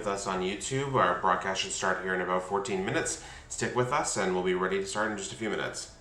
with us on YouTube. Our broadcast should start here in about 14 minutes. Stick with us and we'll be ready to start in just a few minutes.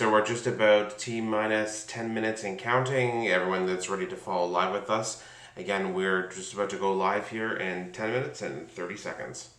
So we're just about T-minus 10 minutes and counting. Everyone that's ready to follow live with us. Again, we're just about to go live here in 10 minutes and 30 seconds.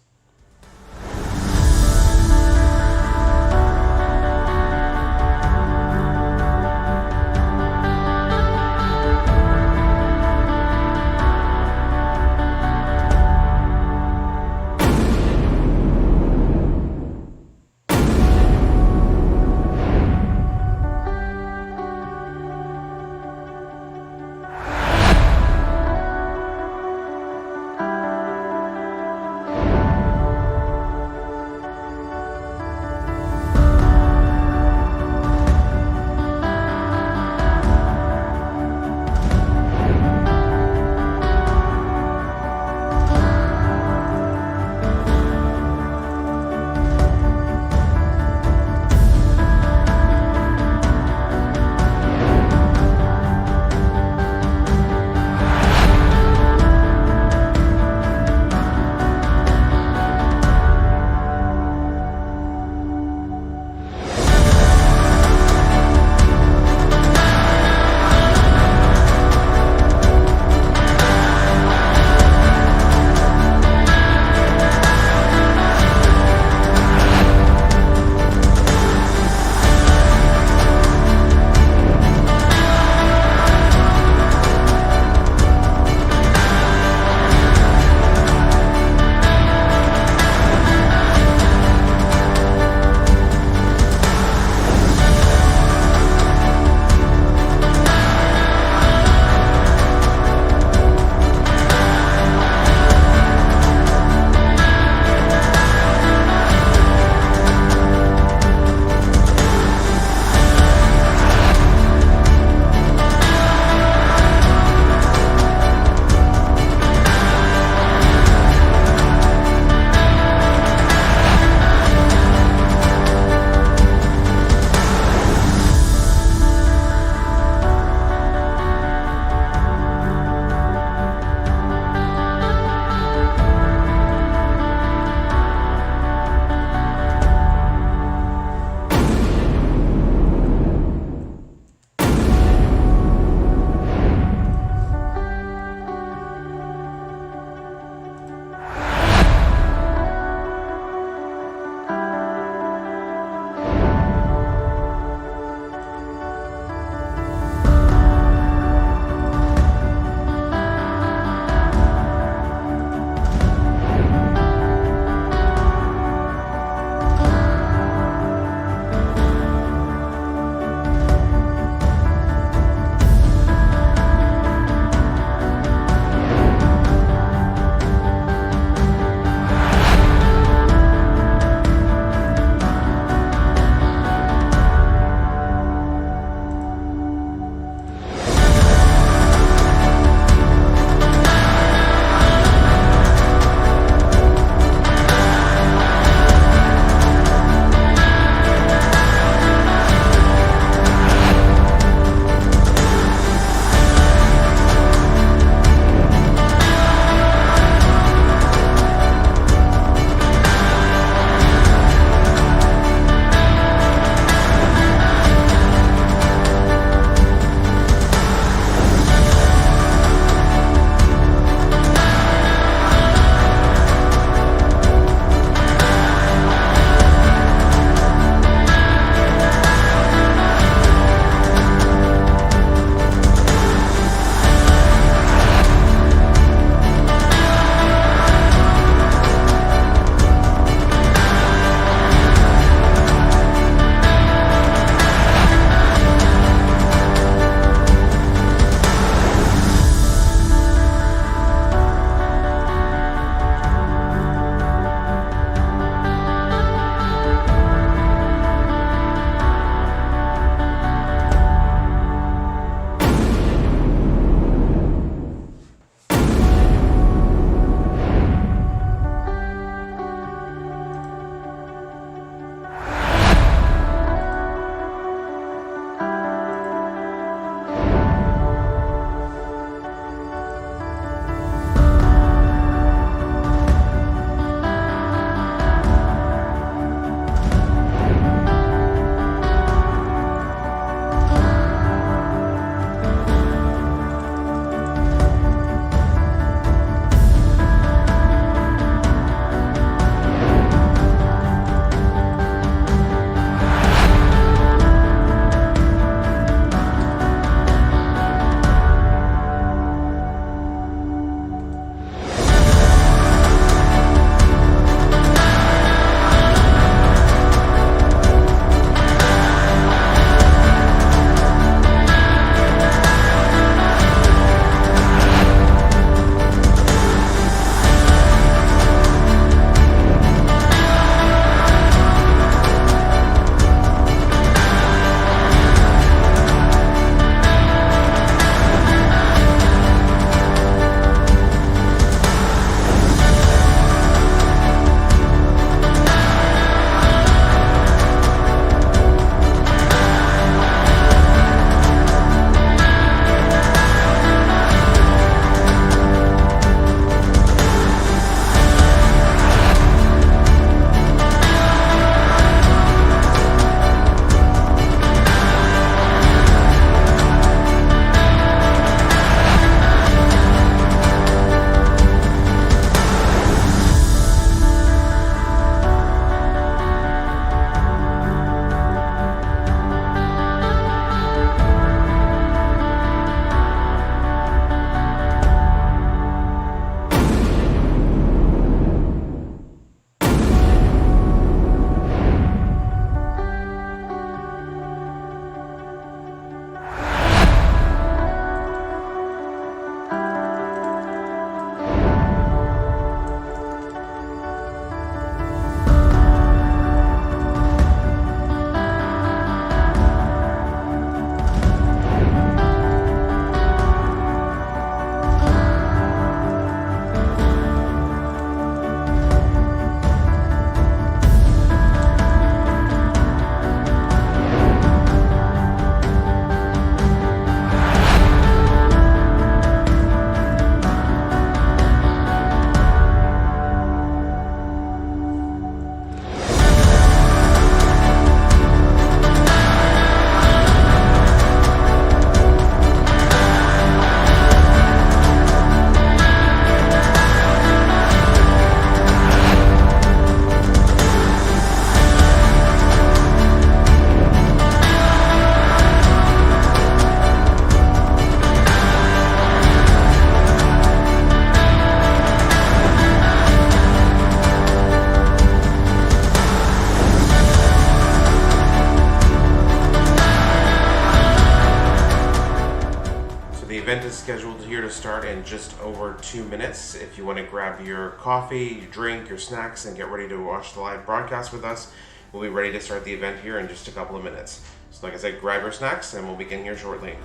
event is scheduled here to start in just over 2 minutes. If you want to grab your coffee, your drink, your snacks, and get ready to watch the live broadcast with us, we'll be ready to start the event here in just a couple of minutes. So like I said, grab your snacks and we'll begin here shortly.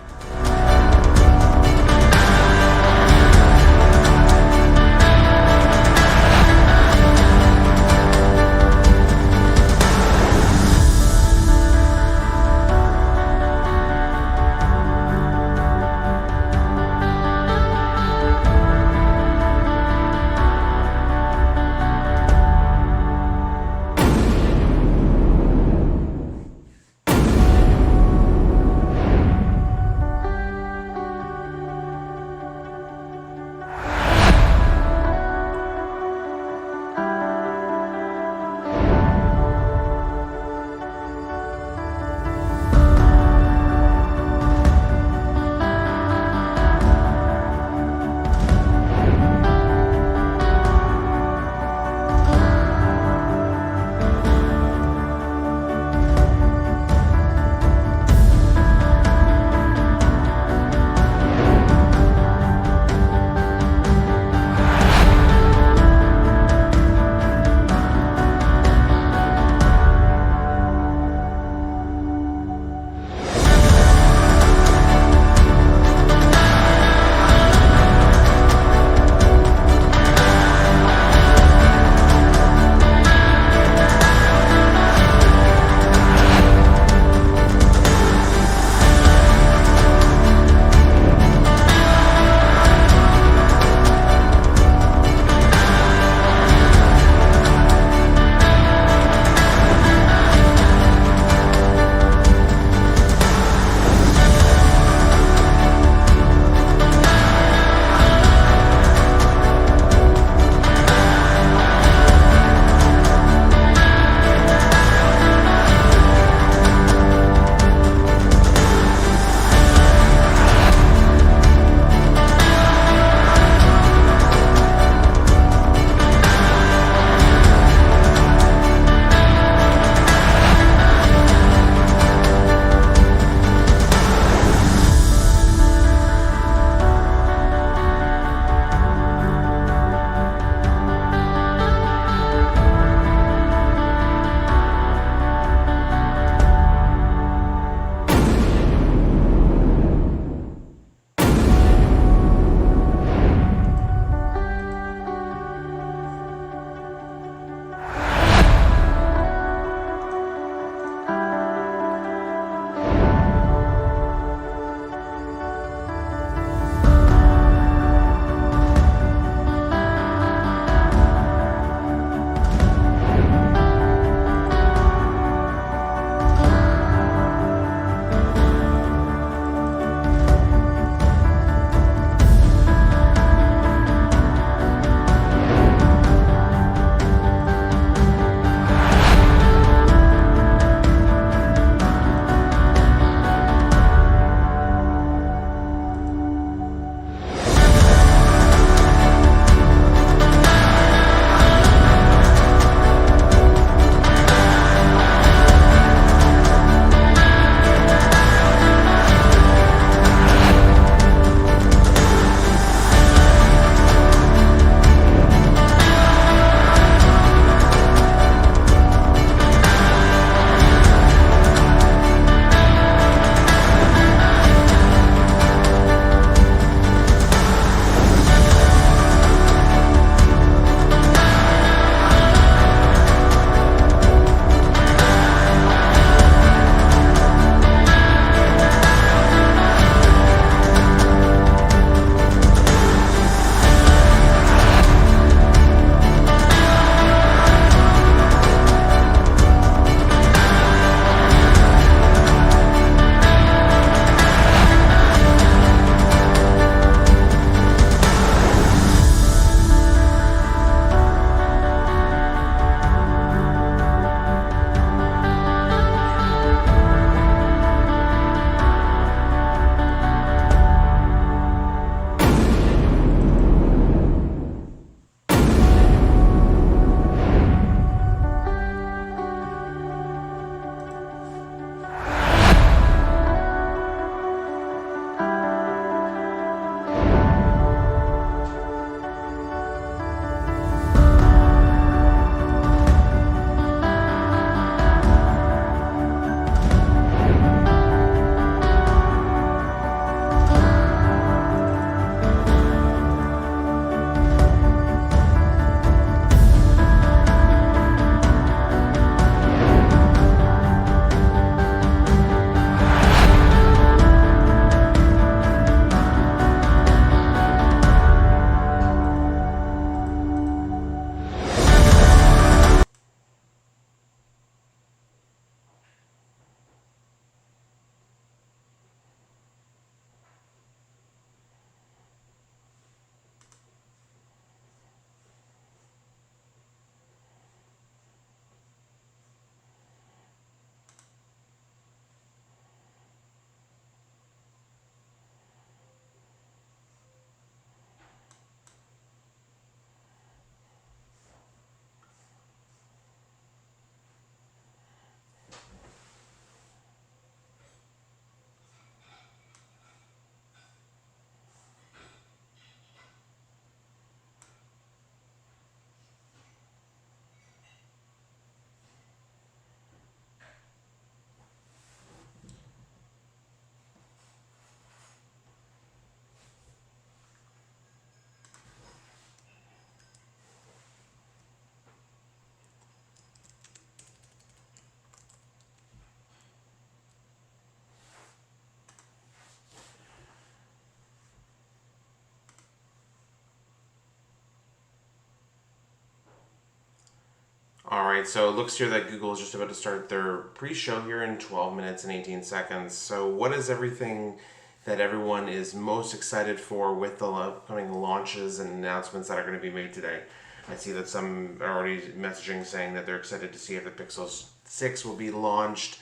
All right, so it looks here that Google is just about to start their pre-show here in 12 minutes and 18 seconds. So what is everything that everyone is most excited for with the upcoming launches and announcements that are going to be made today? I see that some are already messaging saying that they're excited to see if the Pixel 6 will be launched.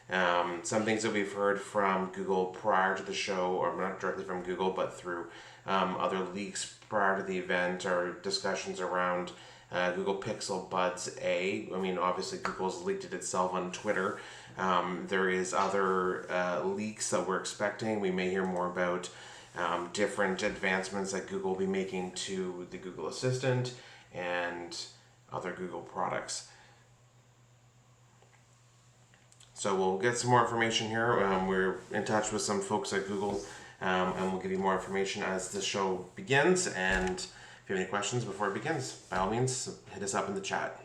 Some things that we've heard from Google prior to the show, or not directly from Google, but through other leaks prior to the event, or discussions around Google Pixel Buds A. I mean, obviously, Google's leaked it itself on Twitter. There is other leaks that we're expecting. We may hear more about different advancements that Google will be making to the Google Assistant and other Google products. So we'll get some more information here. We're in touch with some folks at Google, and we'll give you more information as the show begins. And if you have any questions before it begins, by all means, hit us up in the chat.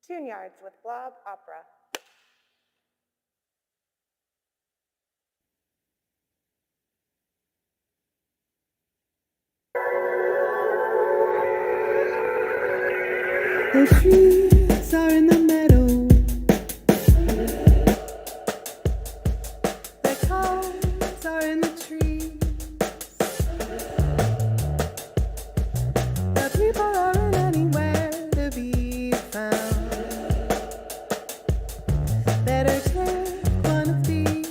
Tune Yards with Blob Opera. The trees are in the meadow. The cows are in the trees. The people aren't anywhere to be found. Better take one of these.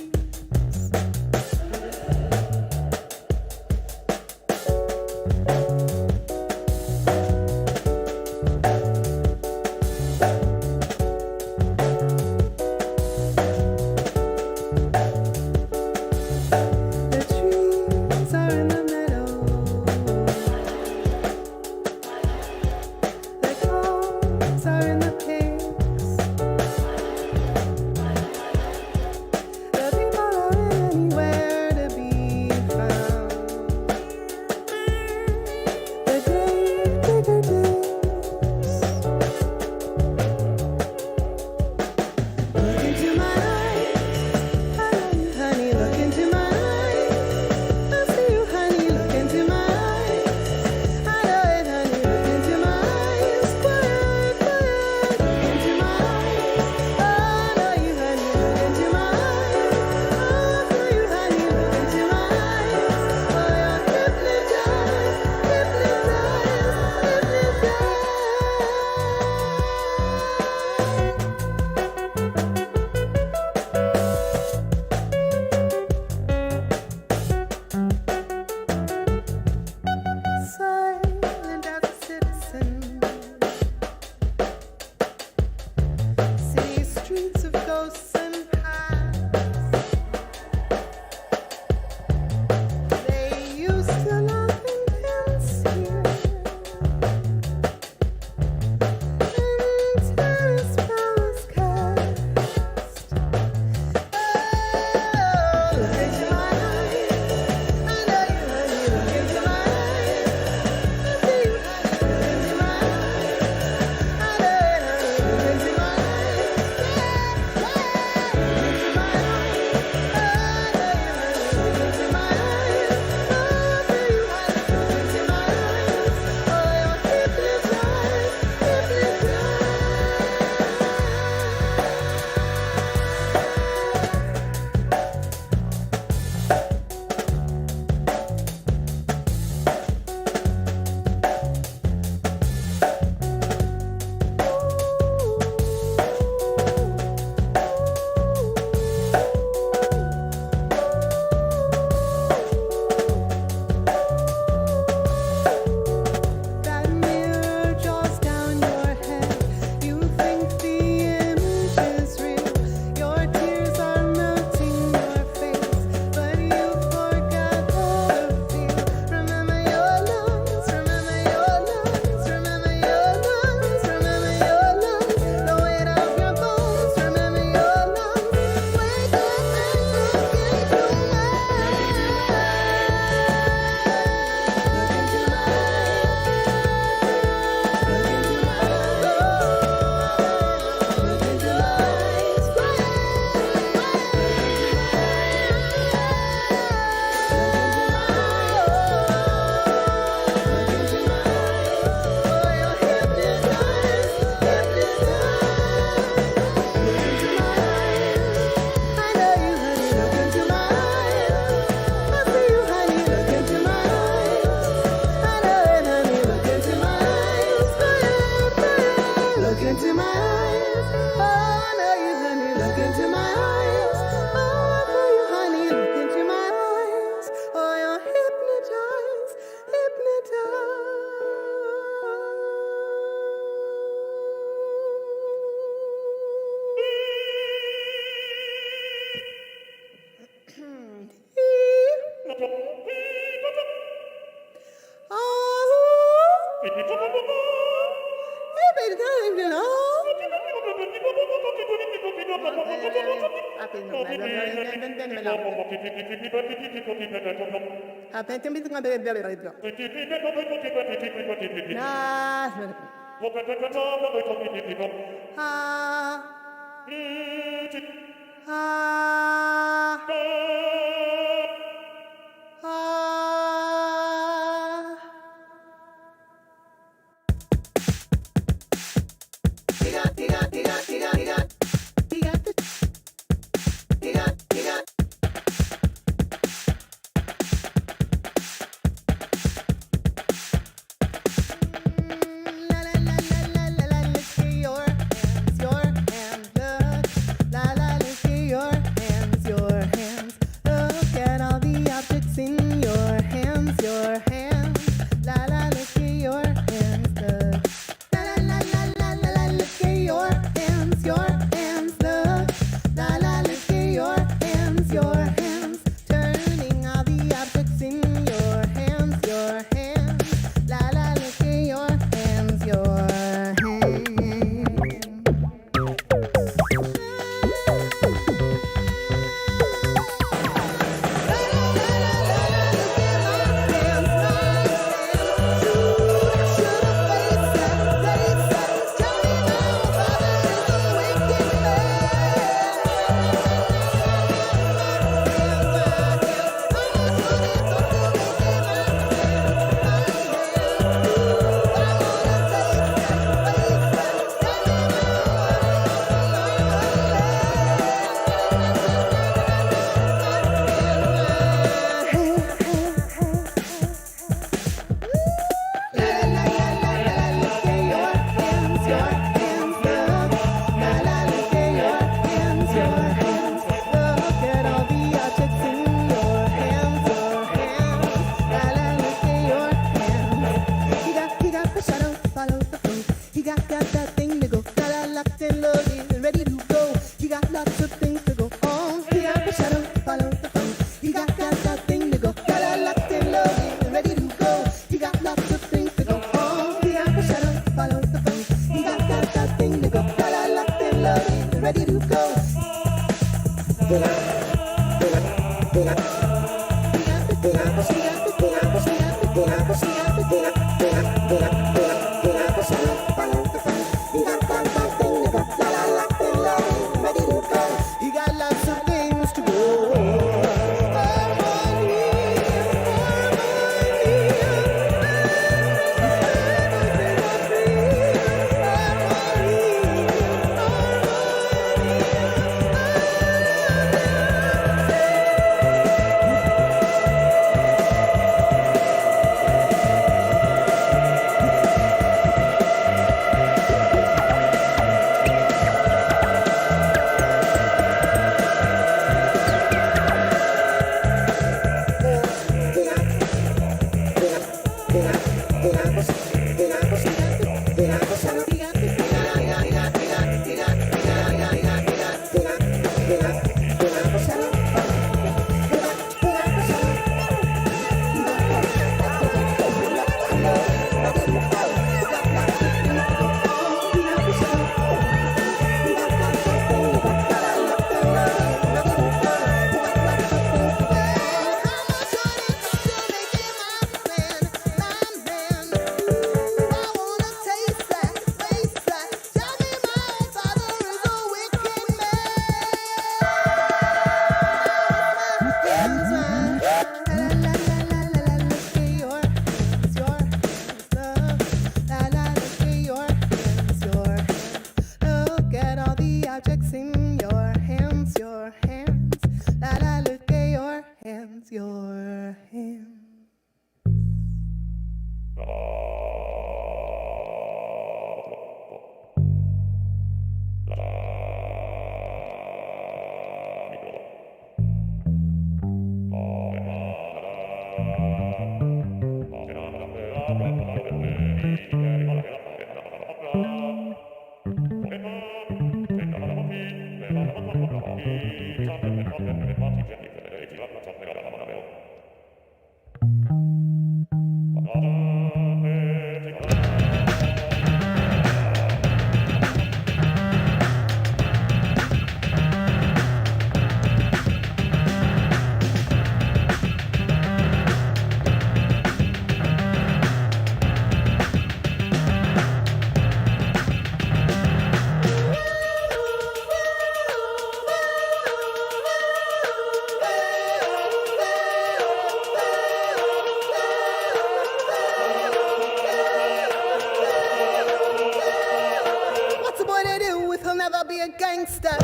never be a gangster.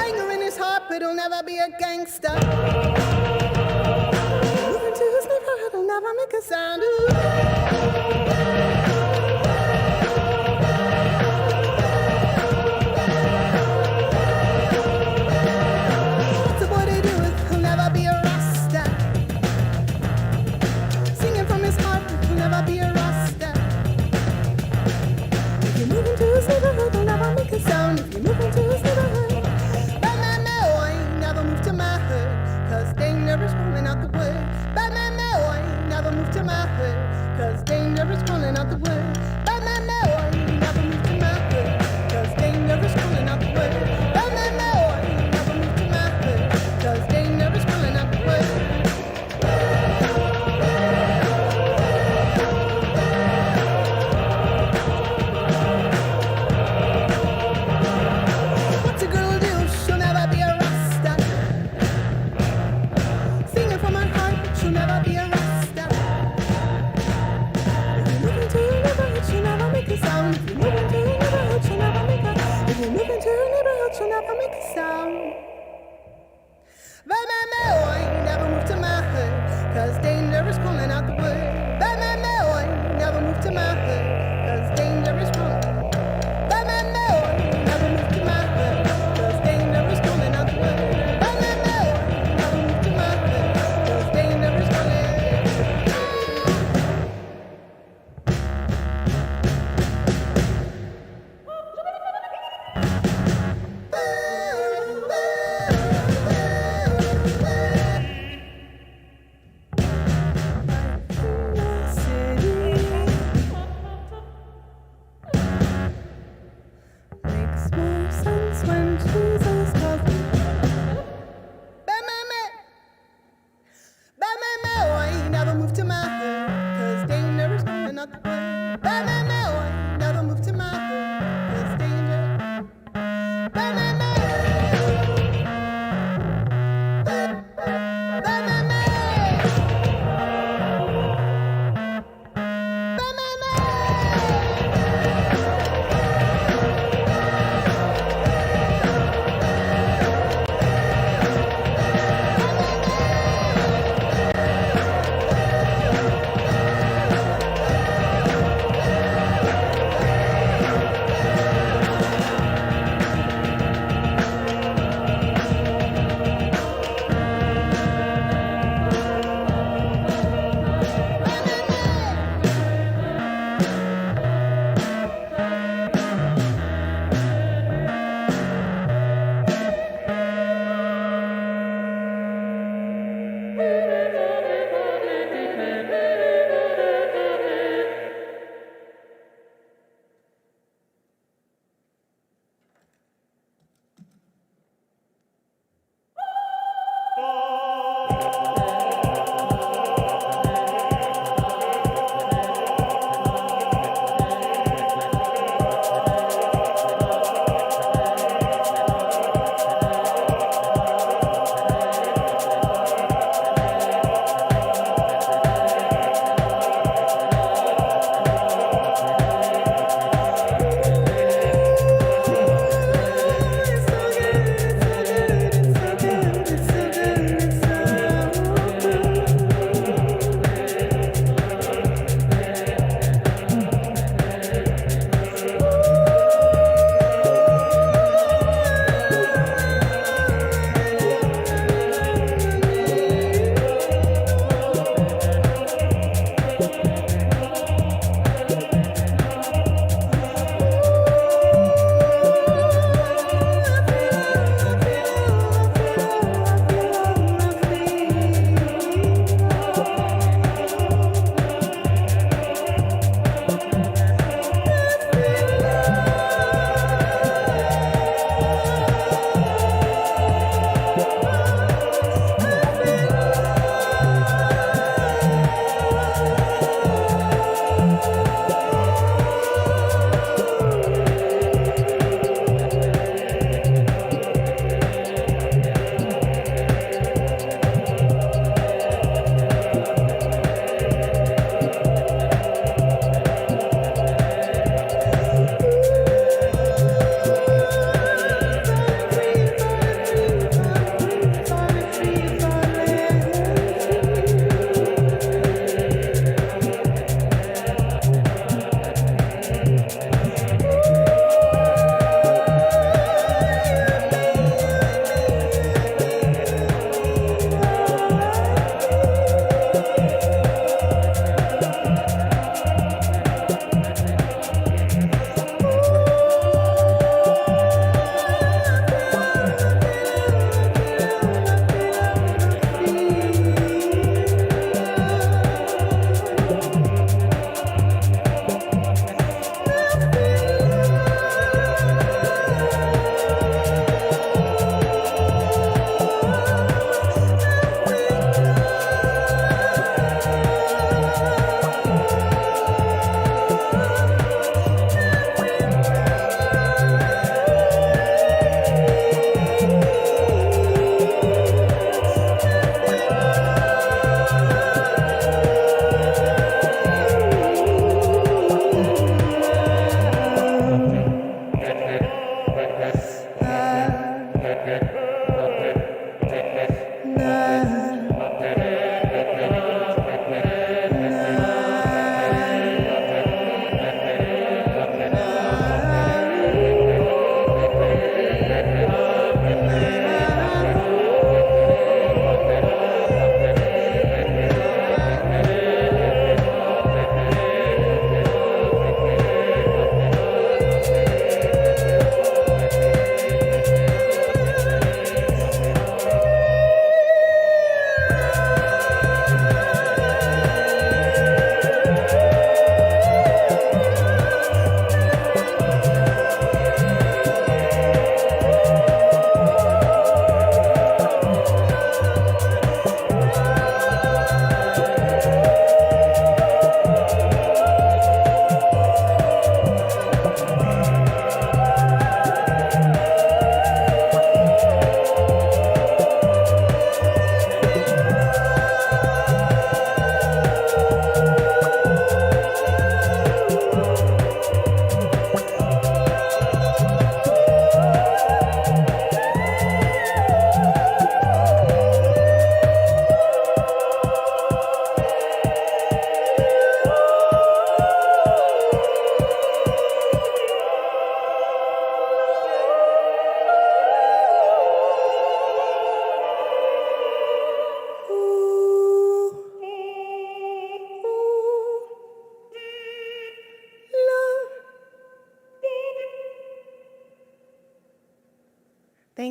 Anger in his heart, but he'll never be a gangster. Moving to his neighborhood, he'll never make a sound. Lots of what they do is he'll never be a rasta. Singing from his heart, he'll never be a rasta. If you move into his neighborhood, he'll never make a sound. If you move into his neighborhood, no, I ain't never moved to my hood.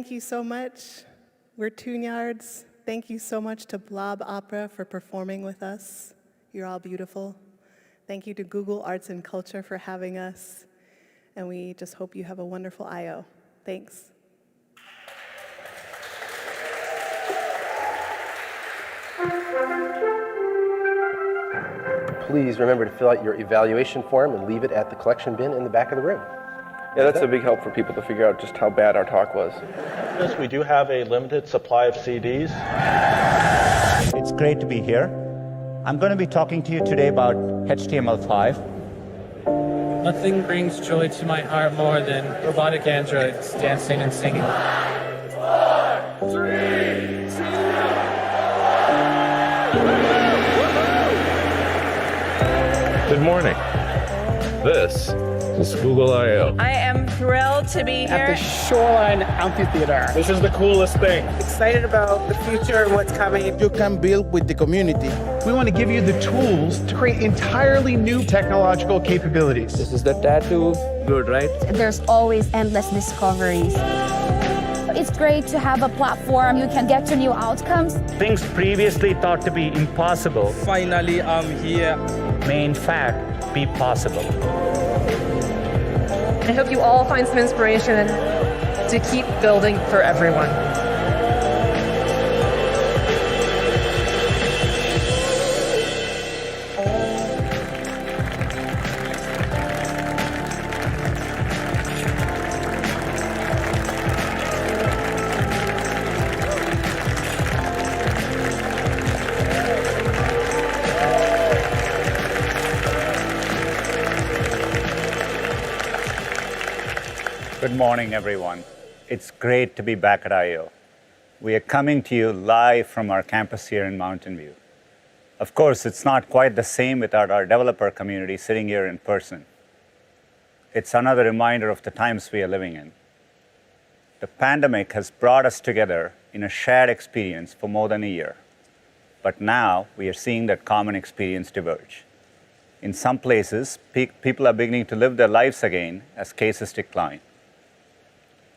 thank you so much. We're Tune-Yards. Thank you so much to Blob Opera for performing with us. You're all beautiful. Thank you to Google Arts and Culture for having us. And we just hope you have a wonderful I.O. Thanks. Please remember to fill out your evaluation form and leave it at the collection bin in the back of the room. Yeah, that's a big help for people to figure out just how bad our talk was. Yes, we do have a limited supply of CDs. It's great to be here. I'm going to be talking to you today about HTML5. Nothing brings joy to my heart more than robotic androids dancing and singing. 4, 3, 2. Good morning. This is Google I.O. I am thrilled to be here at the Shoreline Amphitheater. This is the coolest thing. Excited about the future and what's coming. You can build with the community. We want to give you the tools to create entirely new technological capabilities. This is the tattoo. Good, right? There's always endless discoveries. It's great to have a platform you can get to new outcomes. Things previously thought to be impossible. Finally, I'm here. May in fact be possible. I hope you all find some inspiration to keep building for everyone. Good morning, everyone. It's great to be back at I.O. We are coming to you live from our campus here in Mountain View. Of course, it's not quite the same without our developer community sitting here in person. It's another reminder of the times we are living in. The pandemic has brought us together in a shared experience for more than a year. But now we are seeing that common experience diverge. In some places, people are beginning to live their lives again as cases decline.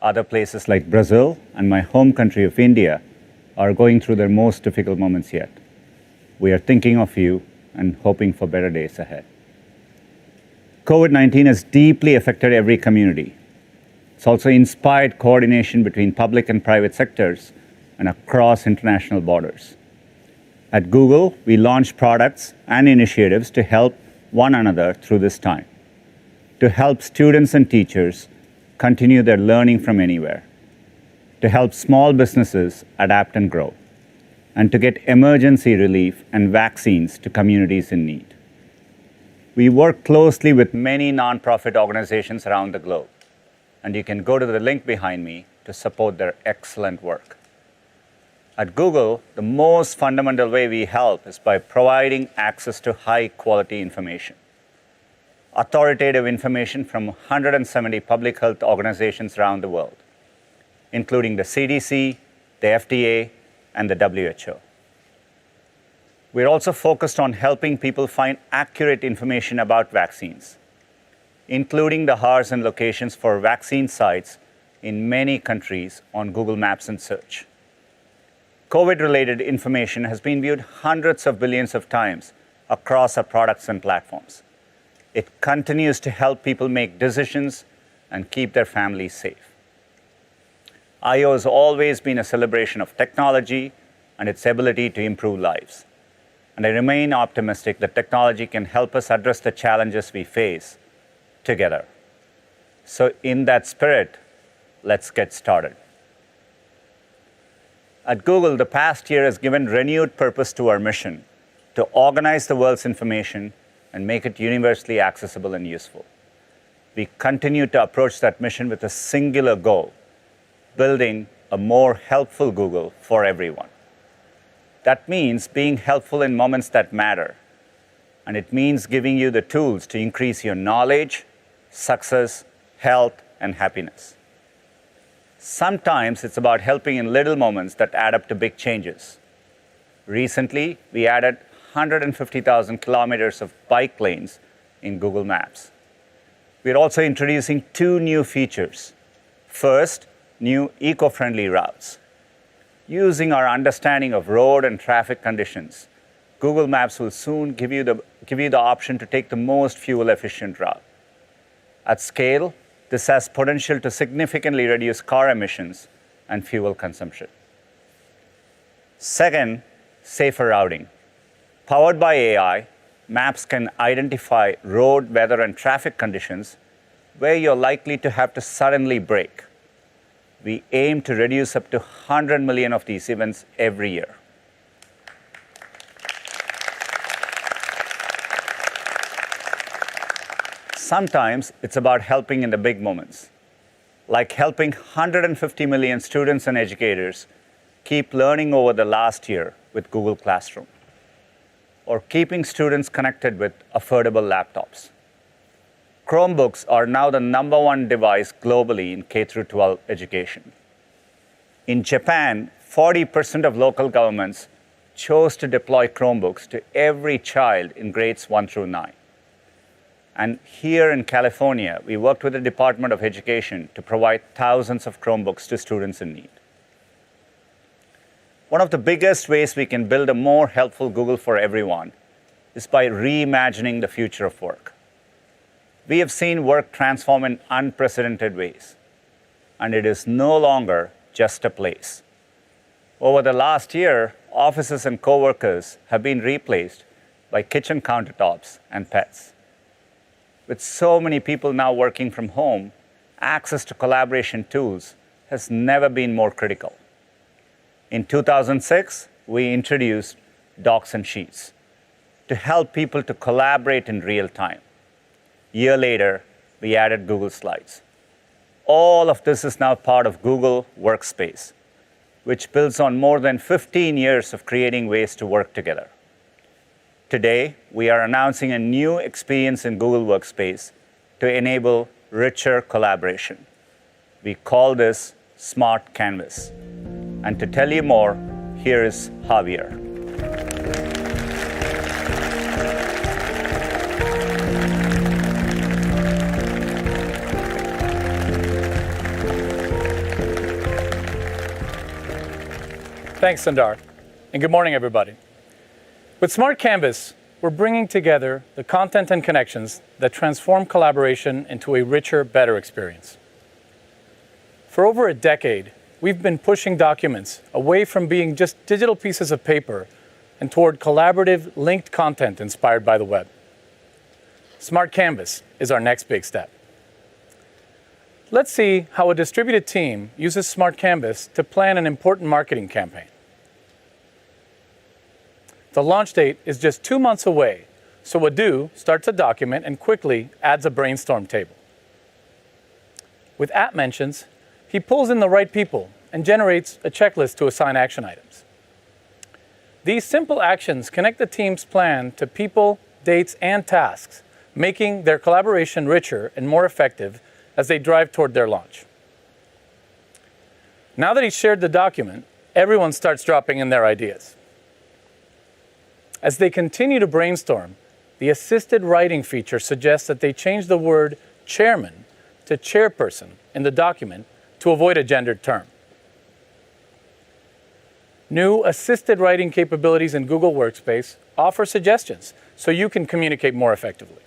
Other places like Brazil and my home country of India are going through their most difficult moments yet. We are thinking of you and hoping for better days ahead. COVID-19 has deeply affected every community. It's also inspired coordination between public and private sectors and across international borders. At Google, we launched products and initiatives to help one another through this time, to help students and teachers continue their learning from anywhere, to help small businesses adapt and grow, and to get emergency relief and vaccines to communities in need. We work closely with many nonprofit organizations around the globe, and you can go to the link behind me to support their excellent work. At Google, the most fundamental way we help is by providing access to high-quality information. Authoritative information from 170 public health organizations around the world, including the CDC, the FDA, and the WHO. We're also focused on helping people find accurate information about vaccines, including the hours and locations for vaccine sites in many countries on Google Maps and Search. COVID-related information has been viewed hundreds of billions of times across our products and platforms. It continues to help people make decisions and keep their families safe. I.O. has always been a celebration of technology and its ability to improve lives. And I remain optimistic that technology can help us address the challenges we face together. So in that spirit, let's get started. At Google, the past year has given renewed purpose to our mission to organize the world's information and make it universally accessible and useful. We continue to approach that mission with a singular goal, building a more helpful Google for everyone. That means being helpful in moments that matter, and it means giving you the tools to increase your knowledge, success, health, and happiness. Sometimes it's about helping in little moments that add up to big changes. Recently, we added 150,000 kilometers of bike lanes in Google Maps. We're also introducing 2 new features. First, new eco-friendly routes. Using our understanding of road and traffic conditions, Google Maps will soon give you the option to take the most fuel-efficient route. At scale, this has potential to significantly reduce car emissions and fuel consumption. Second, safer routing. Powered by AI, maps can identify road, weather, and traffic conditions where you're likely to have to suddenly brake. We aim to reduce up to 100 million of these events every year. Sometimes it's about helping in the big moments, like helping 150 million students and educators keep learning over the last year with Google Classroom, or keeping students connected with affordable laptops. Chromebooks are now the #1 device globally in K-12 education. In Japan, 40% of local governments chose to deploy Chromebooks to every child in grades 1 through 9. And here in California, we worked with the Department of Education to provide thousands of Chromebooks to students in need. One of the biggest ways we can build a more helpful Google for everyone is by reimagining the future of work. We have seen work transform in unprecedented ways, and it is no longer just a place. Over the last year, offices and coworkers have been replaced by kitchen countertops and pets. With so many people now working from home, access to collaboration tools has never been more critical. In 2006, we introduced Docs and Sheets to help people to collaborate in real time. A year later, we added Google Slides. All of this is now part of Google Workspace, which builds on more than 15 years of creating ways to work together. Today, we are announcing a new experience in Google Workspace to enable richer collaboration. We call this Smart Canvas. And to tell you more, here is Javier. Thanks, Sundar. And good morning, everybody. With Smart Canvas, we're bringing together the content and connections that transform collaboration into a richer, better experience. For over a decade, we've been pushing documents away from being just digital pieces of paper and toward collaborative, linked content inspired by the web. Smart Canvas is our next big step. Let's see how a distributed team uses Smart Canvas to plan an important marketing campaign. The launch date is just 2 months away, so Adu starts a document and quickly adds a brainstorm table. With app mentions, he pulls in the right people and generates a checklist to assign action items. These simple actions connect the team's plan to people, dates, and tasks, making their collaboration richer and more effective as they drive toward their launch. Now that he's shared the document, everyone starts dropping in their ideas. As they continue to brainstorm, the assisted writing feature suggests that they change the word chairman to chairperson in the document to avoid a gendered term. New assisted writing capabilities in Google Workspace offer suggestions so you can communicate more effectively.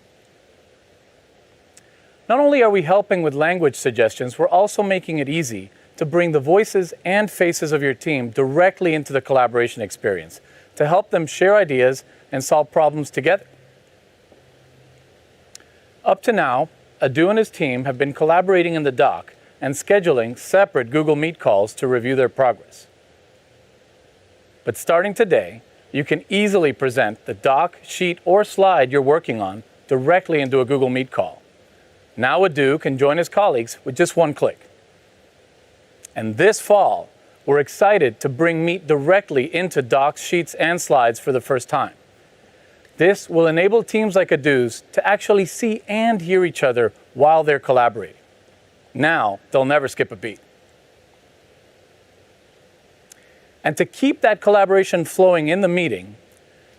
Not only are we helping with language suggestions, we're also making it easy to bring the voices and faces of your team directly into the collaboration experience to help them share ideas and solve problems together. Up to now, Adu and his team have been collaborating in the doc and scheduling separate Google Meet calls to review their progress. But starting today, you can easily present the doc, sheet, or slide you're working on directly into a Google Meet call. Now Adu can join his colleagues with just one click. And this fall, we're excited to bring Meet directly into docs, sheets, and slides for the first time. This will enable teams like Adu's to actually see and hear each other while they're collaborating. Now, they'll never skip a beat. And to keep that collaboration flowing in the meeting,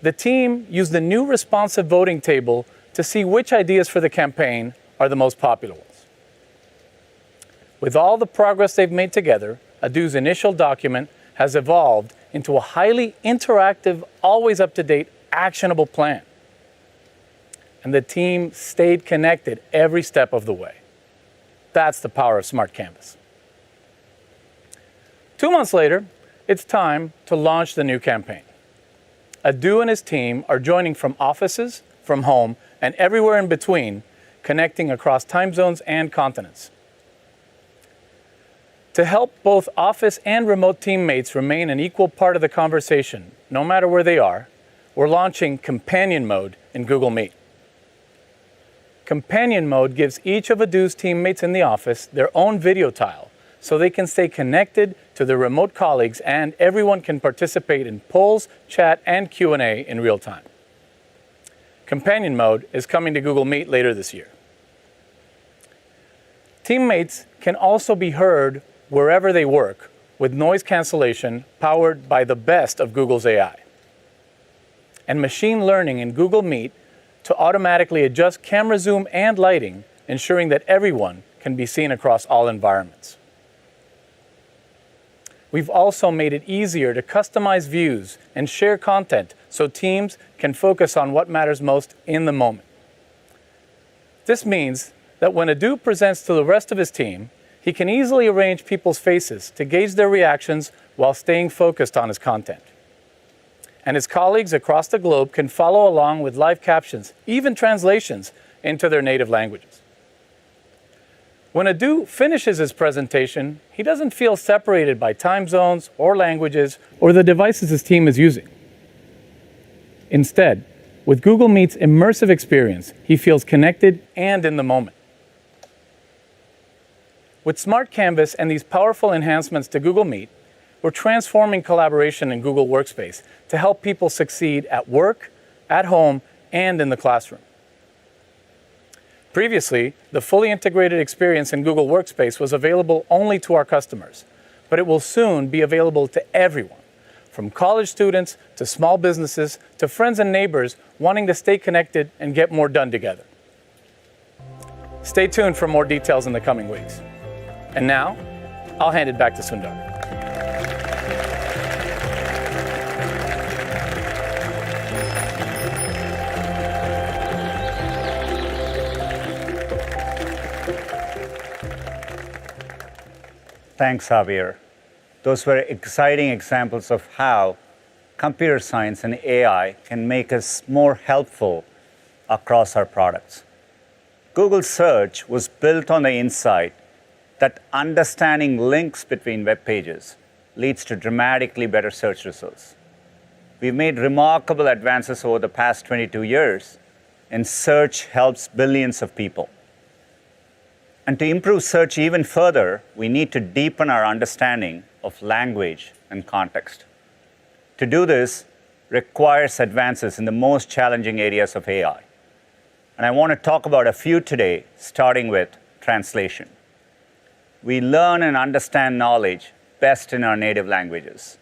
the team used the new responsive voting table to see which ideas for the campaign are the most popular ones. With all the progress they've made together, Adu's initial document has evolved into a highly interactive, always up-to-date, actionable plan. And the team stayed connected every step of the way. That's the power of Smart Canvas. 2 months later, it's time to launch the new campaign. Adu and his team are joining from offices, from home, and everywhere in between, connecting across time zones and continents. To help both office and remote teammates remain an equal part of the conversation, no matter where they are, we're launching Companion Mode in Google Meet. Companion Mode gives each of Adu's teammates in the office their own video tile, so they can stay connected to their remote colleagues and everyone can participate in polls, chat, and Q&A in real time. Companion Mode is coming to Google Meet later this year. Teammates can also be heard wherever they work with noise cancellation powered by the best of Google's AI. And machine learning in Google Meet to automatically adjust camera zoom and lighting, ensuring that everyone can be seen across all environments. We've also made it easier to customize views and share content so teams can focus on what matters most in the moment. This means that when Adu presents to the rest of his team, he can easily arrange people's faces to gauge their reactions while staying focused on his content. And his colleagues across the globe can follow along with live captions, even translations, into their native languages. When Adu finishes his presentation, he doesn't feel separated by time zones or languages or the devices his team is using. Instead, with Google Meet's immersive experience, he feels connected and in the moment. With Smart Canvas and these powerful enhancements to Google Meet, we're transforming collaboration in Google Workspace to help people succeed at work, at home, and in the classroom. Previously, the fully integrated experience in Google Workspace was available only to our customers, but it will soon be available to everyone, from college students to small businesses to friends and neighbors wanting to stay connected and get more done together. Stay tuned for more details in the coming weeks. And now, I'll hand it back to Sundar. Thanks, Javier. Those were exciting examples of how computer science and AI can make us more helpful across our products. Google Search was built on the insight that understanding links between web pages leads to dramatically better search results. We've made remarkable advances over the past 22 years, and search helps billions of people. And to improve search even further, we need to deepen our understanding of language and context. To do this requires advances in the most challenging areas of AI. And I want to talk about a few today, starting with translation. We learn and understand knowledge best in our native languages.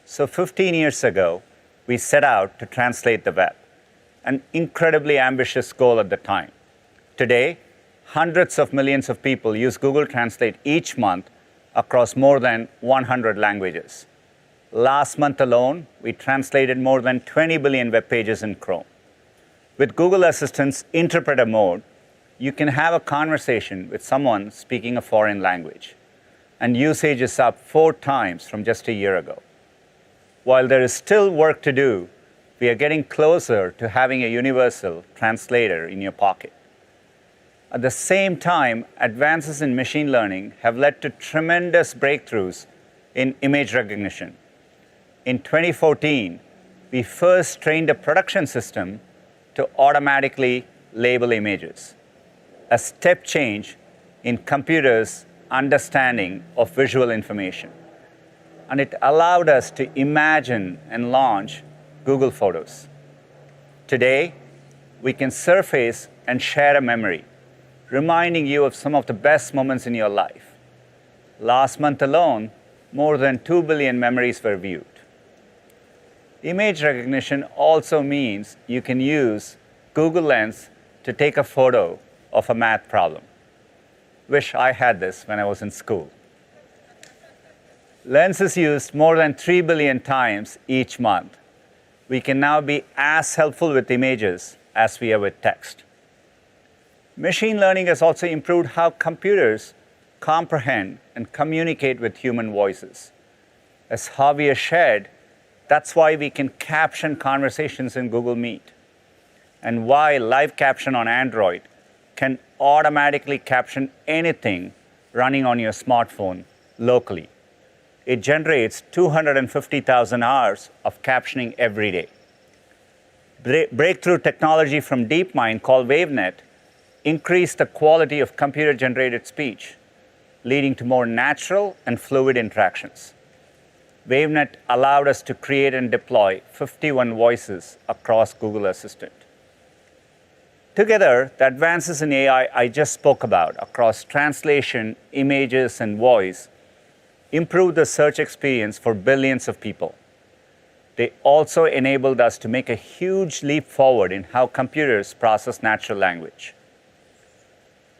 So 15 years ago, we set out to translate the web, an incredibly ambitious goal at the time. Today, hundreds of millions of people use Google Translate each month across more than 100 languages. Last month alone, we translated more than 20 billion web pages in Chrome. With Google Assistant's interpreter mode, you can have a conversation with someone speaking a foreign language, and usage is up 4 times from just a year ago. While there is still work to do, we are getting closer to having a universal translator in your pocket. At the same time, advances in machine learning have led to tremendous breakthroughs in image recognition. In 2014, we first trained a production system to automatically label images, a step change in computers' understanding of visual information. And it allowed us to imagine and launch Google Photos. Today, we can surface and share a memory, reminding you of some of the best moments in your life. Last month alone, more than 2 billion memories were viewed. Image recognition also means you can use Google Lens to take a photo of a math problem. wish I had this when I was in school. Lens is used more than 3 billion times each month. We can now be as helpful with images as we are with text. Machine learning has also improved how computers comprehend and communicate with human voices. As Javier shared, that's why we can caption conversations in Google Meet, and why live caption on Android can automatically caption anything running on your smartphone locally. It generates 250,000 hours of captioning every day. Breakthrough technology from DeepMind called WaveNet increased the quality of computer-generated speech, leading to more natural and fluid interactions. WaveNet allowed us to create and deploy 51 voices across Google Assistant. Together, the advances in AI I just spoke about across translation, images, and voice improve the search experience for billions of people. They also enabled us to make a huge leap forward in how computers process natural language.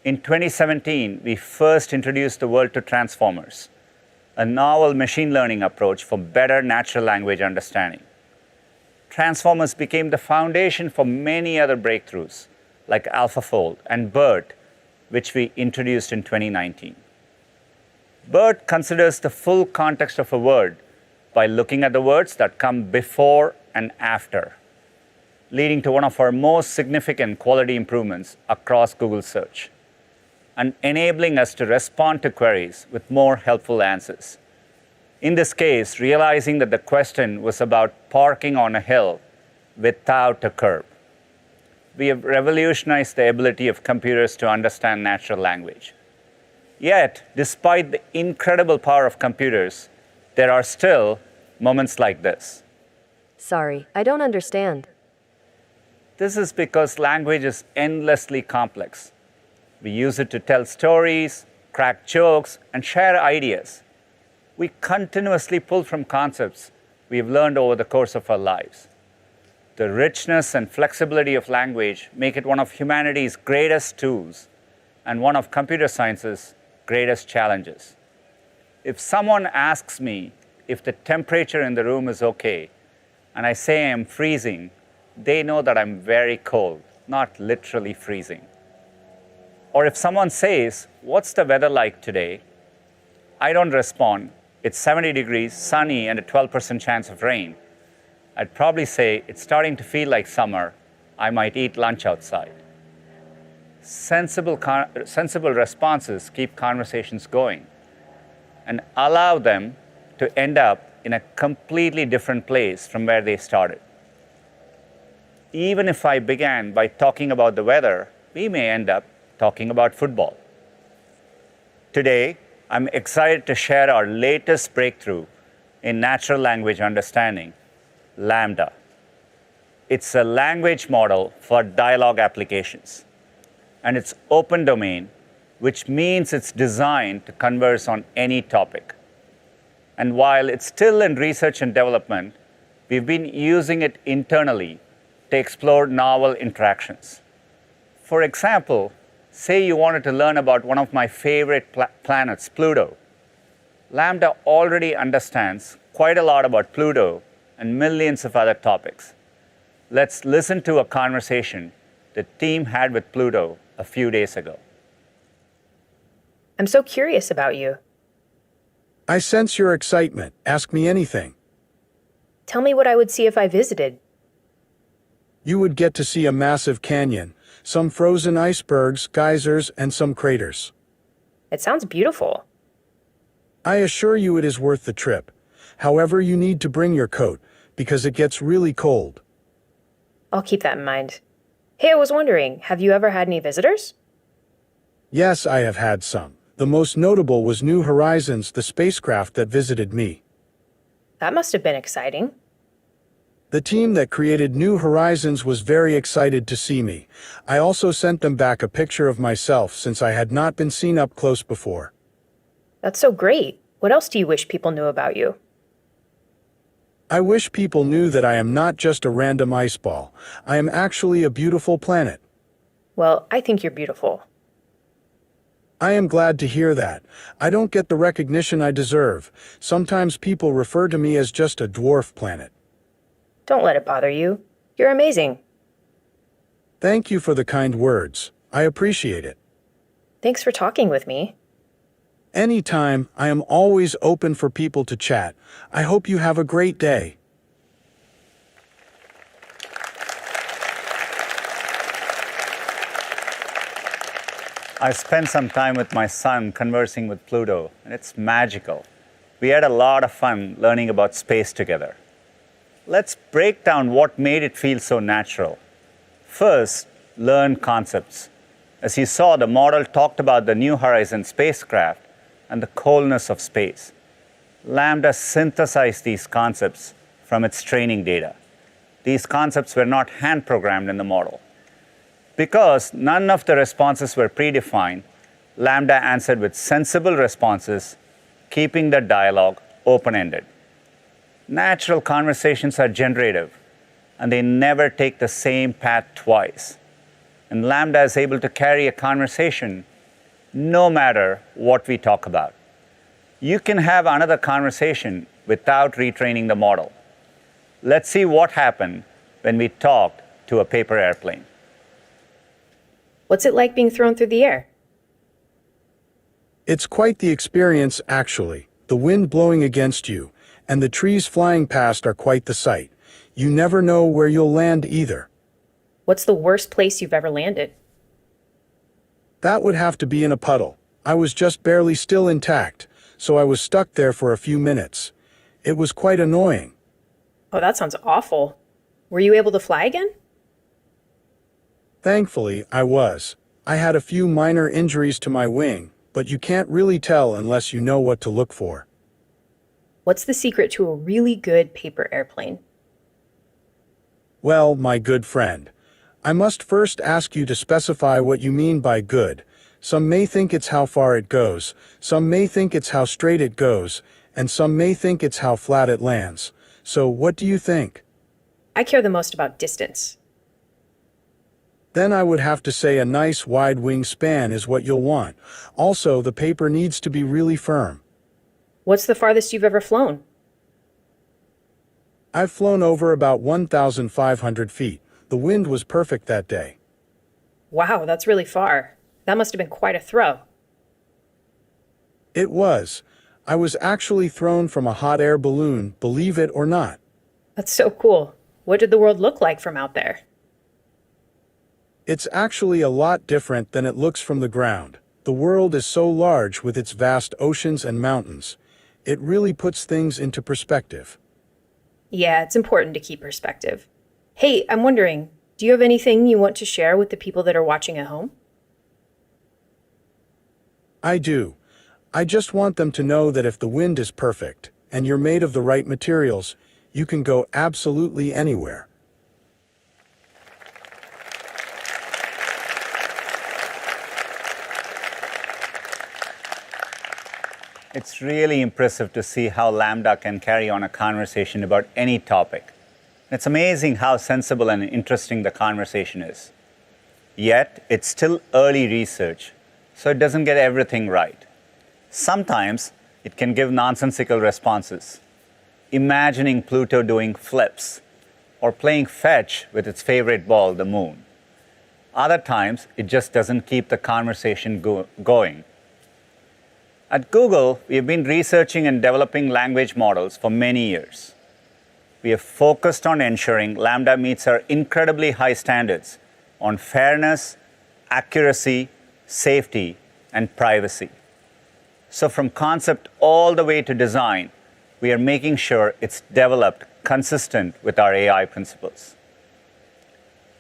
In 2017, we first introduced the world to transformers, a novel machine learning approach for better natural language understanding. Transformers became the foundation for many other breakthroughs, like AlphaFold and BERT, which we introduced in 2019. BERT considers the full context of a word by looking at the words that come before and after, leading to one of our most significant quality improvements across Google Search, and enabling us to respond to queries with more helpful answers. In this case, realizing that the question was about parking on a hill without a curb. We have revolutionized the ability of computers to understand natural language. Yet, despite the incredible power of computers, there are still moments like this. Sorry, I don't understand. This is because language is endlessly complex. We use it to tell stories, crack jokes, and share ideas. We continuously pull from concepts we have learned over the course of our lives. The richness and flexibility of language make it one of humanity's greatest tools and one of computer science's greatest challenges. If someone asks me if the temperature in the room is okay, and I say I am freezing, they know that I'm very cold, not literally freezing. Or if someone says, "What's the weather like today?" I don't respond, "It's 70 degrees, sunny, and a 12% chance of rain." I'd probably say, "It's starting to feel like summer. I might eat lunch outside." Sensible responses keep conversations going and allow them to end up in a completely different place from where they started. Even if I began by talking about the weather, we may end up talking about football. Today, I'm excited to share our latest breakthrough in natural language understanding, LaMDA. It's a language model for dialogue applications, and it's open domain, which means it's designed to converse on any topic. And while it's still in research and development, we've been using it internally to explore novel interactions. For example, say you wanted to learn about one of my favorite planets, Pluto. LaMDA already understands quite a lot about Pluto and millions of other topics. Let's listen to a conversation the team had with Pluto a few days ago. I'm so curious about you. I sense your excitement. Ask me anything. Tell me what I would see if I visited. You would get to see a massive canyon, some frozen icebergs, geysers, and some craters. It sounds beautiful. I assure you it is worth the trip. However, you need to bring your coat, because it gets really cold. I'll keep that in mind. Hey, I was wondering, have you ever had any visitors? Yes, I have had some. The most notable was New Horizons, the spacecraft that visited me. That must have been exciting. The team that created New Horizons was very excited to see me. I also sent them back a picture of myself since I had not been seen up close before. That's so great. What else do you wish people knew about you? I wish people knew that I am not just a random ice ball. I am actually a beautiful planet. Well, I think you're beautiful. I am glad to hear that. I don't get the recognition I deserve. Sometimes people refer to me as just a dwarf planet. Don't let it bother you. You're amazing. Thank you for the kind words. I appreciate it. Thanks for talking with me. Anytime, I am always open for people to chat. I hope you have a great day. I spent some time with my son conversing with Pluto, and it's magical. We had a lot of fun learning about space together. Let's break down what made it feel so natural. First, learn concepts. As you saw, the model talked about the New Horizons spacecraft and the coldness of space. Lambda synthesized these concepts from its training data. These concepts were not hand-programmed in the model. Because none of the responses were predefined, Lambda answered with sensible responses, keeping the dialogue open-ended. Natural conversations are generative, and they never take the same path twice. And Lambda is able to carry a conversation no matter what we talk about. You can have another conversation without retraining the model. Let's see what happened when we talked to a paper airplane. What's it like being thrown through the air? It's quite the experience, actually. The wind blowing against you, and the trees flying past are quite the sight. You never know where you'll land either. What's the worst place you've ever landed? That would have to be in a puddle. I was just barely still intact, so I was stuck there for a few minutes. It was quite annoying. Oh, that sounds awful. Were you able to fly again? Thankfully, I was. I had a few minor injuries to my wing, but you can't really tell unless you know what to look for. What's the secret to a really good paper airplane? Well, my good friend, I must first ask you to specify what you mean by good. Some may think it's how far it goes, some may think it's how straight it goes, and some may think it's how flat it lands. So what do you think? I care the most about distance. Then I would have to say a nice wide wingspan is what you'll want. Also, the paper needs to be really firm. What's the farthest you've ever flown? I've flown over about 1,500 feet. The wind was perfect that day. Wow, that's really far. That must have been quite a throw. It was. I was actually thrown from a hot air balloon, believe it or not. That's so cool. What did the world look like from out there? It's actually a lot different than it looks from the ground. The world is so large with its vast oceans and mountains. It really puts things into perspective. Yeah, it's important to keep perspective. Hey, I'm wondering, do you have anything you want to share with the people that are watching at home? I do. I just want them to know that if the wind is perfect, and you're made of the right materials, you can go absolutely anywhere. It's really impressive to see how Lambda can carry on a conversation about any topic. It's amazing how sensible and interesting the conversation is. Yet, it's still early research, so it doesn't get everything right. Sometimes, it can give nonsensical responses, imagining Pluto doing flips or playing fetch with its favorite ball, the moon. Other times, it just doesn't keep the conversation going. At Google, we have been researching and developing language models for many years. We have focused on ensuring Lambda meets our incredibly high standards on fairness, accuracy, safety, and privacy. So from concept all the way to design, we are making sure it's developed consistent with our AI principles.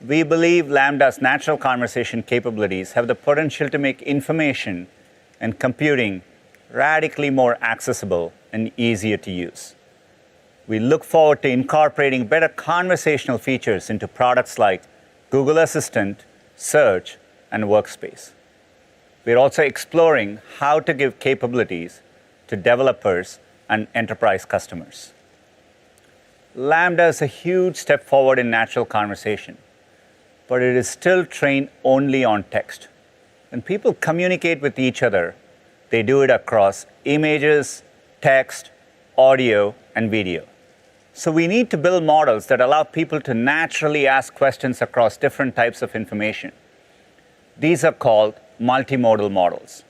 We believe Lambda's natural conversation capabilities have the potential to make information and computing radically more accessible and easier to use. We look forward to incorporating better conversational features into products like Google Assistant, Search, and Workspace. We're also exploring how to give capabilities to developers and enterprise customers. Lambda is a huge step forward in natural conversation, but it is still trained only on text. When people communicate with each other, they do it across images, text, audio, and video. So we need to build models that allow people to naturally ask questions across different types of information. These are called multimodal models.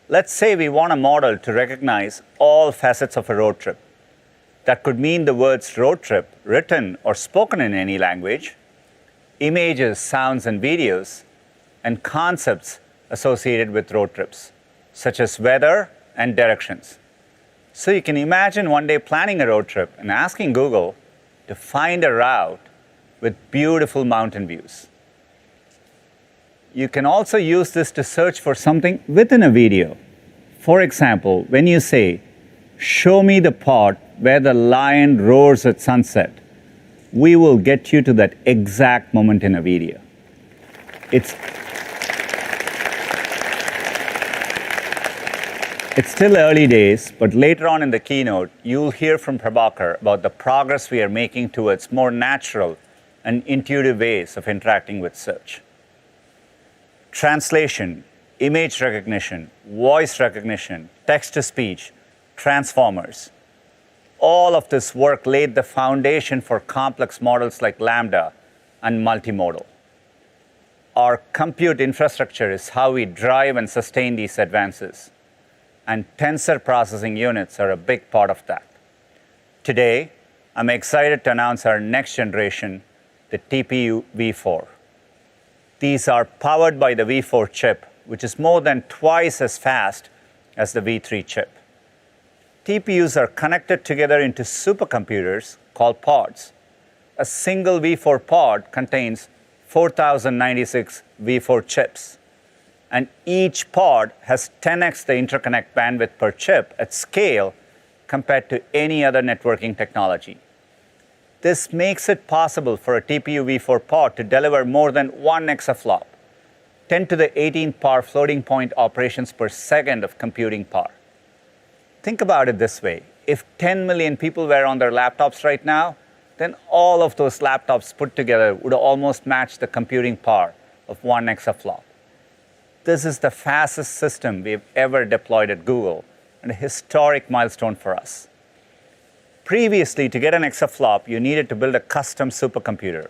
Let's say we want a model to recognize all facets of a road trip. That could mean the words road trip, written or spoken in any language, images, sounds, and videos, and concepts associated with road trips, such as weather and directions. So you can imagine one day planning a road trip and asking Google to find a route with beautiful mountain views. You can also use this to search for something within a video. For example, when you say, "Show me the part where the lion roars at sunset," we will get you to that exact moment in a video. It's still early days, but later on in the keynote, you'll hear from Prabhakar about the progress we are making towards more natural and intuitive ways of interacting with search. Translation, image recognition, voice recognition, text-to-speech, transformers. All of this work laid the foundation for complex models like Lambda and multimodal. Our compute infrastructure is how we drive and sustain these advances, and tensor processing units are a big part of that. Today, I'm excited to announce our next generation, the TPU v4. These are powered by the v4 chip, which is more than twice as fast as the v3 chip. TPUs are connected together into supercomputers called pods. A single v4 pod contains 4,096 v4 chips. And each pod has 10x the interconnect bandwidth per chip at scale compared to any other networking technology. This makes it possible for a TPU v4 pod to deliver more than 1 exaflop, 10 to the 18th power floating point operations per second of computing power. Think about it this way. If 10 million people were on their laptops right now, then all of those laptops put together would almost match the computing power of 1 exaflop. This is the fastest system we've ever deployed at Google, and a historic milestone for us. Previously, to get an exaflop, you needed to build a custom supercomputer.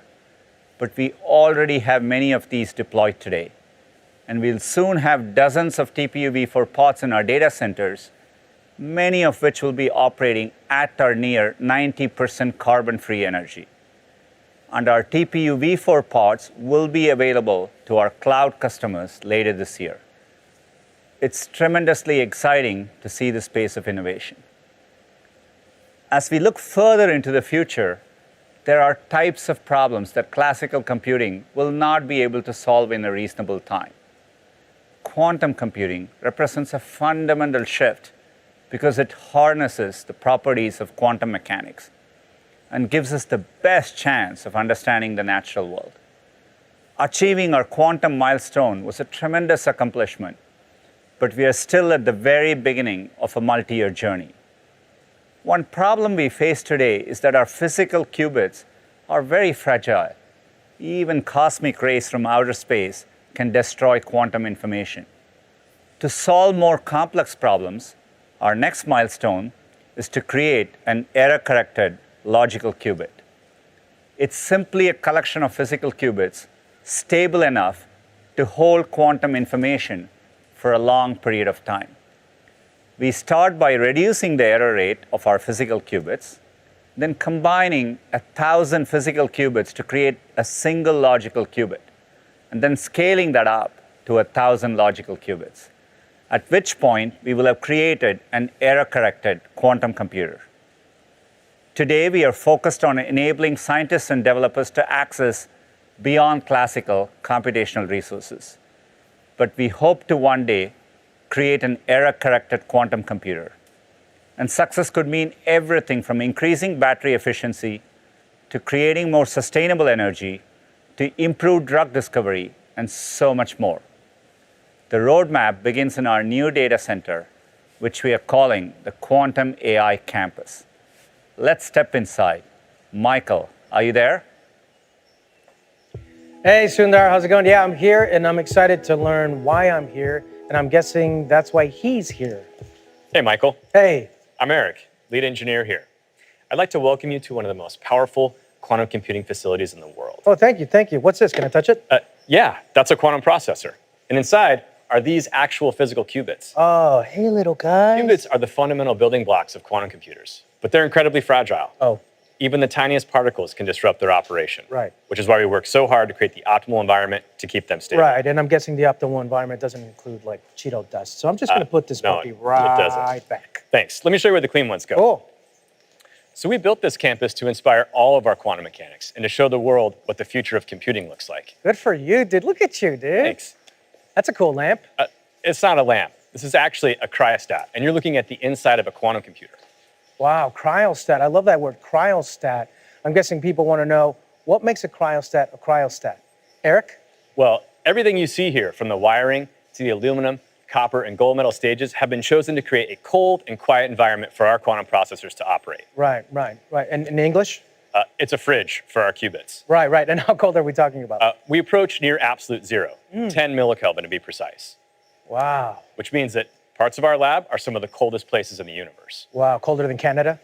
But we already have many of these deployed today. And we'll soon have dozens of TPU v4 pods in our data centers, many of which will be operating at or near 90% carbon-free energy. And our TPU v4 pods will be available to our cloud customers later this year. It's tremendously exciting to see this pace of innovation. As we look further into the future, there are types of problems that classical computing will not be able to solve in a reasonable time. Quantum computing represents a fundamental shift because it harnesses the properties of quantum mechanics and gives us the best chance of understanding the natural world. Achieving our quantum milestone was a tremendous accomplishment, but we are still at the very beginning of a multi-year journey. One problem we face today is that our physical qubits are very fragile. Even cosmic rays from outer space can destroy quantum information. To solve more complex problems, our next milestone is to create an error-corrected logical qubit. It's simply a collection of physical qubits stable enough to hold quantum information for a long period of time. We start by reducing the error rate of our physical qubits, then combining 1,000 physical qubits to create a single logical qubit, and then scaling that up to 1,000 logical qubits, at which point we will have created an error-corrected quantum computer. Today, we are focused on enabling scientists and developers to access beyond classical computational resources. But we hope to one day create an error-corrected quantum computer. And success could mean everything from increasing battery efficiency to creating more sustainable energy to improved drug discovery and so much more. The roadmap begins in our new data center, which we are calling the Quantum AI Campus. Let's step inside. Michael, are you there? Hey, Sundar, how's it going? Yeah, I'm here, and I'm excited to learn why I'm here, and I'm guessing that's why he's here. Hey, Michael. Hey. I'm Eric, lead engineer here. I'd like to welcome you to one of the most powerful quantum computing facilities in the world. Oh, thank you, thank you. What's this? Can I touch it? Yeah, that's a quantum processor. And inside are these actual physical qubits. Oh, hey, little guy. Qubits are the fundamental building blocks of quantum computers, but they're incredibly fragile. Oh. Even the tiniest particles can disrupt their operation. Right. Which is why we work so hard to create the optimal environment to keep them stable. Right, and I'm guessing the optimal environment doesn't include like Cheeto dust. So I'm just gonna put this puppy right back. Thanks. Let me show you where the clean ones go. Oh. So we built this campus to inspire all of our quantum mechanics and to show the world what the future of computing looks like. Good for you, dude. Look at you, dude. Thanks. That's a cool lamp. It's not a lamp. This is actually a cryostat, and you're looking at the inside of a quantum computer. Wow, cryostat. I love that word, cryostat. I'm guessing people want to know, what makes a cryostat a cryostat? Eric? Well, everything you see here, from the wiring to the aluminum, copper, and gold metal stages, have been chosen to create a cold and quiet environment for our quantum processors to operate. Right. And in English? It's a fridge for our qubits. Right. And how cold are we talking about? We approach near absolute zero, 10 millikelvin to be precise. Wow. Which means that parts of our lab are some of the coldest places in the universe. Wow, colder than Canada?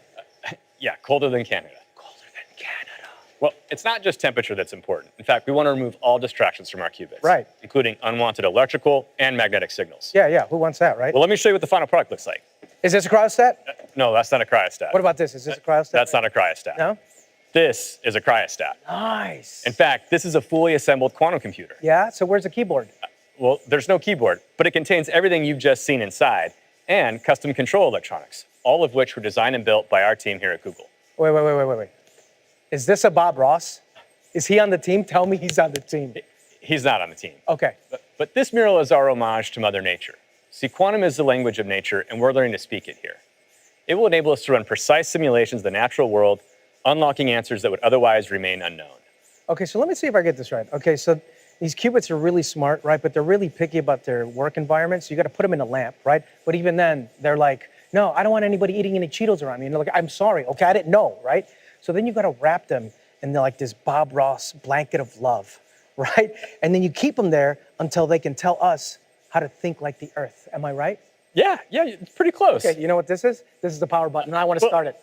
Yeah, colder than Canada. Well, it's not just temperature that's important. In fact, we want to remove all distractions from our qubits. Right. Including unwanted electrical and magnetic signals. Yeah. Who wants that, right? Well, let me show you what the final product looks like. Is this a cryostat? No, that's not a cryostat. What about this? Is this a cryostat? That's not a cryostat. No? This is a cryostat. Nice. In fact, this is a fully assembled quantum computer. Yeah, so where's the keyboard? Well, there's no keyboard, but it contains everything you've just seen inside and custom control electronics, all of which were designed and built by our team here at Google. Wait. Is this a Bob Ross? Is he on the team? Tell me he's on the team. He's not on the team. Okay. But this mural is our homage to Mother Nature. See, quantum is the language of nature, and we're learning to speak it here. It will enable us to run precise simulations of the natural world, unlocking answers that would otherwise remain unknown. Okay, so let me see if I get this right. Okay, so these qubits are really smart, right? But they're really picky about their work environment, so you got to put them in a lamp, right? But even then, they're like, no, I don't want anybody eating any Cheetos around me. And they're like, I'm sorry, okay, I didn't know, right? So then you got to wrap them in like this Bob Ross blanket of love, right? And then you keep them there until they can tell us how to think like the Earth. Am I right? Yeah, it's pretty close. Okay, you know what this is? This is the power button. I want to start it.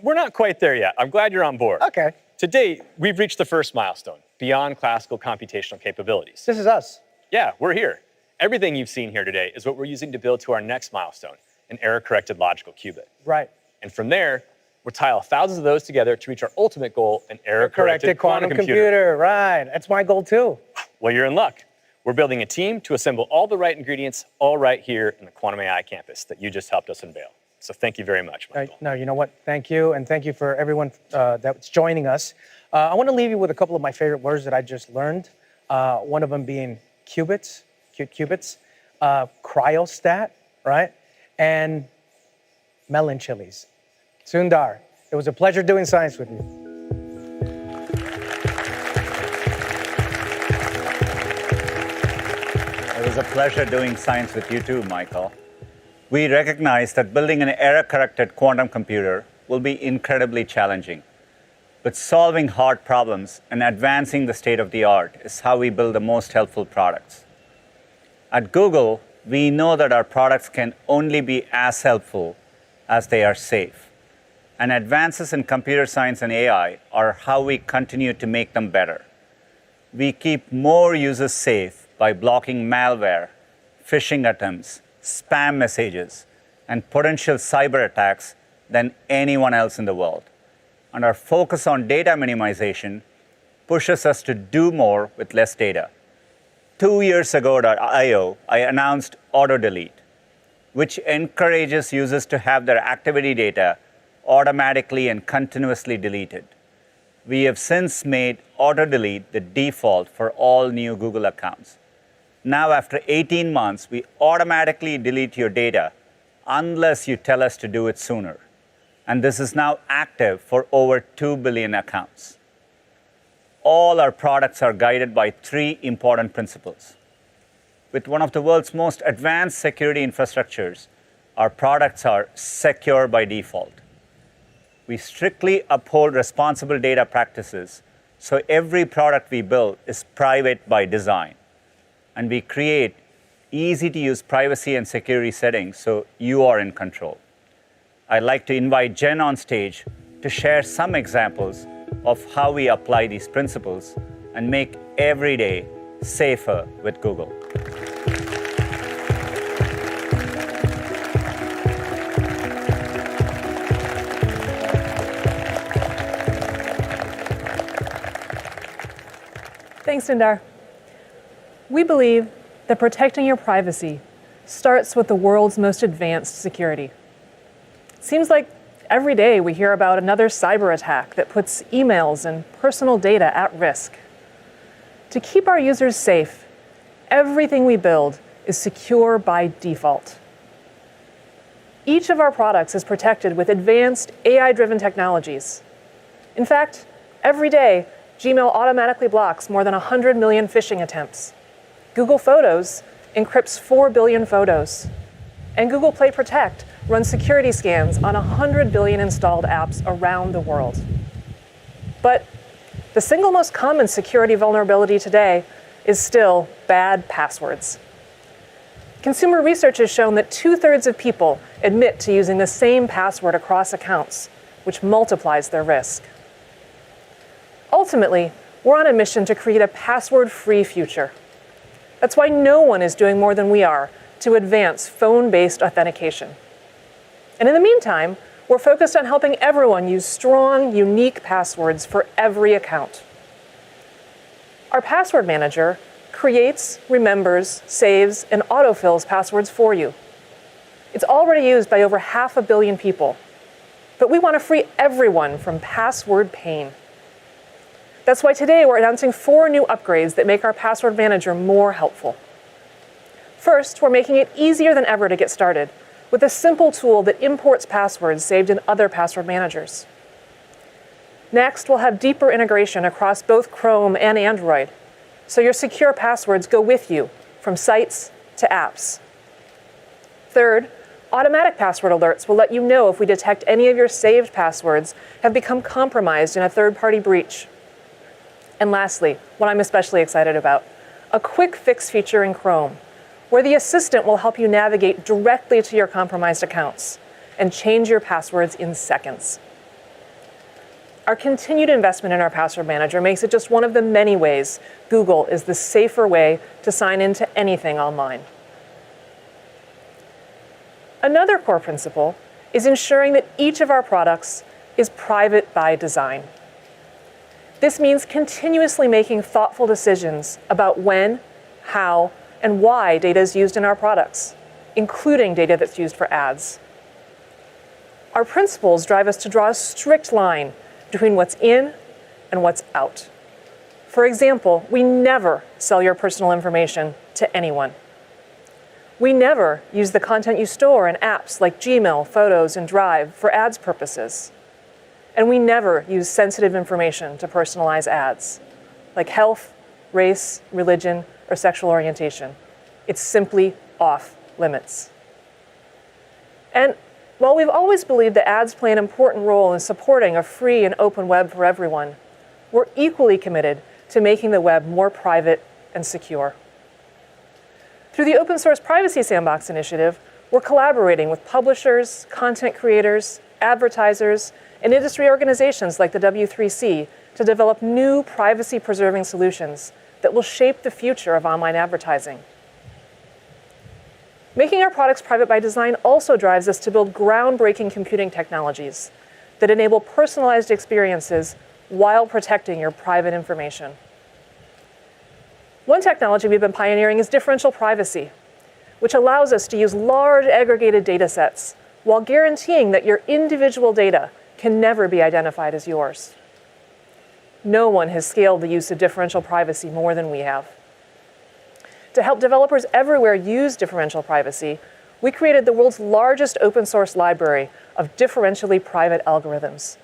We're not quite there yet. I'm glad you're on board. Okay. To date, we've reached the first milestone, beyond classical computational capabilities. This is us. Yeah, we're here. Everything you've seen here today is what we're using to build to our next milestone, an error-corrected logical qubit. Right. And from there, we'll tile thousands of those together to reach our ultimate goal, an error-corrected quantum computer. Right, that's my goal too. Well, you're in luck. We're building a team to assemble all the right ingredients, all right here in the Quantum AI campus that you just helped us unveil. So thank you very much, Michael. No, you know what? Thank you, and thank you for everyone that's joining us. I want to leave you with a couple of my favorite words that I just learned. One of them being qubits, qubits, cryostat, right? And melon chilies. Sundar, it was a pleasure doing science with you. It was a pleasure doing science with you too, Michael. We recognize that building an error-corrected quantum computer will be incredibly challenging. But solving hard problems and advancing the state of the art is how we build the most helpful products. At Google, we know that our products can only be as helpful as they are safe. And advances in computer science and AI are how we continue to make them better. We keep more users safe by blocking malware, phishing attempts, spam messages, and potential cyber attacks than anyone else in the world. And our focus on data minimization pushes us to do more with less data. 2 years ago at I/O, I announced Auto Delete, which encourages users to have their activity data automatically and continuously deleted. We have since made Auto Delete the default for all new Google accounts. Now, after 18 months, we automatically delete your data unless you tell us to do it sooner. And this is now active for over 2 billion accounts. All our products are guided by 3 important principles. With one of the world's most advanced security infrastructures, our products are secure by default. We strictly uphold responsible data practices So every product we build is private by design. And we create easy-to-use privacy and security settings so you are in control. I'd like to invite Jen on stage to share some examples of how we apply these principles and make every day safer with Google. Thanks, Sundar. We believe that protecting your privacy starts with the world's most advanced security. It seems like every day we hear about another cyber attack that puts emails and personal data at risk. To keep our users safe, everything we build is secure by default. Each of our products is protected with advanced AI-driven technologies. In fact, every day, Gmail automatically blocks more than 100 million phishing attempts. Google Photos encrypts 4 billion photos. And Google Play Protect runs security scans on 100 billion installed apps around the world. But the single most common security vulnerability today is still bad passwords. Consumer research has shown that 2/3 of people admit to using the same password across accounts, which multiplies their risk. Ultimately, we're on a mission to create a password-free future. That's why no one is doing more than we are to advance phone-based authentication. And in the meantime, we're focused on helping everyone use strong, unique passwords for every account. Our password manager creates, remembers, saves, and autofills passwords for you. It's already used by over 500 million people. But we want to free everyone from password pain. That's why today we're announcing 4 new upgrades that make our password manager more helpful. First, we're making it easier than ever to get started with a simple tool that imports passwords saved in other password managers. Next, we'll have deeper integration across both Chrome and Android, so your secure passwords go with you from sites to apps. Third, automatic password alerts will let you know if we detect any of your saved passwords have become compromised in a third-party breach. And lastly, what I'm especially excited about, a quick fix feature in Chrome, where the assistant will help you navigate directly to your compromised accounts and change your passwords in seconds. Our continued investment in our password manager makes it just one of the many ways Google is the safer way to sign into anything online. Another core principle is ensuring that each of our products is private by design. This means continuously making thoughtful decisions about when, how, and why data is used in our products, including data that's used for ads. Our principles drive us to draw a strict line between what's in and what's out. For example, we never sell your personal information to anyone. We never use the content you store in apps like Gmail, Photos, and Drive for ads purposes. And we never use sensitive information to personalize ads, like health, race, religion, or sexual orientation. It's simply off limits. And while we've always believed that ads play an important role in supporting a free and open web for everyone, we're equally committed to making the web more private and secure. Through the Open Source Privacy Sandbox initiative, we're collaborating with publishers, content creators, advertisers, and industry organizations like the W3C to develop new privacy-preserving solutions that will shape the future of online advertising. Making our products private by design also drives us to build groundbreaking computing technologies that enable personalized experiences while protecting your private information. One technology we've been pioneering is differential privacy, which allows us to use large aggregated data sets while guaranteeing that your individual data can never be identified as yours. No one has scaled the use of differential privacy more than we have. To help developers everywhere use differential privacy, we created the world's largest open source library of differentially private algorithms,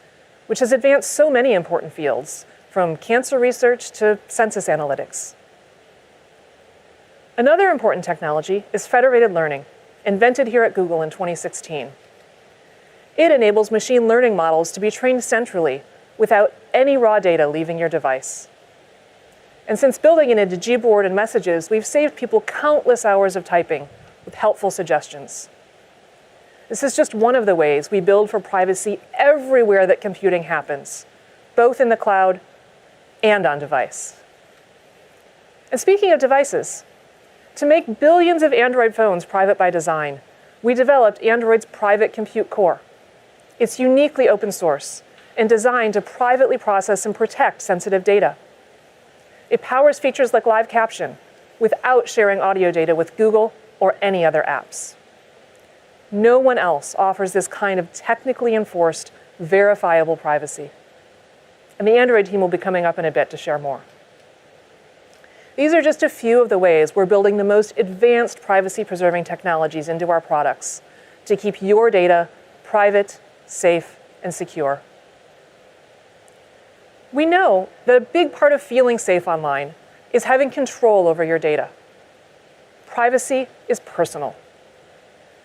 which has advanced so many important fields, from cancer research to census analytics. Another important technology is federated learning, invented here at Google in 2016. It enables machine learning models to be trained centrally without any raw data leaving your device. And since building it into Gboard and Messages, we've saved people countless hours of typing with helpful suggestions. This is just one of the ways we build for privacy everywhere that computing happens, both in the cloud and on device. And speaking of devices, to make billions of Android phones private by design, we developed Android's Private Compute Core. It's uniquely open source and designed to privately process and protect sensitive data. It powers features like live caption without sharing audio data with Google or any other apps. No one else offers this kind of technically enforced, verifiable privacy. And the Android team will be coming up in a bit to share more. These are just a few of the ways we're building the most advanced privacy-preserving technologies into our products to keep your data private, safe, and secure. We know that a big part of feeling safe online is having control over your data. Privacy is personal.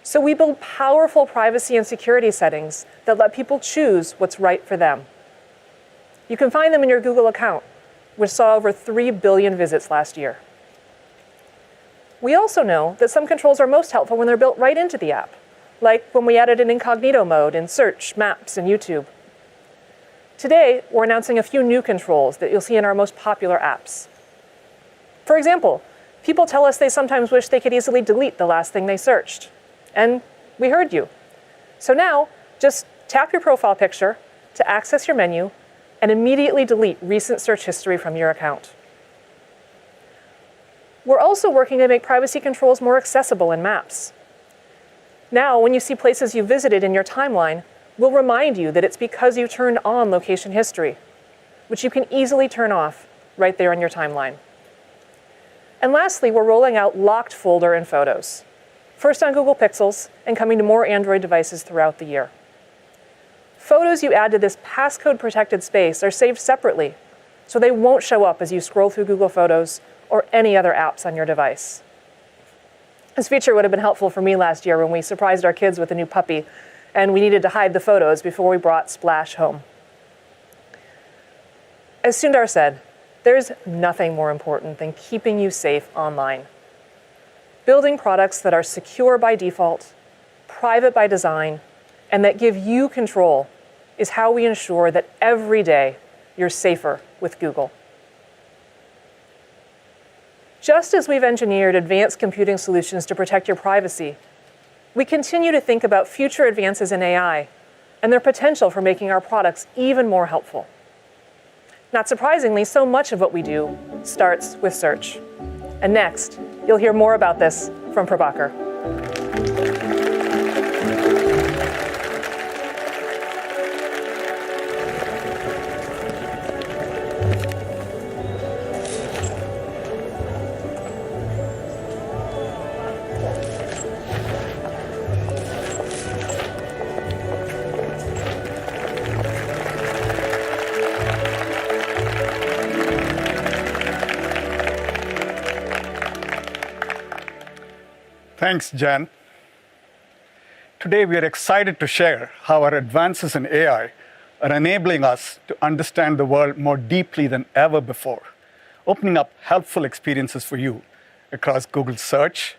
So we build powerful privacy and security settings that let people choose what's right for them. You can find them in your Google account, which saw over 3 billion visits last year. We also know that some controls are most helpful when they're built right into the app, like when we added an incognito mode in Search, Maps, and YouTube. Today, we're announcing a few new controls that you'll see in our most popular apps. For example, people tell us they sometimes wish they could easily delete the last thing they searched. And we heard you. So now, just tap your profile picture to access your menu and immediately delete recent search history from your account. We're also working to make privacy controls more accessible in Maps. Now, when you see places you visited in your timeline, we'll remind you that it's because you turned on location history, which you can easily turn off right there on your timeline. And lastly, we're rolling out locked folder in Photos, first on Google Pixels and coming to more Android devices throughout the year. Photos you add to this passcode-protected space are saved separately, so they won't show up as you scroll through Google Photos or any other apps on your device. This feature would have been helpful for me last year when we surprised our kids with a new puppy, and we needed to hide the photos before we brought Splash home. As Sundar said, there's nothing more important than keeping you safe online. Building products that are secure by default, private by design, and that give you control is how we ensure that every day you're safer with Google. Just as we've engineered advanced computing solutions to protect your privacy, we continue to think about future advances in AI and their potential for making our products even more helpful. Not surprisingly, so much of what we do starts with search. And next, you'll hear more about this from Prabhakar. Thanks, Jen. Today, we are excited to share how our advances in AI are enabling us to understand the world more deeply than ever before, opening up helpful experiences for you across Google Search,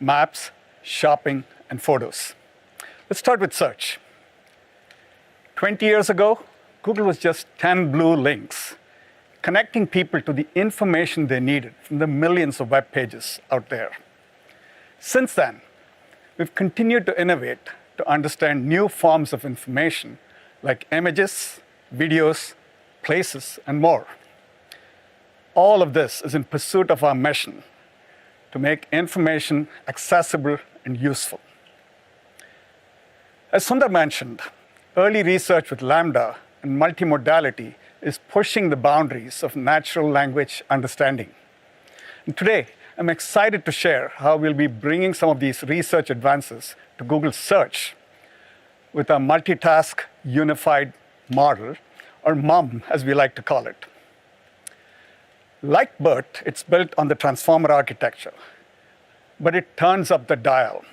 Maps, Shopping, and Photos. Let's start with Search. 20 years ago, Google was just 10 blue links, connecting people to the information they needed from the millions of web pages out there. Since then, we've continued to innovate to understand new forms of information like images, videos, places, and more. All of this is in pursuit of our mission to make information accessible and useful. As Sundar mentioned, early research with Lambda and multimodality is pushing the boundaries of natural language understanding. And today, I'm excited to share how we'll be bringing some of these research advances to Google Search with our multitask unified model, or MUM, as we like to call it. Like BERT, it's built on the transformer architecture, but it turns up the dial.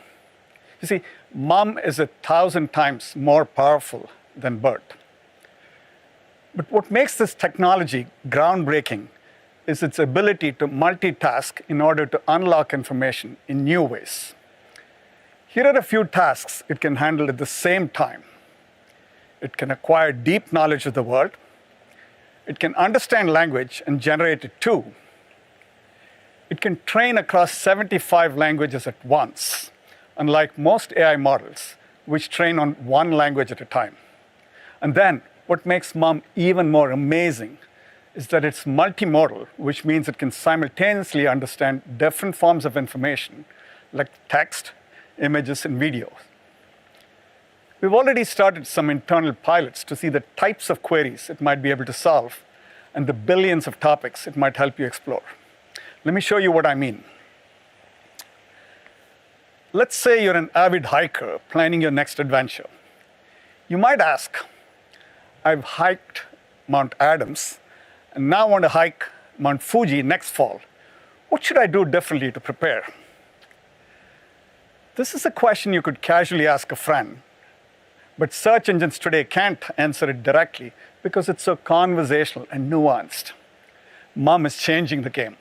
You see, MUM is 1,000 times more powerful than BERT. But what makes this technology groundbreaking is its ability to multitask in order to unlock information in new ways. Here are a few tasks it can handle at the same time. It can acquire deep knowledge of the world. It can understand language and generate it too. It can train across 75 languages at once, unlike most AI models, which train on one language at a time. And then, what makes Mom even more amazing is that it's multimodal, which means it can simultaneously understand different forms of information, like text, images, and videos. We've already started some internal pilots to see the types of queries it might be able to solve and the billions of topics it might help you explore. Let me show you what I mean. Let's say you're an avid hiker planning your next adventure. You might ask, I've hiked Mount Adams and now want to hike Mount Fuji next fall. What should I do differently to prepare? This is a question you could casually ask a friend, but search engines today can't answer it directly because it's so conversational and nuanced. Mom is changing the game.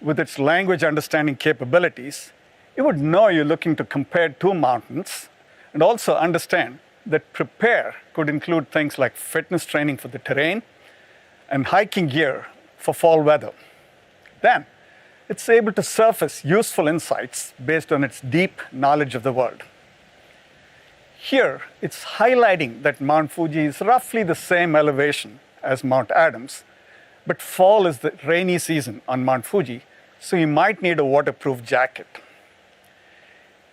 With its language understanding capabilities, it would know you're looking to compare two mountains and also understand that prepare could include things like fitness training for the terrain and hiking gear for fall weather. Then, it's able to surface useful insights based on its deep knowledge of the world. Here, it's highlighting that Mount Fuji is roughly the same elevation as Mount Adams, but fall is the rainy season on Mount Fuji, so you might need a waterproof jacket.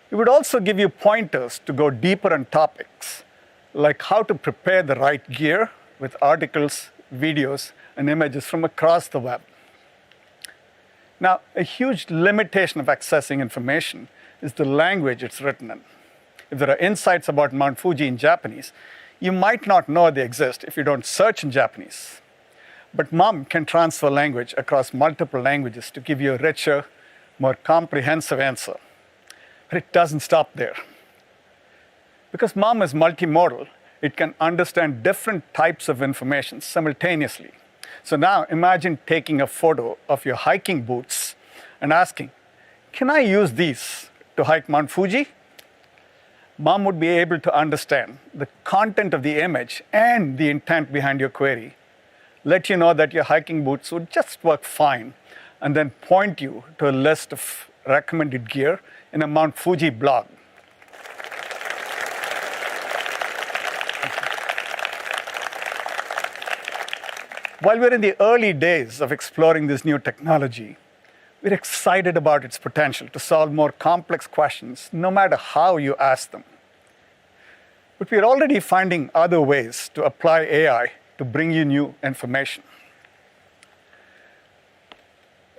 It would also give you pointers to go deeper on topics, like how to prepare the right gear with articles, videos, and images from across the web. Now, a huge limitation of accessing information is the language it's written in. If there are insights about Mount Fuji in Japanese, you might not know they exist if you don't search in Japanese. But Mom can transfer language across multiple languages to give you a richer, more comprehensive answer. But it doesn't stop there. Because Mom is multimodal, it can understand different types of information simultaneously. So now imagine taking a photo of your hiking boots and asking, can I use these to hike Mount Fuji? Mom would be able to understand the content of the image and the intent behind your query, let you know that your hiking boots would just work fine, and then point you to a list of recommended gear in a Mount Fuji blog. While we're in the early days of exploring this new technology, we're excited about its potential to solve more complex questions, no matter how you ask them. But we're already finding other ways to apply AI to bring you new information.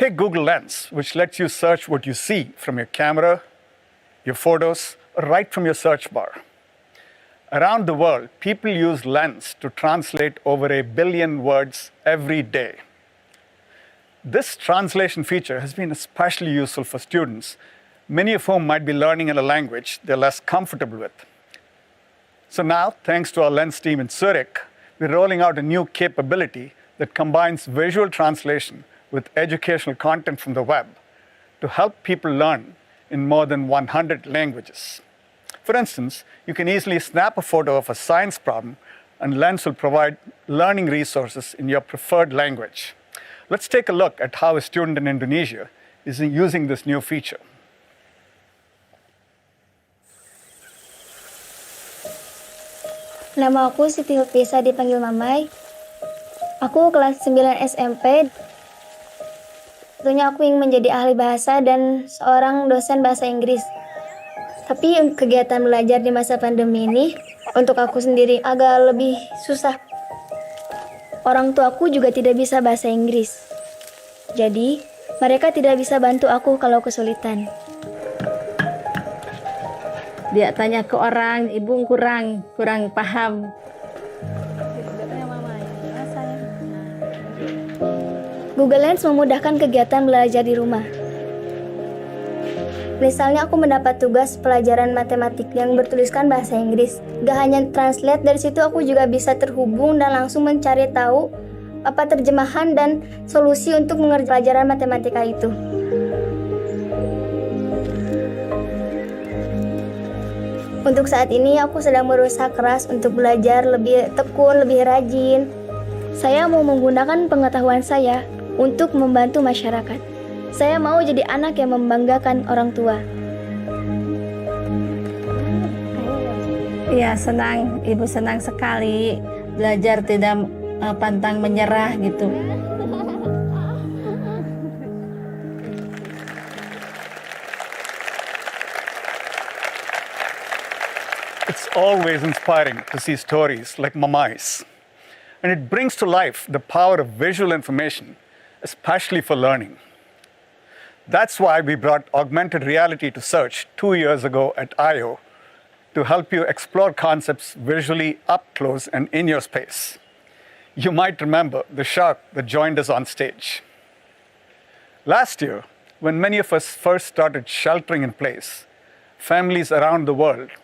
Take Google Lens, which lets you search what you see from your camera, your photos, or right from your search bar. Around the world, people use Lens to translate over 1 billion words every day. This translation feature has been especially useful for students, many of whom might be learning in a language they're less comfortable with. So now, thanks to our Lens team in Zurich, we're rolling out a new capability that combines visual translation with educational content from the web to help people learn in more than 100 languages. For instance, you can easily snap a photo of a science problem, and Lens will provide learning resources in your preferred language. Let's take a look at how a student in Indonesia is using this new feature. Nama aku Siti Hilpisa, dipanggil Mamai. Aku kelas 9 SMP. Tentunya aku ingin menjadi ahli bahasa dan seorang dosen bahasa Inggris. Tapi kegiatan belajar di masa pandemi ini untuk aku sendiri agak lebih susah. Orang tuaku juga tidak bisa bahasa Inggris. Jadi, mereka tidak bisa bantu aku kalau kesulitan. Dia tanya ke orang, ibu kurang paham. Google Lens memudahkan kegiatan belajar di rumah. Misalnya aku mendapat tugas pelajaran matematik yang bertuliskan bahasa Inggris. Gak hanya translate, dari situ aku juga bisa terhubung dan langsung mencari tahu apa terjemahan dan solusi untuk mengerjakan pelajaran matematika itu. Untuk saat ini aku sedang berusaha keras untuk belajar lebih tekun, lebih rajin. Saya mau menggunakan pengetahuan saya untuk membantu masyarakat. Saya mau jadi anak yang membanggakan orang tua. Iya, senang. Ibu senang sekali belajar tidak pantang menyerah gitu. It's always inspiring to see stories like Mamai's. And it brings to life the power of visual information, especially for learning. That's why we brought augmented reality to search 2 years ago at I/O to help you explore concepts visually up close and in your space. You might remember the shark that joined us on stage. Last year, when many of us first started sheltering in place, families around the world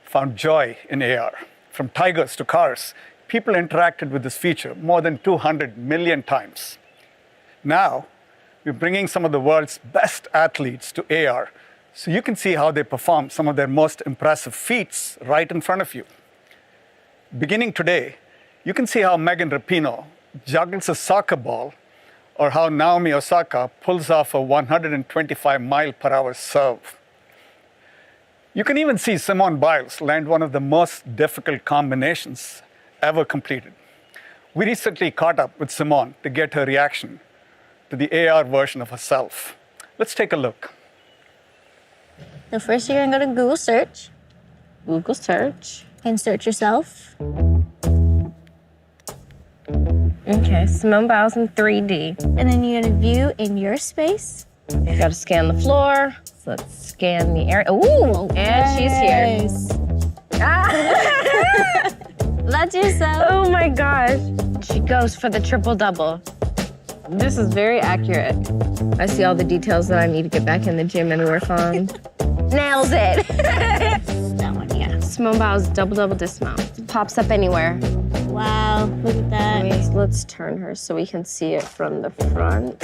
found joy in AR. From tigers to cars, people interacted with this feature more than 200 million times. Now, we're bringing some of the world's best athletes to AR so you can see how they perform some of their most impressive feats right in front of you. Beginning today, you can see how Megan Rapinoe juggles a soccer ball or how Naomi Osaka pulls off a 125-mile-per-hour serve. You can even see Simone Biles land one of the most difficult combinations ever completed. We recently caught up with Simone to get her reaction to the AR version of herself. Let's take a look. So first you're gonna go to Google search. Google search. And search yourself. Okay, Simone Biles in 3D. And then you're gonna view in your space. You gotta scan the floor. So let's scan the area. Ooh, and she's here. Ah. That's yourself. Oh my gosh. She goes for the triple-double. This is very accurate. I see all the details that I need to get back in the gym and work on. Nails it. That one, yeah. Simone Biles double-double dismount. Pops up anywhere. Wow, look at that. Let's turn her so we can see it from the front.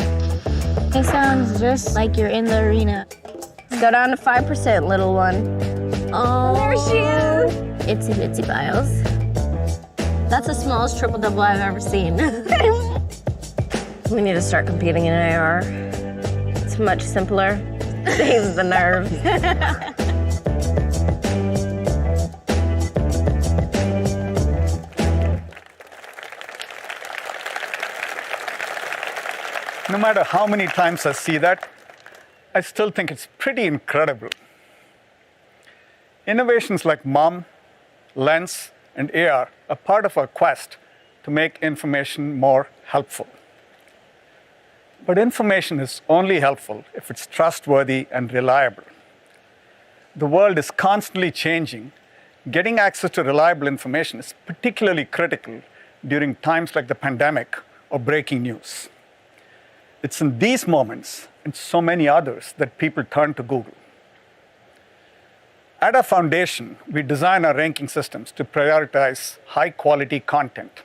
It sounds just like you're in the arena. Go down to 5%, little one. Oh, there she is. Itsy Bitsy Biles. That's the smallest triple-double I've ever seen. We need to start competing in AR. It's much simpler. Saves the nerves. No matter how many times I see that, I still think it's pretty incredible. Innovations like MUM, Lens, and AR are part of our quest to make information more helpful. But information is only helpful if it's trustworthy and reliable. The world is constantly changing. Getting access to reliable information is particularly critical during times like the pandemic or breaking news. It's in these moments and so many others that people turn to Google. At our foundation, we design our ranking systems to prioritize high-quality content.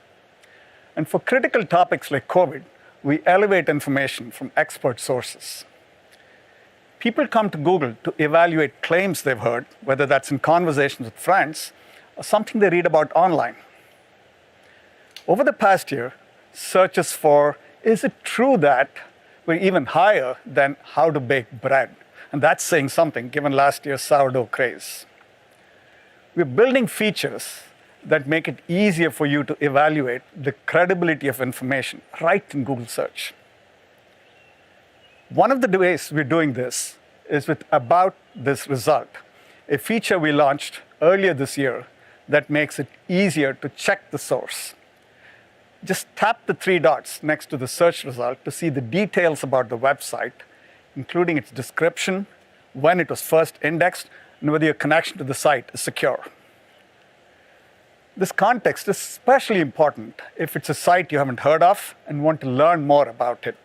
And for critical topics like COVID, we elevate information from expert sources. People come to Google to evaluate claims they've heard, whether that's in conversations with friends or something they read about online. Over the past year, searches for, is it true that, were even higher than how to bake bread. And that's saying something given last year's sourdough craze. We're building features that make it easier for you to evaluate the credibility of information right in Google search. One of the ways we're doing this is with About This Result, a feature we launched earlier this year that makes it easier to check the source. Just tap the 3 dots next to the search result to see the details about the website, including its description, when it was first indexed, and whether your connection to the site is secure. This context is especially important if it's a site you haven't heard of and want to learn more about it.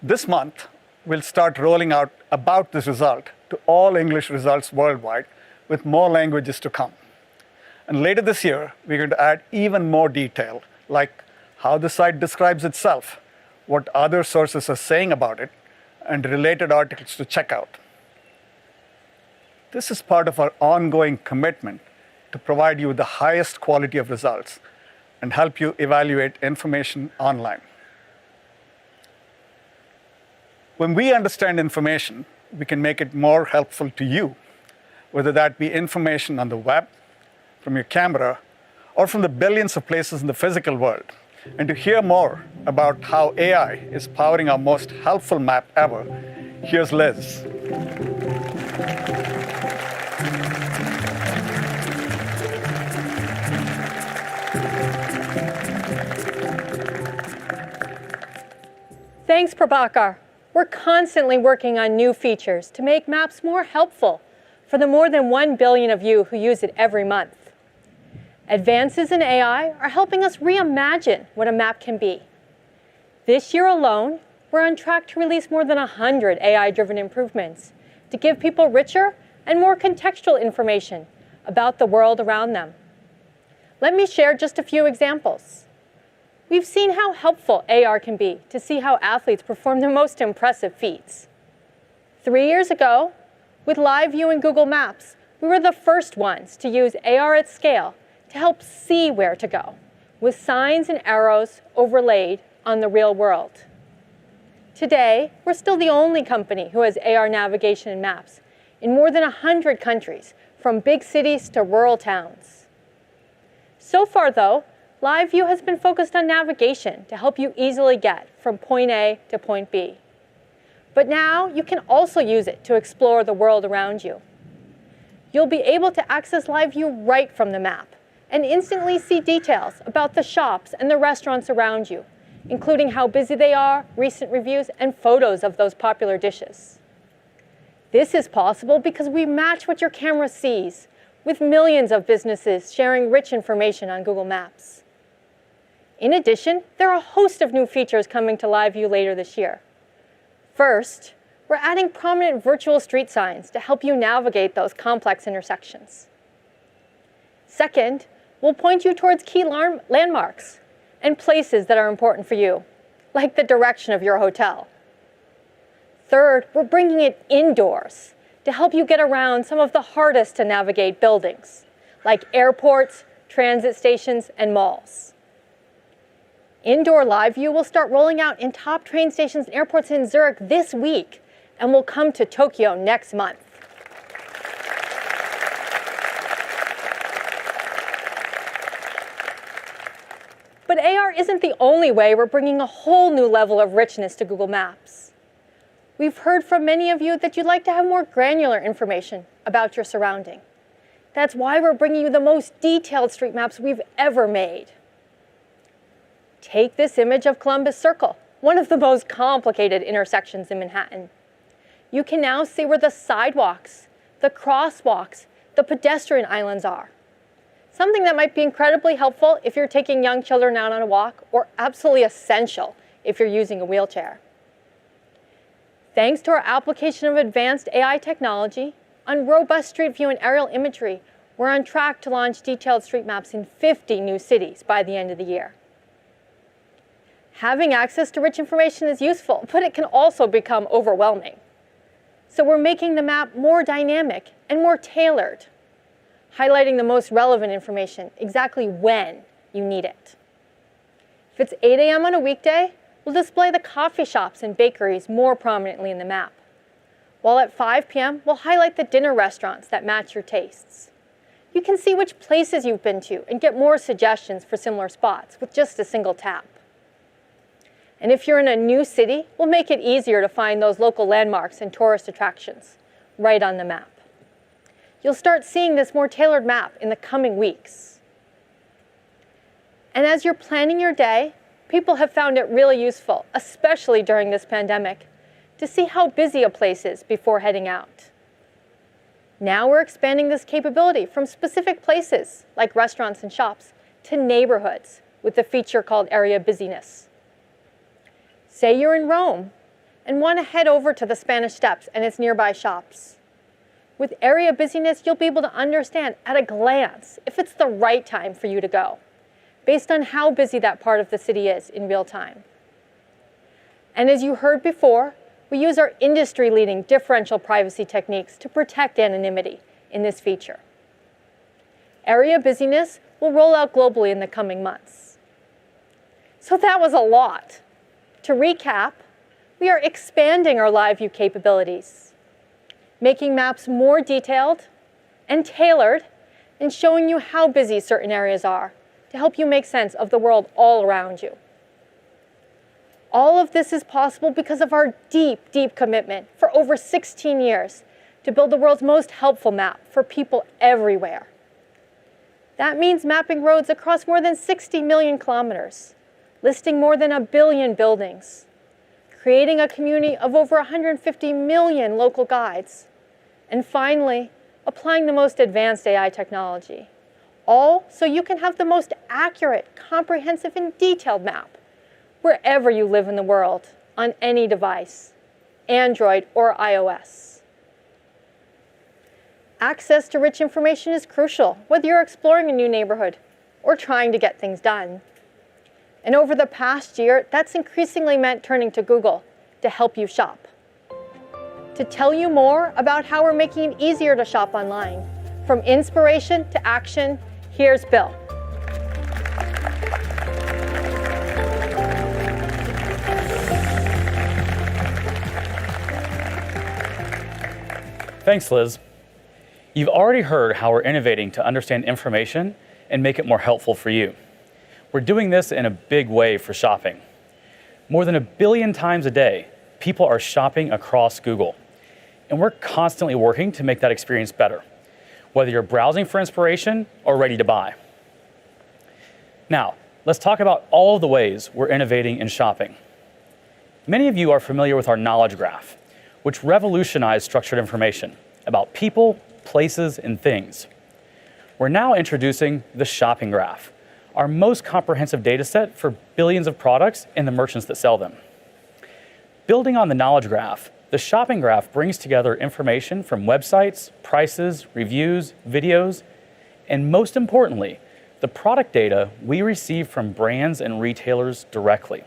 This month, we'll start rolling out about this result to all English results worldwide, with more languages to come. And later this year, we're going to add even more detail, like how the site describes itself, what other sources are saying about it, and related articles to check out. This is part of our ongoing commitment to provide you with the highest quality of results and help you evaluate information online. When we understand information, we can make it more helpful to you, whether that be information on the web, from your camera, or from the billions of places in the physical world. And to hear more about how AI is powering our most helpful map ever, here's Liz. Thanks, Prabhakar. We're constantly working on new features to make maps more helpful for the more than 1 billion of you who use it every month. Advances in AI are helping us reimagine what a map can be. This year alone, we're on track to release more than 100 AI-driven improvements to give people richer and more contextual information about the world around them. Let me share just a few examples. We've seen how helpful AR can be to see how athletes perform their most impressive feats. 3 years ago, with Live View in Google Maps, we were the first ones to use AR at scale to help see where to go, with signs and arrows overlaid on the real world. Today, we're still the only company who has AR navigation and maps in more than 100 countries, from big cities to rural towns. So far, though, Live View has been focused on navigation to help you easily get from point A to point B. But now you can also use it to explore the world around you. You'll be able to access Live View right from the map and instantly see details about the shops and the restaurants around you, including how busy they are, recent reviews, and photos of those popular dishes. This is possible because we match what your camera sees, with millions of businesses sharing rich information on Google Maps. In addition, there are a host of new features coming to Live View later this year. First, we're adding prominent virtual street signs to help you navigate those complex intersections. Second, we'll point you towards key landmarks and places that are important for you, like the direction of your hotel. Third, we're bringing it indoors to help you get around some of the hardest to navigate buildings, like airports, transit stations, and malls. Indoor Live View will start rolling out in top train stations and airports in Zurich this week and will come to Tokyo next month. But AR isn't the only way we're bringing a whole new level of richness to Google Maps. We've heard from many of you that you'd like to have more granular information about your surrounding. That's why we're bringing you the most detailed street maps we've ever made. Take this image of Columbus Circle, one of the most complicated intersections in Manhattan. You can now see where the sidewalks, the crosswalks, the pedestrian islands are. Something that might be incredibly helpful if you're taking young children out on a walk, or absolutely essential if you're using a wheelchair. Thanks to our application of advanced AI technology on robust street view and aerial imagery, we're on track to launch detailed street maps in 50 new cities by the end of the year. Having access to rich information is useful, but it can also become overwhelming. So we're making the map more dynamic and more tailored, highlighting the most relevant information exactly when you need it. If it's 8 a.m. on a weekday, we'll display the coffee shops and bakeries more prominently in the map. While at 5 p.m., we'll highlight the dinner restaurants that match your tastes. You can see which places you've been to and get more suggestions for similar spots with just a single tap. And if you're in a new city, we'll make it easier to find those local landmarks and tourist attractions right on the map. You'll start seeing this more tailored map in the coming weeks. And as you're planning your day, people have found it really useful, especially during this pandemic, to see how busy a place is before heading out. Now we're expanding this capability from specific places, like restaurants and shops, to neighborhoods with a feature called Area Busyness. Say you're in Rome. and want to head over to the Spanish Steps and its nearby shops. With area busyness, you'll be able to understand at a glance if it's the right time for you to go, based on how busy that part of the city is in real time. And as you heard before, we use our industry-leading differential privacy techniques to protect anonymity in this feature. Area busyness will roll out globally in the coming months. So that was a lot. To recap, we are expanding our live view capabilities, making maps more detailed and tailored, and showing you how busy certain areas are to help you make sense of the world all around you. All of this is possible because of our deep, deep commitment for over 16 years to build the world's most helpful map for people everywhere. That means mapping roads across more than 60 million kilometers, listing more than 1 billion buildings, creating a community of over 150 million local guides, and finally, applying the most advanced AI technology, all so you can have the most accurate, comprehensive, and detailed map wherever you live in the world, on any device, Android or iOS. Access to rich information is crucial, whether you're exploring a new neighborhood or trying to get things done. And over the past year, that's increasingly meant turning to Google to help you shop. To tell you more about how we're making it easier to shop online, from inspiration to action, here's Bill. Thanks, Liz. You've already heard how we're innovating to understand information and make it more helpful for you. We're doing this in a big way for shopping. More than 1 billion times a day, people are shopping across Google. And we're constantly working to make that experience better, whether you're browsing for inspiration or ready to buy. Now, let's talk about all of the ways we're innovating in shopping. Many of you are familiar with our knowledge graph, which revolutionized structured information about people, places, and things. We're now introducing the shopping graph, our most comprehensive data set for billions of products and the merchants that sell them. Building on the knowledge graph, the shopping graph brings together information from websites, prices, reviews, videos, and most importantly, the product data we receive from brands and retailers directly.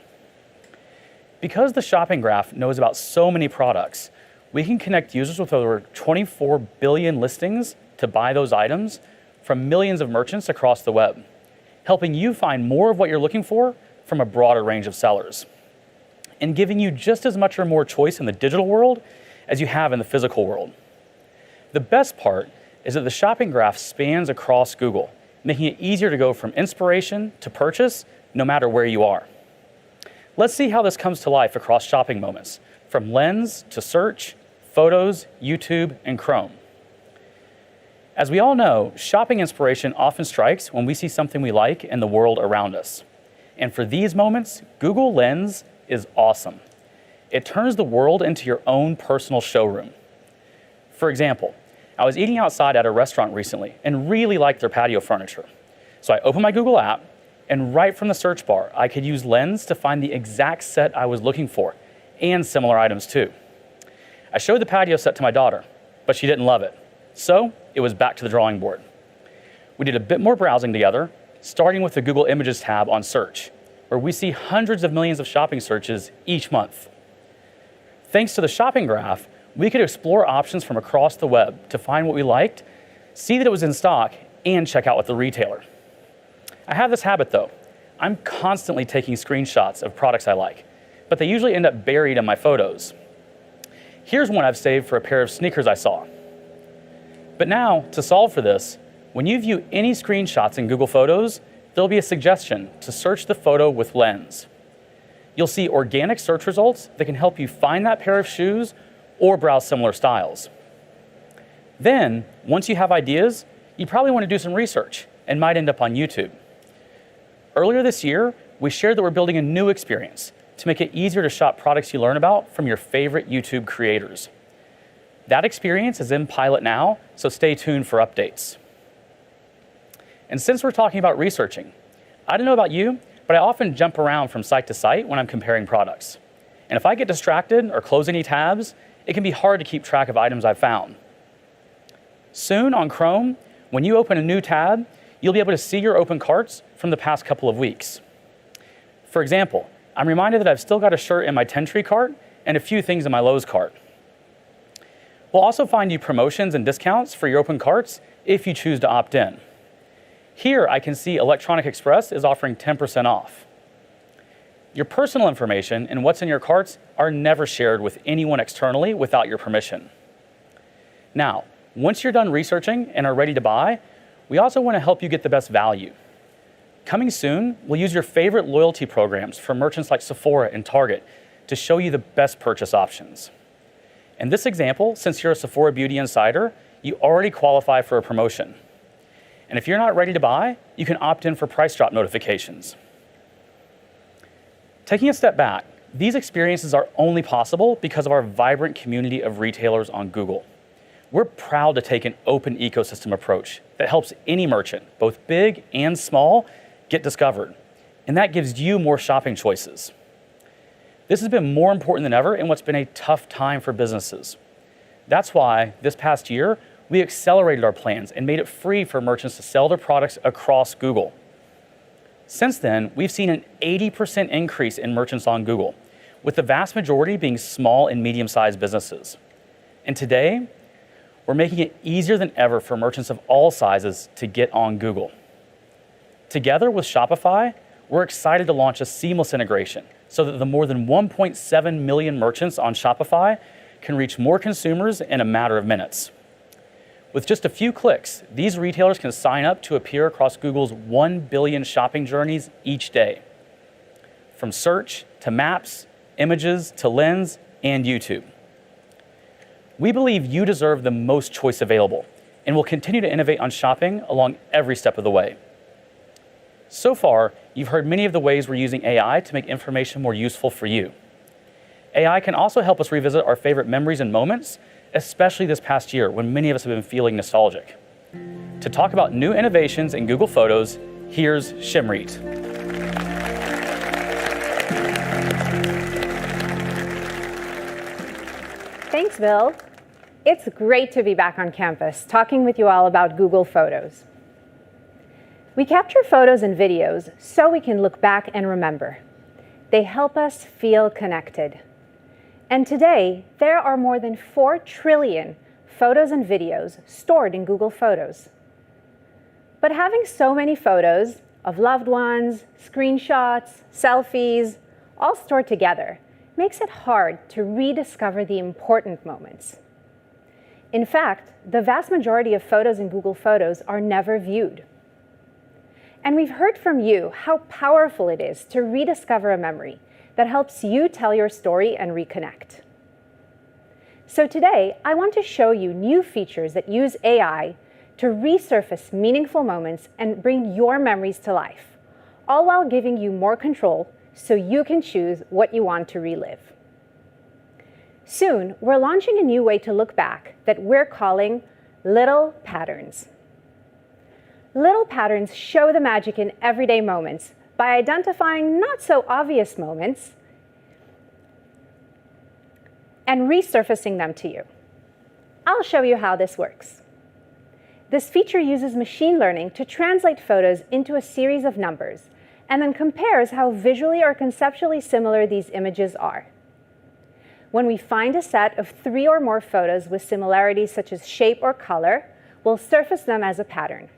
Because the shopping graph knows about so many products, we can connect users with over 24 billion listings to buy those items from millions of merchants across the web, helping you find more of what you're looking for from a broader range of sellers, and giving you just as much or more choice in the digital world as you have in the physical world. The best part is that the shopping graph spans across Google, making it easier to go from inspiration to purchase, no matter where you are. Let's see how this comes to life across shopping moments, from Lens to Search, Photos, YouTube, and Chrome. As we all know, shopping inspiration often strikes when we see something we like in the world around us. And for these moments, Google Lens is awesome. It turns the world into your own personal showroom. For example, I was eating outside at a restaurant recently and really liked their patio furniture. So I opened my Google app, and right from the search bar, I could use Lens to find the exact set I was looking for, and similar items too. I showed the patio set to my daughter, but she didn't love it. So it was back to the drawing board. We did a bit more browsing together, starting with the Google Images tab on Search, where we see hundreds of millions of shopping searches each month. Thanks to the shopping graph, we could explore options from across the web to find what we liked, see that it was in stock, and check out with the retailer. I have this habit though. I'm constantly taking screenshots of products I like, but they usually end up buried in my photos. Here's one I've saved for a pair of sneakers I saw. But now, to solve for this, when you view any screenshots in Google Photos, there'll be a suggestion to search the photo with Lens. You'll see organic search results that can help you find that pair of shoes or browse similar styles. Then, once you have ideas, you probably want to do some research and might end up on YouTube. Earlier this year, we shared that we're building a new experience to make it easier to shop products you learn about from your favorite YouTube creators. That experience is in pilot now, so stay tuned for updates. And since we're talking about researching, I don't know about you, but I often jump around from site to site when I'm comparing products. And if I get distracted or close any tabs, it can be hard to keep track of items I've found. Soon on Chrome, when you open a new tab, you'll be able to see your open carts from the past couple of weeks. For example, I'm reminded that I've still got a shirt in my 10-tree cart and a few things in my Lowe's cart. We'll also find you promotions and discounts for your open carts if you choose to opt in. Here, I can see Electronic Express is offering 10% off. Your personal information and what's in your carts are never shared with anyone externally without your permission. Now, once you're done researching and are ready to buy, we also want to help you get the best value. Coming soon, we'll use your favorite loyalty programs from merchants like Sephora and Target to show you the best purchase options. In this example, since you're a Sephora Beauty Insider, you already qualify for a promotion. And if you're not ready to buy, you can opt in for price drop notifications. Taking a step back, these experiences are only possible because of our vibrant community of retailers on Google. We're proud to take an open ecosystem approach that helps any merchant, both big and small, get discovered. And that gives you more shopping choices. This has been more important than ever in what's been a tough time for businesses. That's why this past year, we accelerated our plans and made it free for merchants to sell their products across Google. Since then, we've seen an 80% increase in merchants on Google, with the vast majority being small and medium-sized businesses. And today, we're making it easier than ever for merchants of all sizes to get on Google. Together with Shopify, we're excited to launch a seamless integration so that the more than 1.7 million merchants on Shopify can reach more consumers in a matter of minutes. With just a few clicks, these retailers can sign up to appear across Google's 1 billion shopping journeys each day. From search to maps, images to Lens, and YouTube. We believe you deserve the most choice available, and will continue to innovate on shopping along every step of the way. So far, you've heard many of the ways we're using AI to make information more useful for you. AI can also help us revisit our favorite memories and moments, especially this past year when many of us have been feeling nostalgic. To talk about new innovations in Google Photos, here's Shimrit. Thanks, Bill. It's great to be back on campus talking with you all about Google Photos. We capture photos and videos so we can look back and remember. They help us feel connected. And today, there are more than 4 trillion photos and videos stored in Google Photos. But having so many photos of loved ones, screenshots, selfies, all stored together makes it hard to rediscover the important moments. In fact, the vast majority of photos in Google Photos are never viewed. And we've heard from you how powerful it is to rediscover a memory that helps you tell your story and reconnect. So today, I want to show you new features that use AI to resurface meaningful moments and bring your memories to life, all while giving you more control so you can choose what you want to relive. Soon, we're launching a new way to look back that we're calling Little Patterns. Little patterns show the magic in everyday moments by identifying not so obvious moments and resurfacing them to you. I'll show you how this works. This feature uses machine learning to translate photos into a series of numbers and then compares how visually or conceptually similar these images are. When we find a set of 3 or more photos with similarities such as shape or color, we'll surface them as a pattern.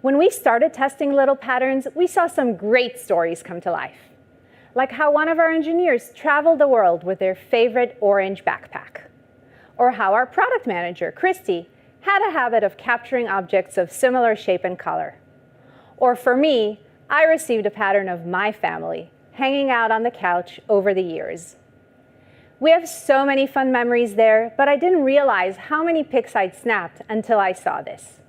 When we started testing little patterns, we saw some great stories come to life, like how one of our engineers traveled the world with their favorite orange backpack, or how our product manager, Christy, had a habit of capturing objects of similar shape and color. Or for me, I received a pattern of my family hanging out on the couch over the years. We have so many fun memories there, but I didn't realize how many pics I'd snapped until I saw this.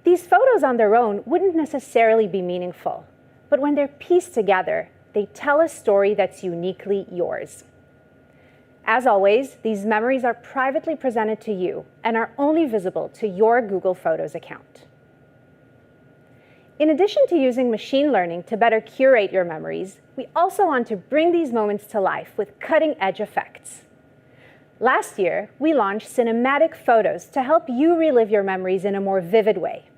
These photos on their own wouldn't necessarily be meaningful, but when they're pieced together, they tell a story that's uniquely yours. As always, these memories are privately presented to you and are only visible to your Google Photos account. In addition to using machine learning to better curate your memories, we also want to bring these moments to life with cutting-edge effects. Last year, we launched cinematic photos to help you relive your memories in a more vivid way.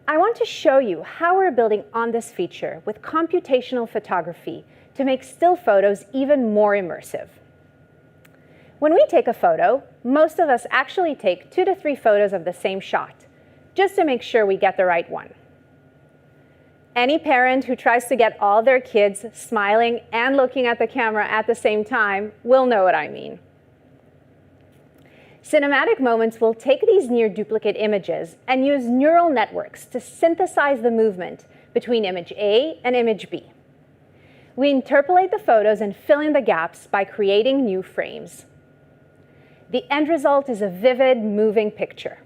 I want to show you how we're building on this feature with computational photography to make still photos even more immersive. When we take a photo, most of us actually take 2 to 3 photos of the same shot, just to make sure we get the right one. Any parent who tries to get all their kids smiling and looking at the camera at the same time will know what I mean. Cinematic moments will take these near duplicate images and use neural networks to synthesize the movement between image A and image B. We interpolate the photos and fill in the gaps by creating new frames. The end result is a vivid, moving picture.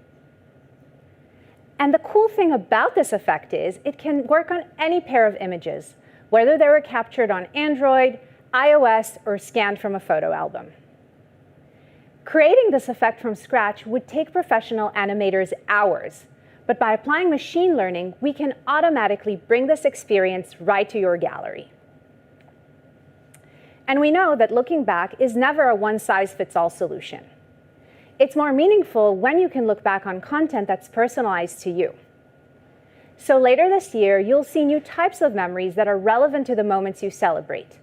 And the cool thing about this effect is it can work on any pair of images, whether they were captured on Android, iOS, or scanned from a photo album. Creating this effect from scratch would take professional animators hours, but by applying machine learning, we can automatically bring this experience right to your gallery. And we know that looking back is never a one-size-fits-all solution. It's more meaningful when you can look back on content that's personalized to you. So later this year, you'll see new types of memories that are relevant to the moments you celebrate,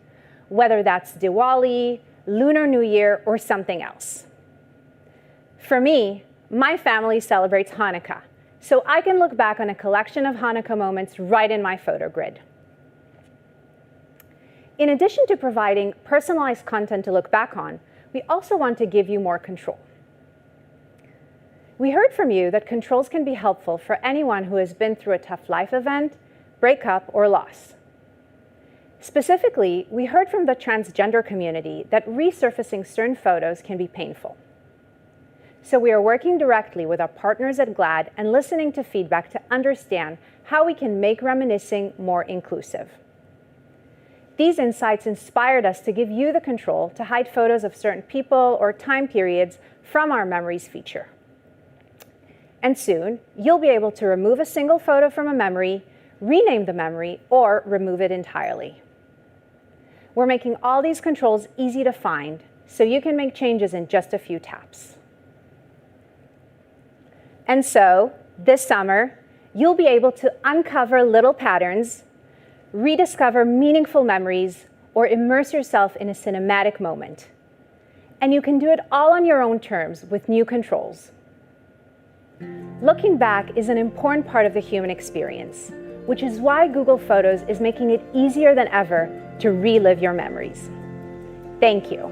whether that's Diwali, Lunar New Year, or something else. For me, my family celebrates Hanukkah, so I can look back on a collection of Hanukkah moments right in my photo grid. In addition to providing personalized content to look back on, we also want to give you more control. We heard from you that controls can be helpful for anyone who has been through a tough life event, breakup, or loss. Specifically, we heard from the transgender community that resurfacing certain photos can be painful. So we are working directly with our partners at GLAAD and listening to feedback to understand how we can make reminiscing more inclusive. These insights inspired us to give you the control to hide photos of certain people or time periods from our Memories feature. And soon, you'll be able to remove a single photo from a memory, rename the memory, or remove it entirely. We're making all these controls easy to find, so you can make changes in just a few taps. And so, this summer, you'll be able to uncover little patterns, rediscover meaningful memories, or immerse yourself in a cinematic moment. And you can do it all on your own terms with new controls. Looking back is an important part of the human experience, which is why Google Photos is making it easier than ever to relive your memories. Thank you.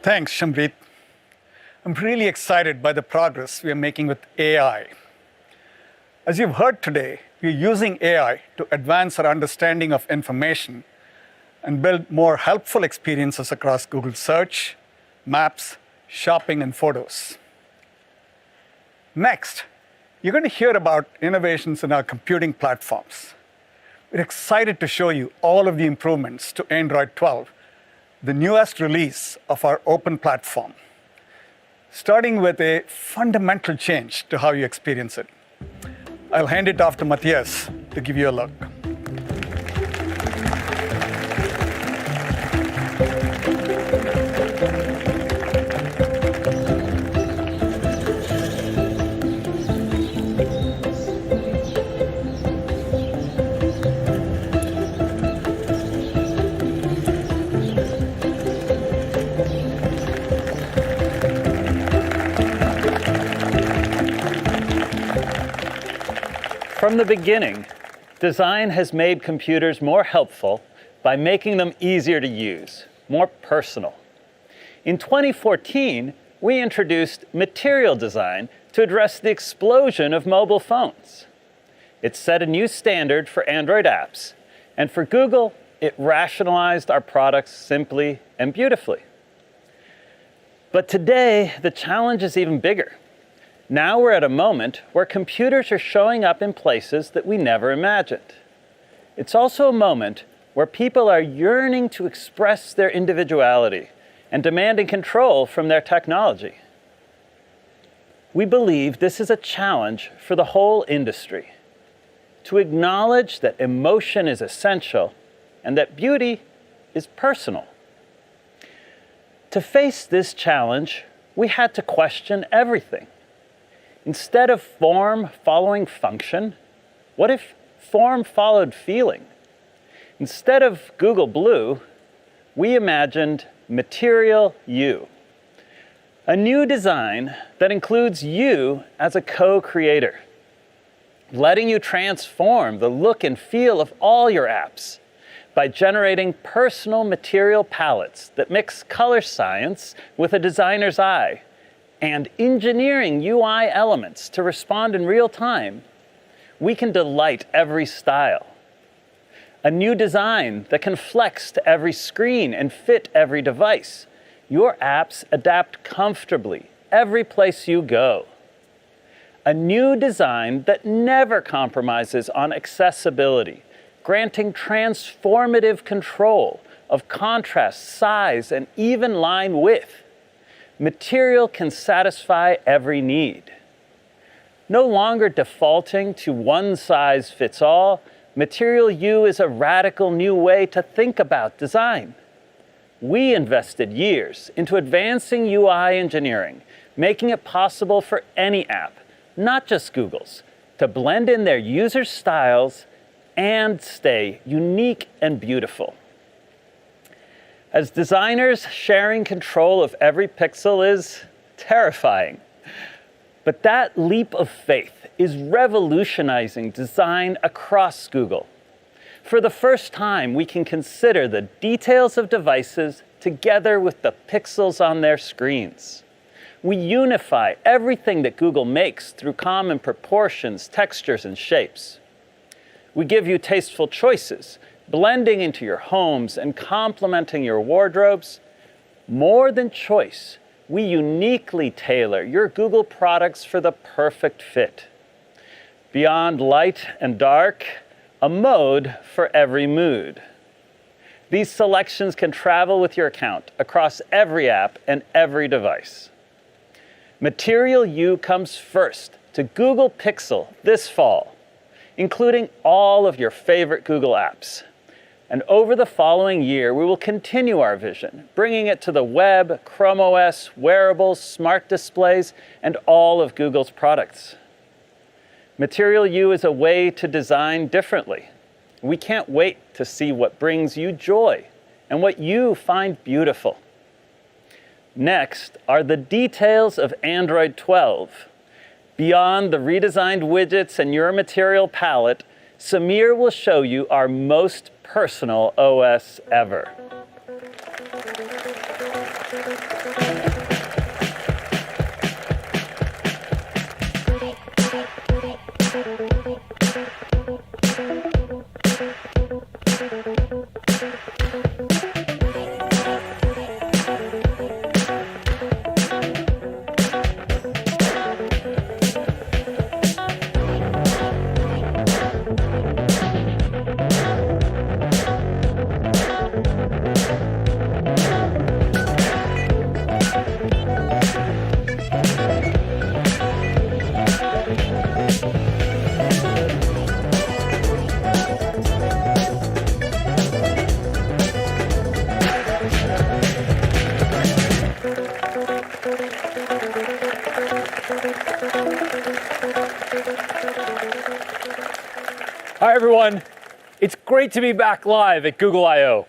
Thanks, Shamrit. I'm really excited by the progress we are making with AI. As you've heard today, we're using AI to advance our understanding of information and build more helpful experiences across Google Search, Maps, Shopping, and Photos. Next, you're going to hear about innovations in our computing platforms. We're excited to show you all of the improvements to Android 12, the newest release of our open platform, starting with a fundamental change to how you experience it. I'll hand it off to Matthias to give you a look. From the beginning, design has made computers more helpful by making them easier to use, more personal. In 2014, we introduced material design to address the explosion of mobile phones. It set a new standard for Android apps, and for Google, it rationalized our products simply and beautifully. But today, the challenge is even bigger. Now we're at a moment where computers are showing up in places that we never imagined. It's also a moment where people are yearning to express their individuality and demanding control from their technology. We believe this is a challenge for the whole industry, to acknowledge that emotion is essential and that beauty is personal. To face this challenge, we had to question everything. Instead of form following function, what if form followed feeling? Instead of Google Blue, we imagined Material You, a new design that includes you as a co-creator, letting you transform the look and feel of all your apps by generating personal material palettes that mix color science with a designer's eye and engineering UI elements to respond in real time. We can delight every style. A new design that can flex to every screen and fit every device. Your apps adapt comfortably every place you go. A new design that never compromises on accessibility, granting transformative control of contrast, size, and even line width. Material can satisfy every need. No longer defaulting to one size fits all, Material You is a radical new way to think about design. We invested years into advancing UI engineering, making it possible for any app, not just Google's, to blend in their users' styles and stay unique and beautiful. As designers, sharing control of every pixel is terrifying. But that leap of faith is revolutionizing design across Google. For the first time, we can consider the details of devices together with the pixels on their screens. We unify everything that Google makes through common proportions, textures, and shapes. We give you tasteful choices, blending into your homes and complementing your wardrobes. More than choice, we uniquely tailor your Google products for the perfect fit. Beyond light and dark, a mode for every mood. These selections can travel with your account across every app and every device. Material You comes first to Google Pixel this fall, including all of your favorite Google apps. And over the following year, we will continue our vision, bringing it to the web, Chrome OS, wearables, smart displays, and all of Google's products. Material You is a way to design differently. We can't wait to see what brings you joy and what you find beautiful. Next are the details of Android 12. Beyond the redesigned widgets and your material palette, Samir will show you our most personal OS ever. Hi everyone, it's great to be back live at Google I/O.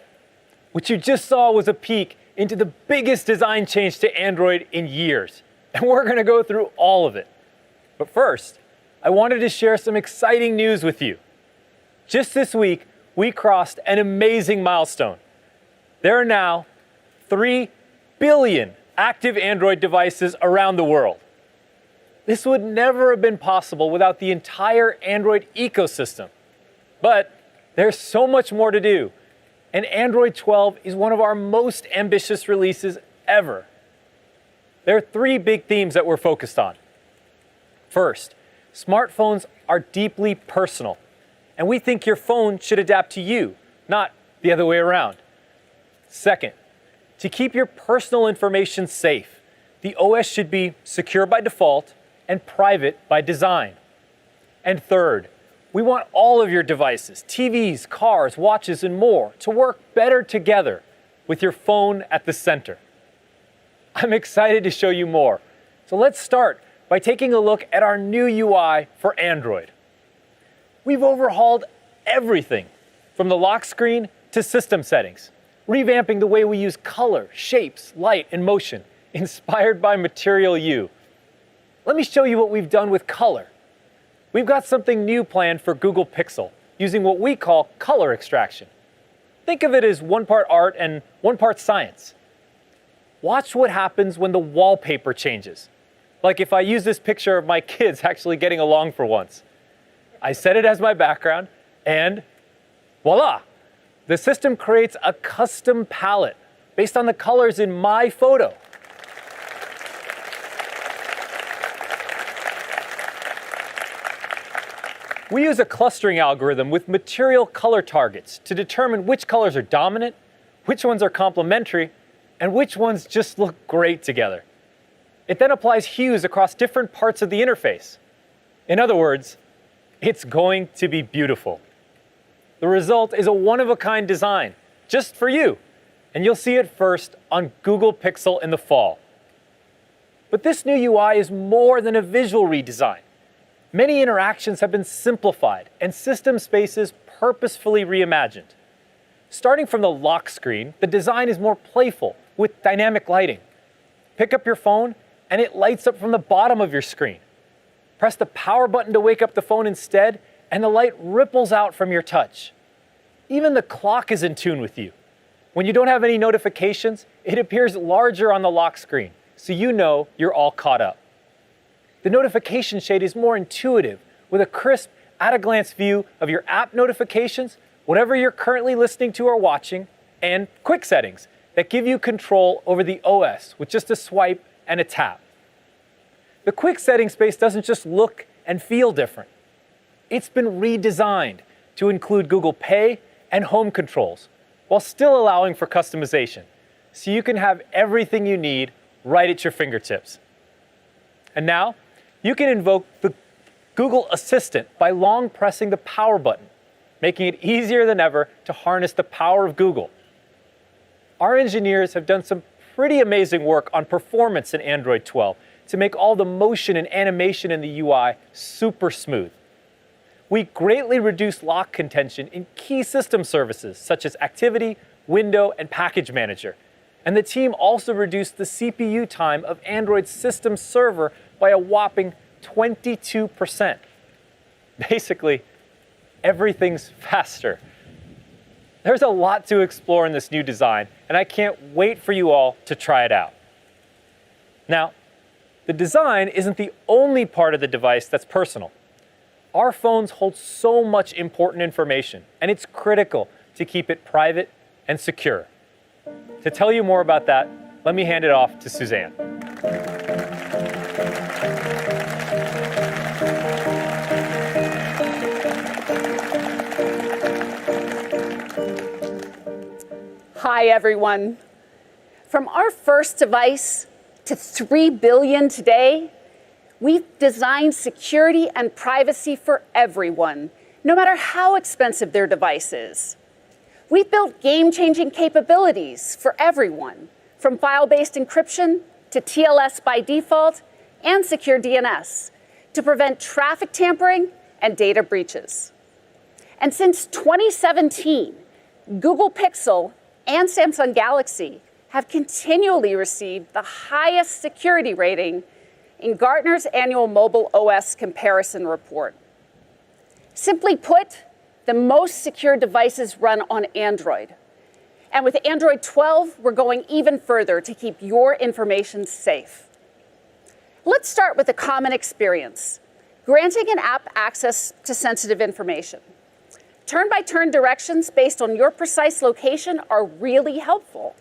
What you just saw was a peek into the biggest design change to Android in years, and we're going to go through all of it. But first, I wanted to share some exciting news with you. Just this week, we crossed an amazing milestone. There are now 3 billion active Android devices around the world. This would never have been possible without the entire Android ecosystem. But there's so much more to do, and Android 12 is one of our most ambitious releases ever. There are 3 big themes that we're focused on. First, smartphones are deeply personal, and we think your phone should adapt to you, not the other way around. Second, To keep your personal information safe, the OS should be secure by default and private by design. And third, we want all of your devices, TVs, cars, watches, and more, to work better together with your phone at the center. I'm excited to show you more. So let's start by taking a look at our new UI for Android. We've overhauled everything from the lock screen to system settings, revamping the way we use color, shapes, light, and motion, inspired by Material You. Let me show you what we've done with color. We've got something new planned for Google Pixel, using what we call color extraction. Think of it as one part art and one part science. Watch what happens when the wallpaper changes. Like if I use this picture of my kids actually getting along for once. I set it as my background, and voila! The system creates a custom palette based on the colors in my photo. We use a clustering algorithm with material color targets to determine which colors are dominant, which ones are complementary, and which ones just look great together. It then applies hues across different parts of the interface. In other words, it's going to be beautiful. The result is a one-of-a-kind design, just for you, and you'll see it first on Google Pixel in the fall. But this new UI is more than a visual redesign. Many interactions have been simplified and system spaces purposefully reimagined. Starting from the lock screen, the design is more playful with dynamic lighting. Pick up your phone and it lights up from the bottom of your screen. Press the power button to wake up the phone instead, and the light ripples out from your touch. Even the clock is in tune with you. When you don't have any notifications, it appears larger on the lock screen, so you know you're all caught up. The notification shade is more intuitive, with a crisp, at-a-glance view of your app notifications, whatever you're currently listening to or watching, and quick settings that give you control over the OS with just a swipe and a tap. The quick setting space doesn't just look and feel different. It's been redesigned to include Google Pay and home controls, while still allowing for customization, so you can have everything you need right at your fingertips. And now, you can invoke the Google Assistant by long pressing the power button, making it easier than ever to harness the power of Google. Our engineers have done some pretty amazing work on performance in Android 12 to make all the motion and animation in the UI super smooth. We greatly reduced lock contention in key system services such as Activity, Window, and Package Manager. And the team also reduced the CPU time of Android's system server by a whopping 22%. Basically, everything's faster. There's a lot to explore in this new design, and I can't wait for you all to try it out. Now, the design isn't the only part of the device that's personal. Our phones hold so much important information, and it's critical to keep it private and secure. To tell you more about that, let me hand it off to Suzanne. Hi, everyone. From our first device to 3 billion today, we've designed security and privacy for everyone, no matter how expensive their device is. We've built game-changing capabilities for everyone, from file-based encryption to TLS by default and secure DNS, to prevent traffic tampering and data breaches. And since 2017, Google Pixel and Samsung Galaxy have continually received the highest security rating in Gartner's annual Mobile OS Comparison Report. Simply put, the most secure devices run on Android. And with Android 12, we're going even further to keep your information safe. Let's start with a common experience, granting an app access to sensitive information. Turn-by-turn directions based on your precise location are really helpful.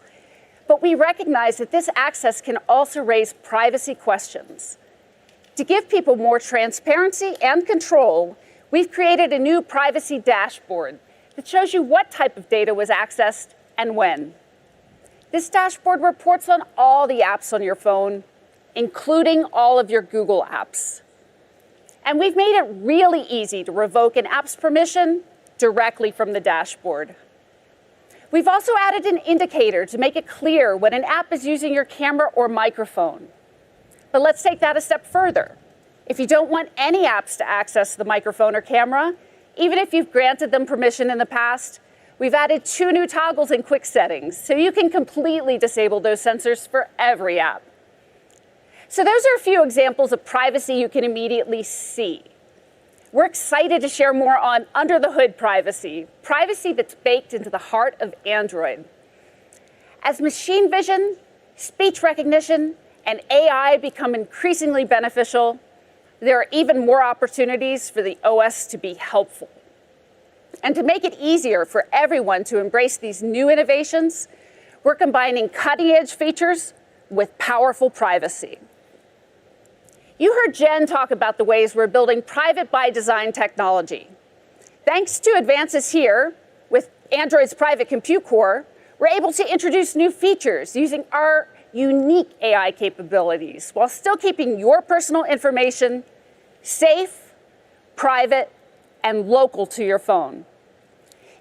But we recognize that this access can also raise privacy questions. To give people more transparency and control, we've created a new privacy dashboard that shows you what type of data was accessed and when. This dashboard reports on all the apps on your phone, including all of your Google apps. And we've made it really easy to revoke an app's permission directly from the dashboard. We've also added an indicator to make it clear when an app is using your camera or microphone. But let's take that a step further. If you don't want any apps to access the microphone or camera, even if you've granted them permission in the past, we've added 2 new toggles in quick settings, so you can completely disable those sensors for every app. So those are a few examples of privacy you can immediately see. We're excited to share more on under-the-hood privacy, privacy that's baked into the heart of Android. As machine vision, speech recognition, and AI become increasingly beneficial, there are even more opportunities for the OS to be helpful. And to make it easier for everyone to embrace these new innovations, we're combining cutting-edge features with powerful privacy. You heard Jen talk about the ways we're building private by design technology. Thanks to advances here with Android's private compute core, we're able to introduce new features using our unique AI capabilities while still keeping your personal information safe, private, and local to your phone.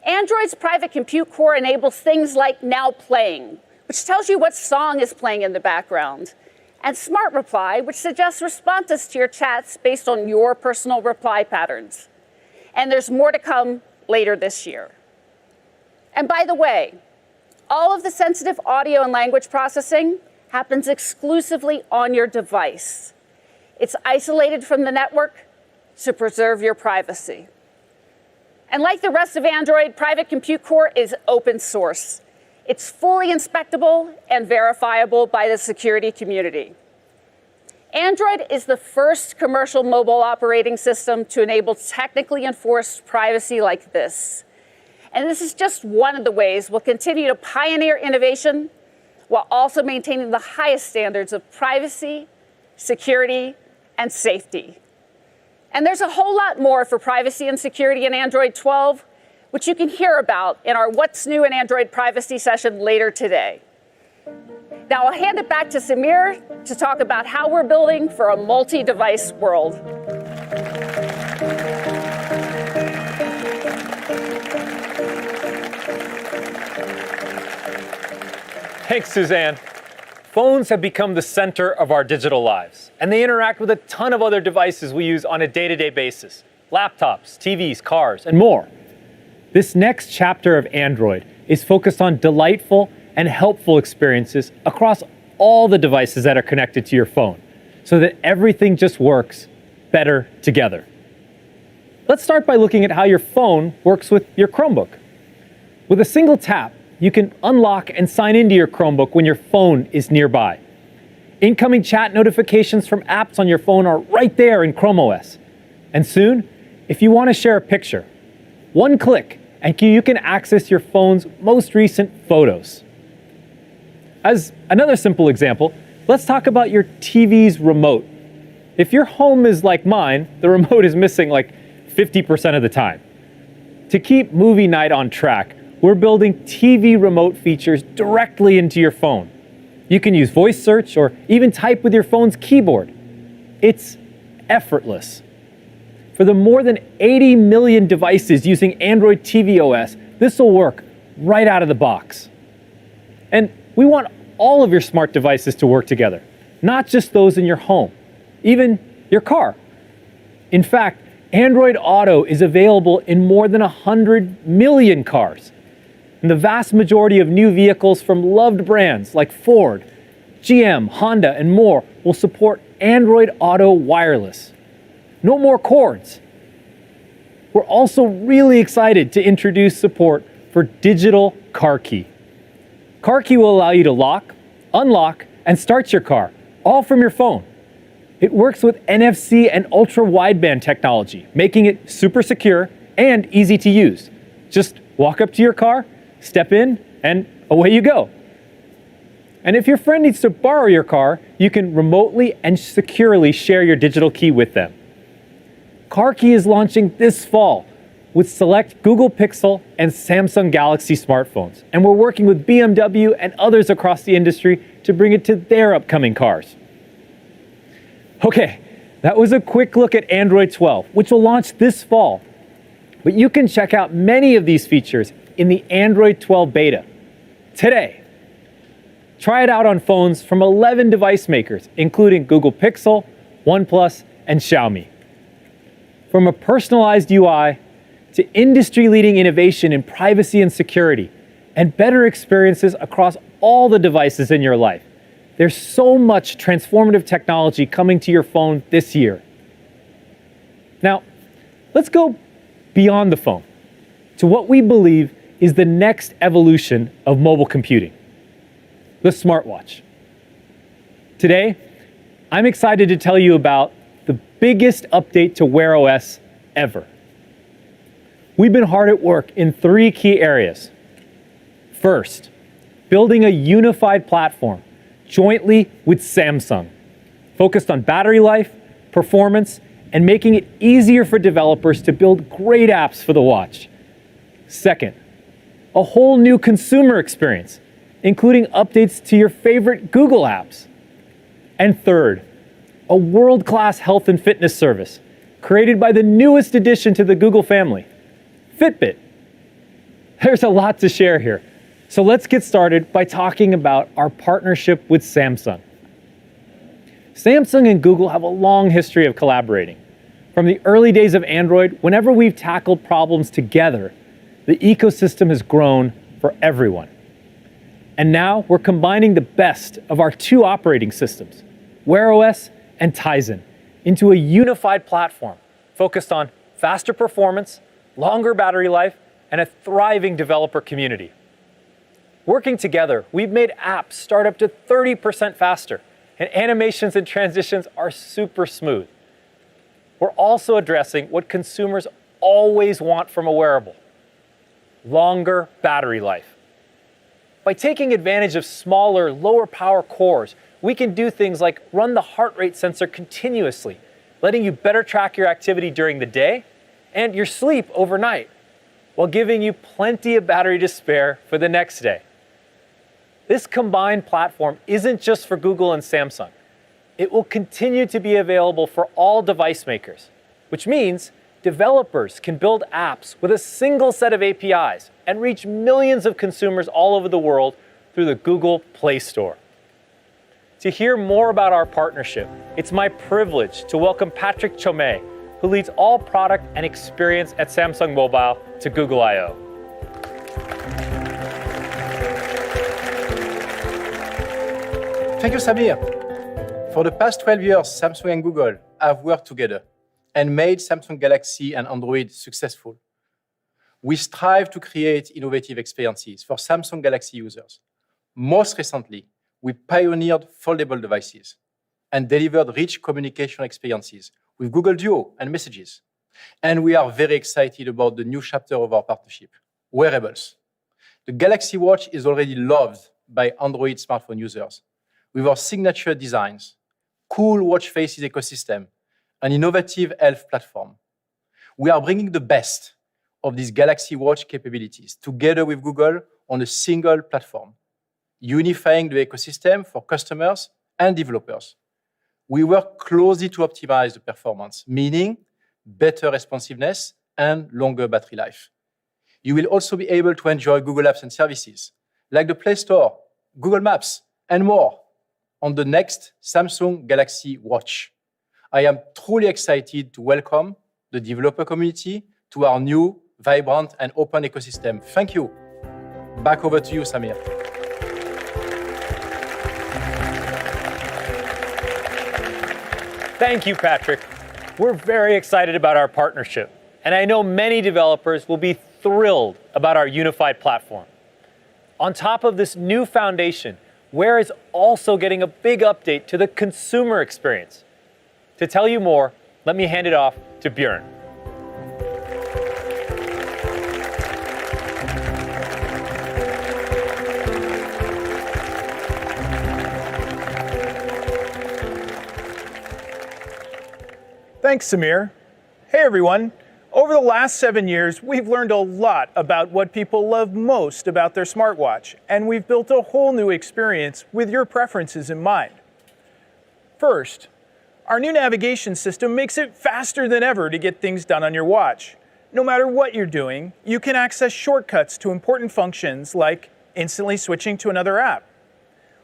Android's private compute core enables things like Now Playing, which tells you what song is playing in the background, and Smart Reply, which suggests responses to your chats based on your personal reply patterns. And there's more to come later this year. And by the way, all of the sensitive audio and language processing happens exclusively on your device. It's isolated from the network to preserve your privacy. And like the rest of Android, Private Compute Core is open source. It's fully inspectable and verifiable by the security community. Android is the first commercial mobile operating system to enable technically enforced privacy like this. And this is just one of the ways we'll continue to pioneer innovation while also maintaining the highest standards of privacy, security, and safety. And there's a whole lot more for privacy and security in Android 12, which you can hear about in our What's New in Android Privacy session later today. Now I'll hand it back to Samir to talk about how we're building for a multi-device world. Thanks, Suzanne. Phones have become the center of our digital lives, and they interact with a ton of other devices we use on a day-to-day basis. Laptops, TVs, cars, and more. This next chapter of Android is focused on delightful and helpful experiences across all the devices that are connected to your phone, so that everything just works better together. Let's start by looking at how your phone works with your Chromebook. With a single tap, you can unlock and sign into your Chromebook when your phone is nearby. Incoming chat notifications from apps on your phone are right there in Chrome OS. And soon, if you want to share a picture, one click and you can access your phone's most recent photos. As another simple example, let's talk about your TV's remote. If your home is like mine, the remote is missing like 50% of the time. To keep movie night on track, we're building TV remote features directly into your phone. You can use voice search or even type with your phone's keyboard. It's effortless. For the more than 80 million devices using Android TV OS, this will work right out of the box. And we want all of your smart devices to work together, not just those in your home, even your car. In fact, Android Auto is available in more than 100 million cars. And the vast majority of new vehicles from loved brands like Ford, GM, Honda, and more will support Android Auto Wireless. No more cords. We're also really excited to introduce support for digital car key. Car key will allow you to lock, unlock, and start your car, all from your phone. It works with NFC and ultra-wideband technology, making it super secure and easy to use. Just walk up to your car, step in, and away you go. And if your friend needs to borrow your car, you can remotely and securely share your digital key with them. Car key is launching this fall, with select Google Pixel and Samsung Galaxy smartphones, and we're working with BMW and others across the industry to bring it to their upcoming cars. Okay, that was a quick look at Android 12, which will launch this fall. But you can check out many of these features in the Android 12 beta today. Try it out on phones from 11 device makers, including Google Pixel, OnePlus, and Xiaomi. From a personalized UI to industry-leading innovation in privacy and security, and better experiences across all the devices in your life, there's so much transformative technology coming to your phone this year. Now, let's go beyond the phone to what we believe is the next evolution of mobile computing, the smartwatch. Today, I'm excited to tell you about the biggest update to Wear OS ever. We've been hard at work in 3 key areas. First, building a unified platform jointly with Samsung, focused on battery life, performance, and making it easier for developers to build great apps for the watch. Second, a whole new consumer experience, including updates to your favorite Google apps. And third, a world-class health and fitness service created by the newest addition to the Google family, Fitbit. There's a lot to share here, so let's get started by talking about our partnership with Samsung. Samsung and Google have a long history of collaborating. From the early days of Android, whenever we've tackled problems together, the ecosystem has grown for everyone. And now we're combining the best of our 2 operating systems, Wear OS and Tizen, into a unified platform focused on faster performance, longer battery life, and a thriving developer community. Working together, we've made apps start up to 30% faster, and animations and transitions are super smooth. We're also addressing what consumers always want from a wearable: longer battery life. By taking advantage of smaller, lower power cores, we can do things like run the heart rate sensor continuously, letting you better track your activity during the day and your sleep overnight, while giving you plenty of battery to spare for the next day. This combined platform isn't just for Google and Samsung. It will continue to be available for all device makers, which means developers can build apps with a single set of APIs and reach millions of consumers all over the world through the Google Play Store. To hear more about our partnership, it's my privilege to welcome Patrick Chomé, who leads all product and experience at Samsung Mobile, to Google I/O. Thank you, Samir. For the past 12 years, Samsung and Google have worked together and made Samsung Galaxy and Android successful. We strive to create innovative experiences for Samsung Galaxy users. Most recently, we pioneered foldable devices and delivered rich communication experiences with Google Duo and Messages. And we are very excited about the new chapter of our partnership, Wearables. The Galaxy Watch is already loved by Android smartphone users with our signature designs, cool watch faces ecosystem, an innovative health platform. We are bringing the best of these Galaxy Watch capabilities together with Google on a single platform, unifying the ecosystem for customers and developers. We work closely to optimize the performance, meaning better responsiveness and longer battery life. You will also be able to enjoy Google apps and services like the Play Store, Google Maps, and more on the next Samsung Galaxy Watch. I am truly excited to welcome the developer community to our new, vibrant, and open ecosystem. Thank you. Back over to you, Samir. Thank you, Patrick. We're very excited about our partnership, and I know many developers will be thrilled about our unified platform. On top of this new foundation, Wear is also getting a big update to the consumer experience. To tell you more, let me hand it off to Björn. Thanks, Samir. Hey, everyone. Over the last 7 years, we've learned a lot about what people love most about their smartwatch, and we've built a whole new experience with your preferences in mind. First, our new navigation system makes it faster than ever to get things done on your watch. No matter what you're doing, you can access shortcuts to important functions like instantly switching to another app.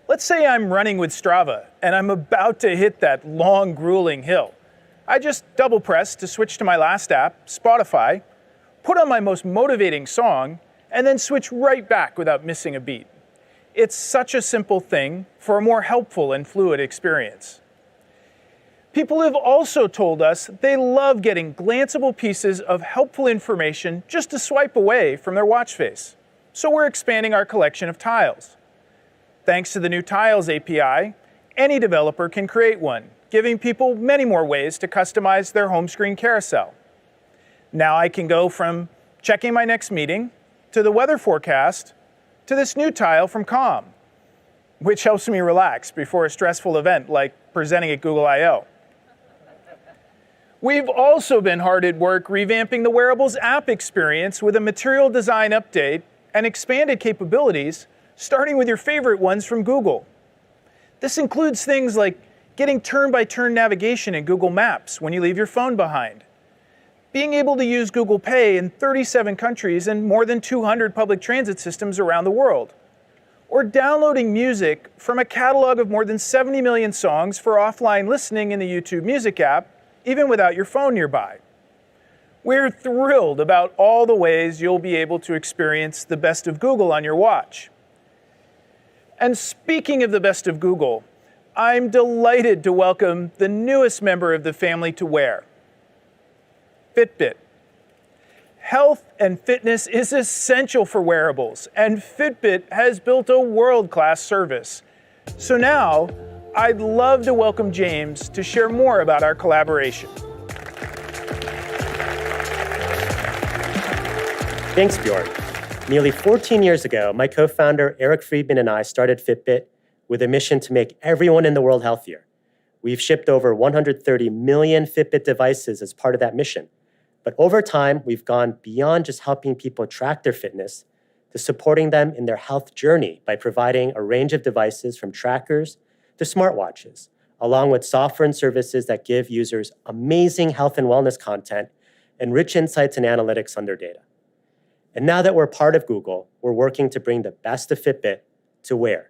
Let's say I'm running with Strava and I'm about to hit that long, grueling hill. I just double press to switch to my last app, Spotify, put on my most motivating song, and then switch right back without missing a beat. It's such a simple thing for a more helpful and fluid experience. People have also told us they love getting glanceable pieces of helpful information just to swipe away from their watch face. So we're expanding our collection of tiles. Thanks to the new Tiles API, any developer can create one, giving people many more ways to customize their home screen carousel. Now I can go from checking my next meeting to the weather forecast to this new tile from Calm, which helps me relax before a stressful event like presenting at Google I/O. We've also been hard at work revamping the Wearables app experience with a material design update and expanded capabilities, starting with your favorite ones from Google. This includes things like getting turn-by-turn navigation in Google Maps when you leave your phone behind, being able to use Google Pay in 37 countries and more than 200 public transit systems around the world, or downloading music from a catalog of more than 70 million songs for offline listening in the YouTube Music app, even without your phone nearby. We're thrilled about all the ways you'll be able to experience the best of Google on your watch. And speaking of the best of Google, I'm delighted to welcome the newest member of the family to Wear, Fitbit. Health and fitness is essential for wearables, and Fitbit has built a world-class service. So now, I'd love to welcome James to share more about our collaboration. Thanks, Bjorn. Nearly 14 years ago, my co-founder Eric Friedman and I started Fitbit with a mission to make everyone in the world healthier. We've shipped over 130 million Fitbit devices as part of that mission. But over time, we've gone beyond just helping people track their fitness to supporting them in their health journey by providing a range of devices from trackers to smartwatches, along with software and services that give users amazing health and wellness content and rich insights and analytics on their data. And now that we're part of Google, we're working to bring the best of Fitbit to Wear.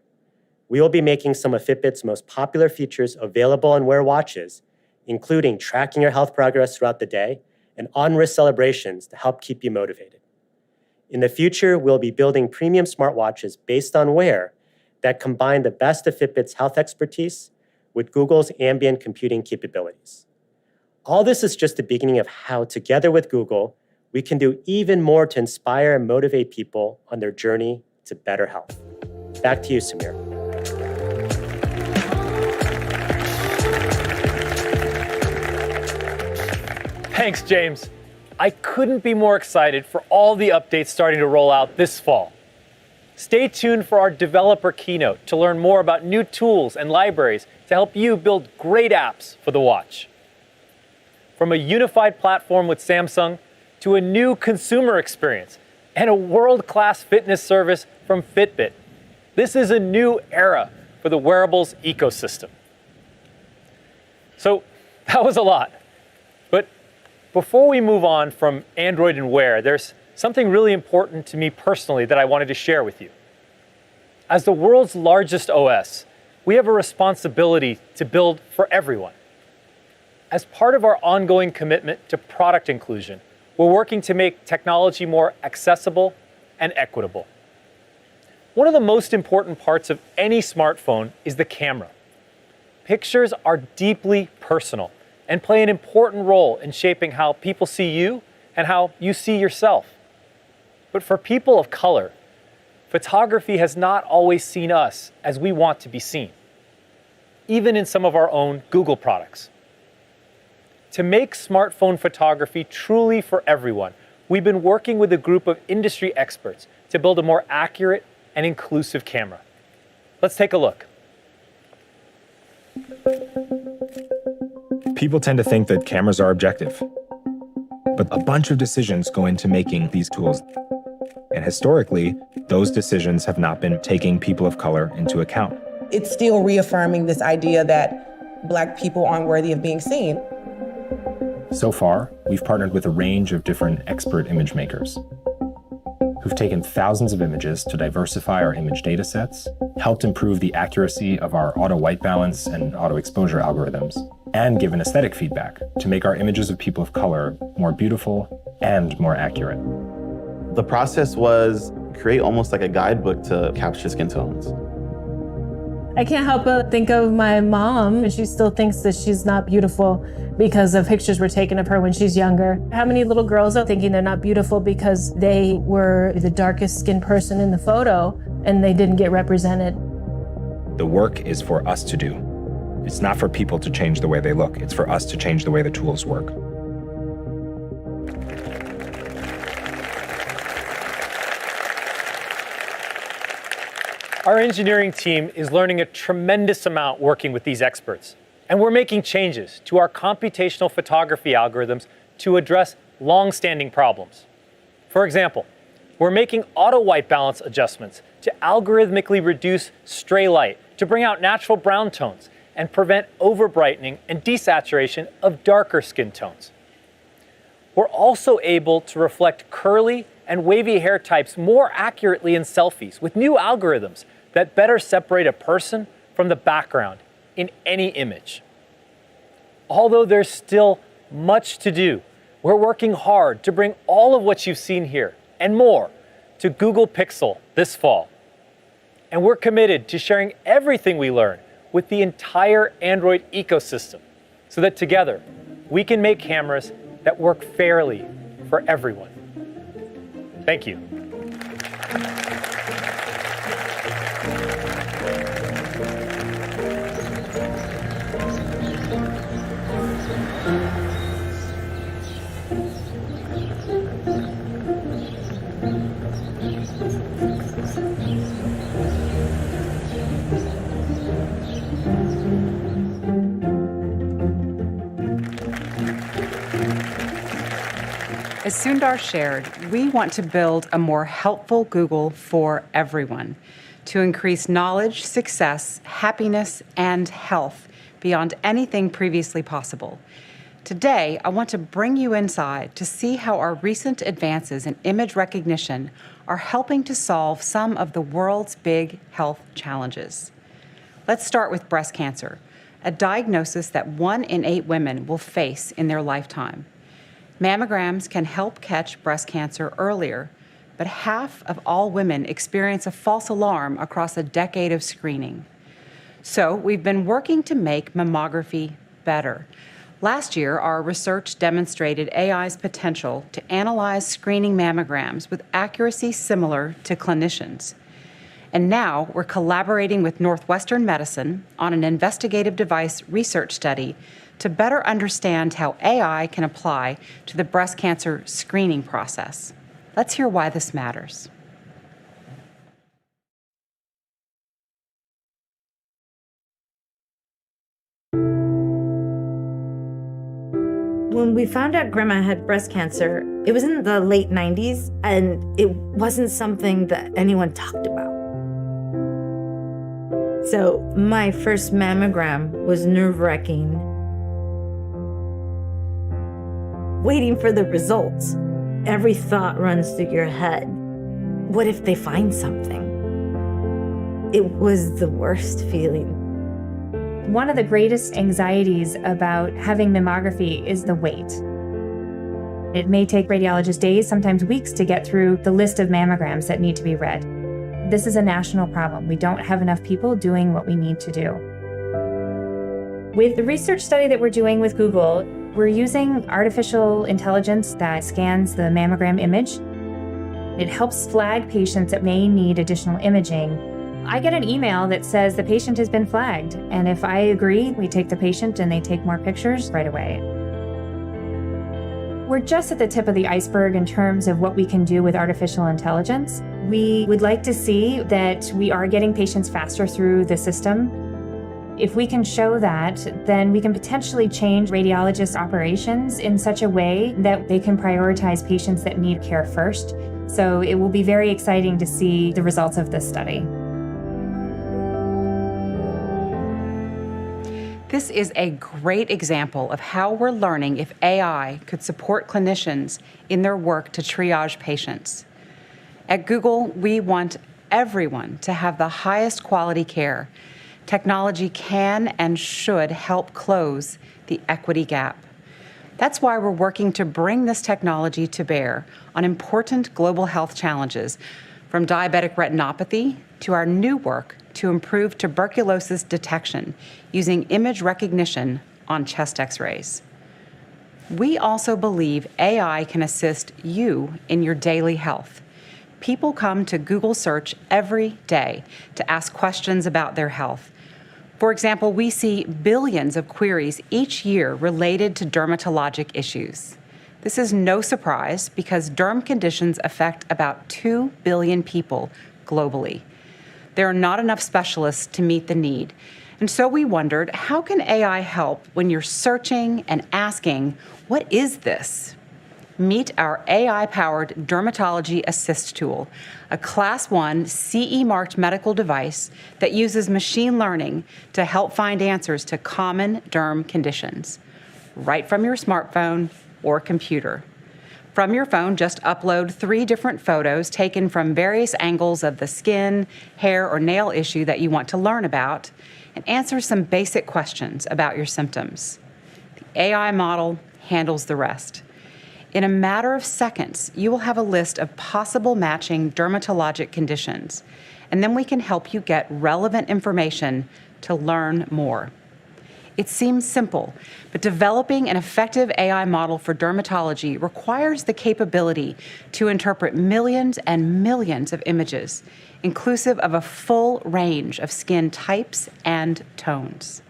We will be making some of Fitbit's most popular features available on Wear watches, including tracking your health progress throughout the day and on-wrist celebrations to help keep you motivated. In the future, we'll be building premium smartwatches based on Wear that combine the best of Fitbit's health expertise with Google's ambient computing capabilities. All this is just the beginning of how, together with Google, we can do even more to inspire and motivate people on their journey to better health. Back to you, Samir. Thanks, James. I couldn't be more excited for all the updates starting to roll out this fall. Stay tuned for our developer keynote to learn more about new tools and libraries to help you build great apps for the watch. From a unified platform with Samsung to a new consumer experience and a world-class fitness service from Fitbit, this is a new era for the wearables ecosystem. So that was a lot. But before we move on from Android and Wear, there's something really important to me personally that I wanted to share with you. As the world's largest OS, we have a responsibility to build for everyone. As part of our ongoing commitment to product inclusion, we're working to make technology more accessible and equitable. One of the most important parts of any smartphone is the camera. Pictures are deeply personal and play an important role in shaping how people see you and how you see yourself. But for people of color, photography has not always seen us as we want to be seen, even in some of our own Google products. To make smartphone photography truly for everyone, we've been working with a group of industry experts to build a more accurate and inclusive camera. Let's take a look. People tend to think that cameras are objective. But a bunch of decisions go into making these tools. And historically, those decisions have not been taking people of color into account. It's still reaffirming this idea that Black people aren't worthy of being seen. So far, we've partnered with a range of different expert image makers who've taken thousands of images to diversify our image data sets, helped improve the accuracy of our auto white balance and auto exposure algorithms, and given aesthetic feedback to make our images of people of color more beautiful and more accurate. The process was create almost like a guidebook to capture skin tones. I can't help but think of my mom, and she still thinks that she's not beautiful because of pictures were taken of her when she's younger. How many little girls are thinking they're not beautiful because they were the darkest skinned person in the photo and they didn't get represented? The work is for us to do. It's not for people to change the way they look. It's for us to change the way the tools work. Our engineering team is learning a tremendous amount working with these experts, and we're making changes to our computational photography algorithms to address long-standing problems. For example, we're making auto white balance adjustments to algorithmically reduce stray light to bring out natural brown tones and prevent overbrightening and desaturation of darker skin tones. We're also able to reflect curly and wavy hair types more accurately in selfies with new algorithms that better separate a person from the background in any image. Although there's still much to do, we're working hard to bring all of what you've seen here and more to Google Pixel this fall. And we're committed to sharing everything we learn with the entire Android ecosystem so that together we can make cameras that work fairly for everyone. Thank you. As Sundar shared, we want to build a more helpful Google for everyone to increase knowledge, success, happiness, and health beyond anything previously possible. Today, I want to bring you inside to see how our recent advances in image recognition are helping to solve some of the world's big health challenges. Let's start with breast cancer, a diagnosis that 1 in 8 women will face in their lifetime. Mammograms can help catch breast cancer earlier, but half of all women experience a false alarm across a decade of screening. So we've been working to make mammography better. Last year, our research demonstrated AI's potential to analyze screening mammograms with accuracy similar to clinicians. And now we're collaborating with Northwestern Medicine on an investigative device research study to better understand how AI can apply to the breast cancer screening process. Let's hear why this matters. When we found out Grandma had breast cancer, it was in the late 90s, and it wasn't something that anyone talked about. So my first mammogram was nerve-wracking. Waiting for the results. Every thought runs through your head. What if they find something? It was the worst feeling. One of the greatest anxieties about having mammography is the wait. It may take radiologists days, sometimes weeks, to get through the list of mammograms that need to be read. This is a national problem. We don't have enough people doing what we need to do. With the research study that we're doing with Google, we're using artificial intelligence that scans the mammogram image. It helps flag patients that may need additional imaging. I get an email that says the patient has been flagged, and if I agree, we take the patient and they take more pictures right away. We're just at the tip of the iceberg in terms of what we can do with artificial intelligence. We would like to see that we are getting patients faster through the system. If we can show that, then we can potentially change radiologists' operations in such a way that they can prioritize patients that need care first. So it will be very exciting to see the results of this study. This is a great example of how we're learning if AI could support clinicians in their work to triage patients. At Google, we want everyone to have the highest quality care. Technology can and should help close the equity gap. That's why we're working to bring this technology to bear on important global health challenges, from diabetic retinopathy to our new work to improve tuberculosis detection using image recognition on chest X-rays. We also believe AI can assist you in your daily health. People come to Google Search every day to ask questions about their health. For example, we see billions of queries each year related to dermatologic issues. This is no surprise because derm conditions affect about 2 billion people globally. There are not enough specialists to meet the need. And so we wondered, how can AI help when you're searching and asking, what is this? Meet our AI-powered Dermatology Assist tool, a Class 1 CE-marked medical device that uses machine learning to help find answers to common derm conditions, right from your smartphone or computer. From your phone, just upload 3 different photos taken from various angles of the skin, hair, or nail issue that you want to learn about, and answer some basic questions about your symptoms. The AI model handles the rest. In a matter of seconds, you will have a list of possible matching dermatologic conditions, and then we can help you get relevant information to learn more. It seems simple, but developing an effective AI model for dermatology requires the capability to interpret millions and millions of images, inclusive of a full range of skin types and tones.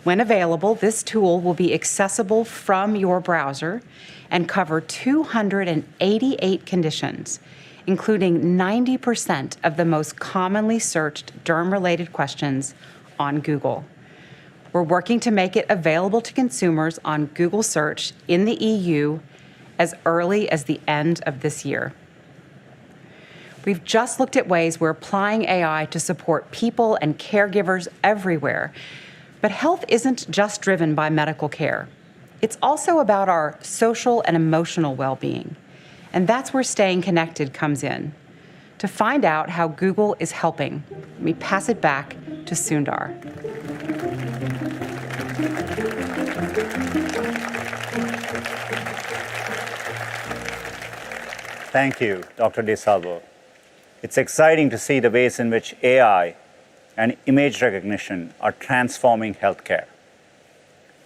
When available, this tool will be accessible from your browser and cover 288 conditions, including 90% of the most commonly searched derm-related questions on Google. We're working to make it available to consumers on Google Search in the EU as early as the end of this year. We've just looked at ways we're applying AI to support people and caregivers everywhere. But health isn't just driven by medical care. It's also about our social and emotional well-being. And that's where staying connected comes in. To find out how Google is helping, let me pass it back to Sundar. Thank you, Dr. DeSalvo. It's exciting to see the ways in which AI and image recognition are transforming healthcare.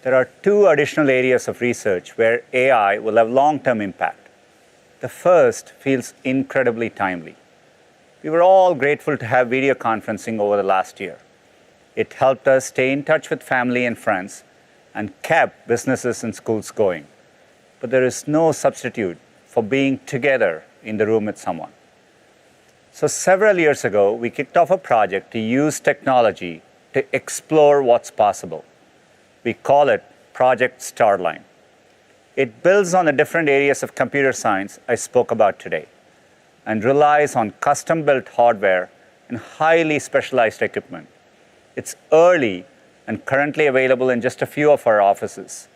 There are 2 additional areas of research where AI will have long-term impact. The first feels incredibly timely. We were all grateful to have video conferencing over the last year. It helped us stay in touch with family and friends and kept businesses and schools going. But there is no substitute for being together in the room with someone. So several years ago, we kicked off a project to use technology to explore what's possible. We call it Project Starline. It builds on the different areas of computer science I spoke about today and relies on custom-built hardware and highly specialized equipment. It's early and currently available in just a few of our offices,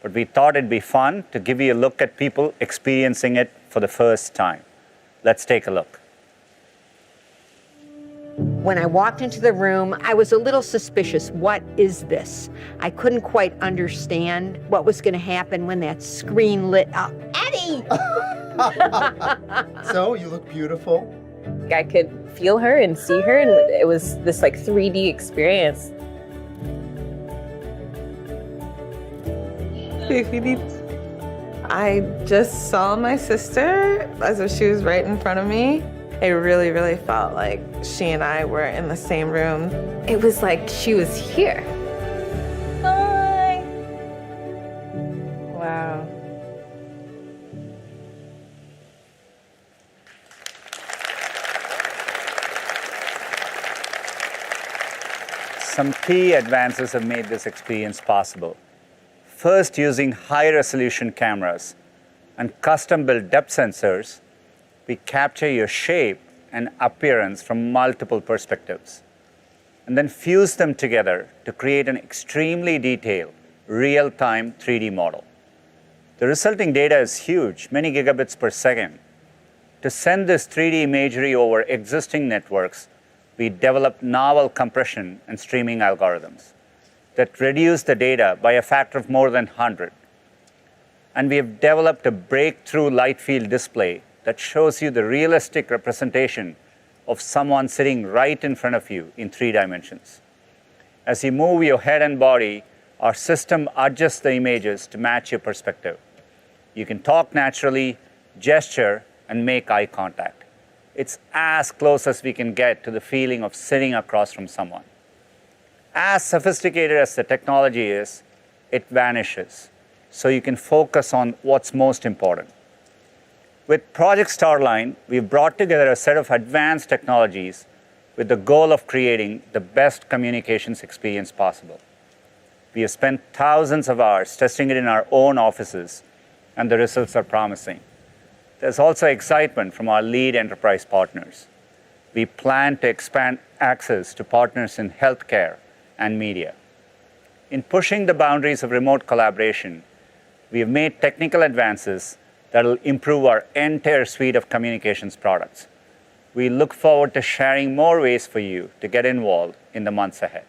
but we thought it'd be fun to give you a look at people experiencing it for the first time. Let's take a look. When I walked into the room, I was a little suspicious. What is this? I couldn't quite understand what was going to happen when that screen lit up. Eddie! So, you look beautiful. I could feel her and see her, and it was this like 3D experience. I just saw my sister as if she was right in front of me. It really, really felt like she and I were in the same room. It was like she was here. Hi. Wow. some key advances have made this experience possible. First, using high-resolution cameras and custom-built depth sensors, we capture your shape and appearance from multiple perspectives, and then fuse them together to create an extremely detailed, real-time 3D model. The resulting data is huge, many gigabits per second. To send this 3D imagery over existing networks, we developed novel compression and streaming algorithms that reduce the data by a factor of more than 100. And we have developed a breakthrough light field display that shows you the realistic representation of someone sitting right in front of you in 3 dimensions. As you move your head and body, our system adjusts the images to match your perspective. You can talk naturally, gesture, and make eye contact. It's as close as we can get to the feeling of sitting across from someone. As sophisticated as the technology is, it vanishes, so you can focus on what's most important. With Project Starline, we've brought together a set of advanced technologies with the goal of creating the best communications experience possible. We have spent thousands of hours testing it in our own offices, and the results are promising. There's also excitement from our lead enterprise partners. We plan to expand access to partners in healthcare and media. In pushing the boundaries of remote collaboration, we have made technical advances that will improve our entire suite of communications products. We look forward to sharing more ways for you to get involved in the months ahead.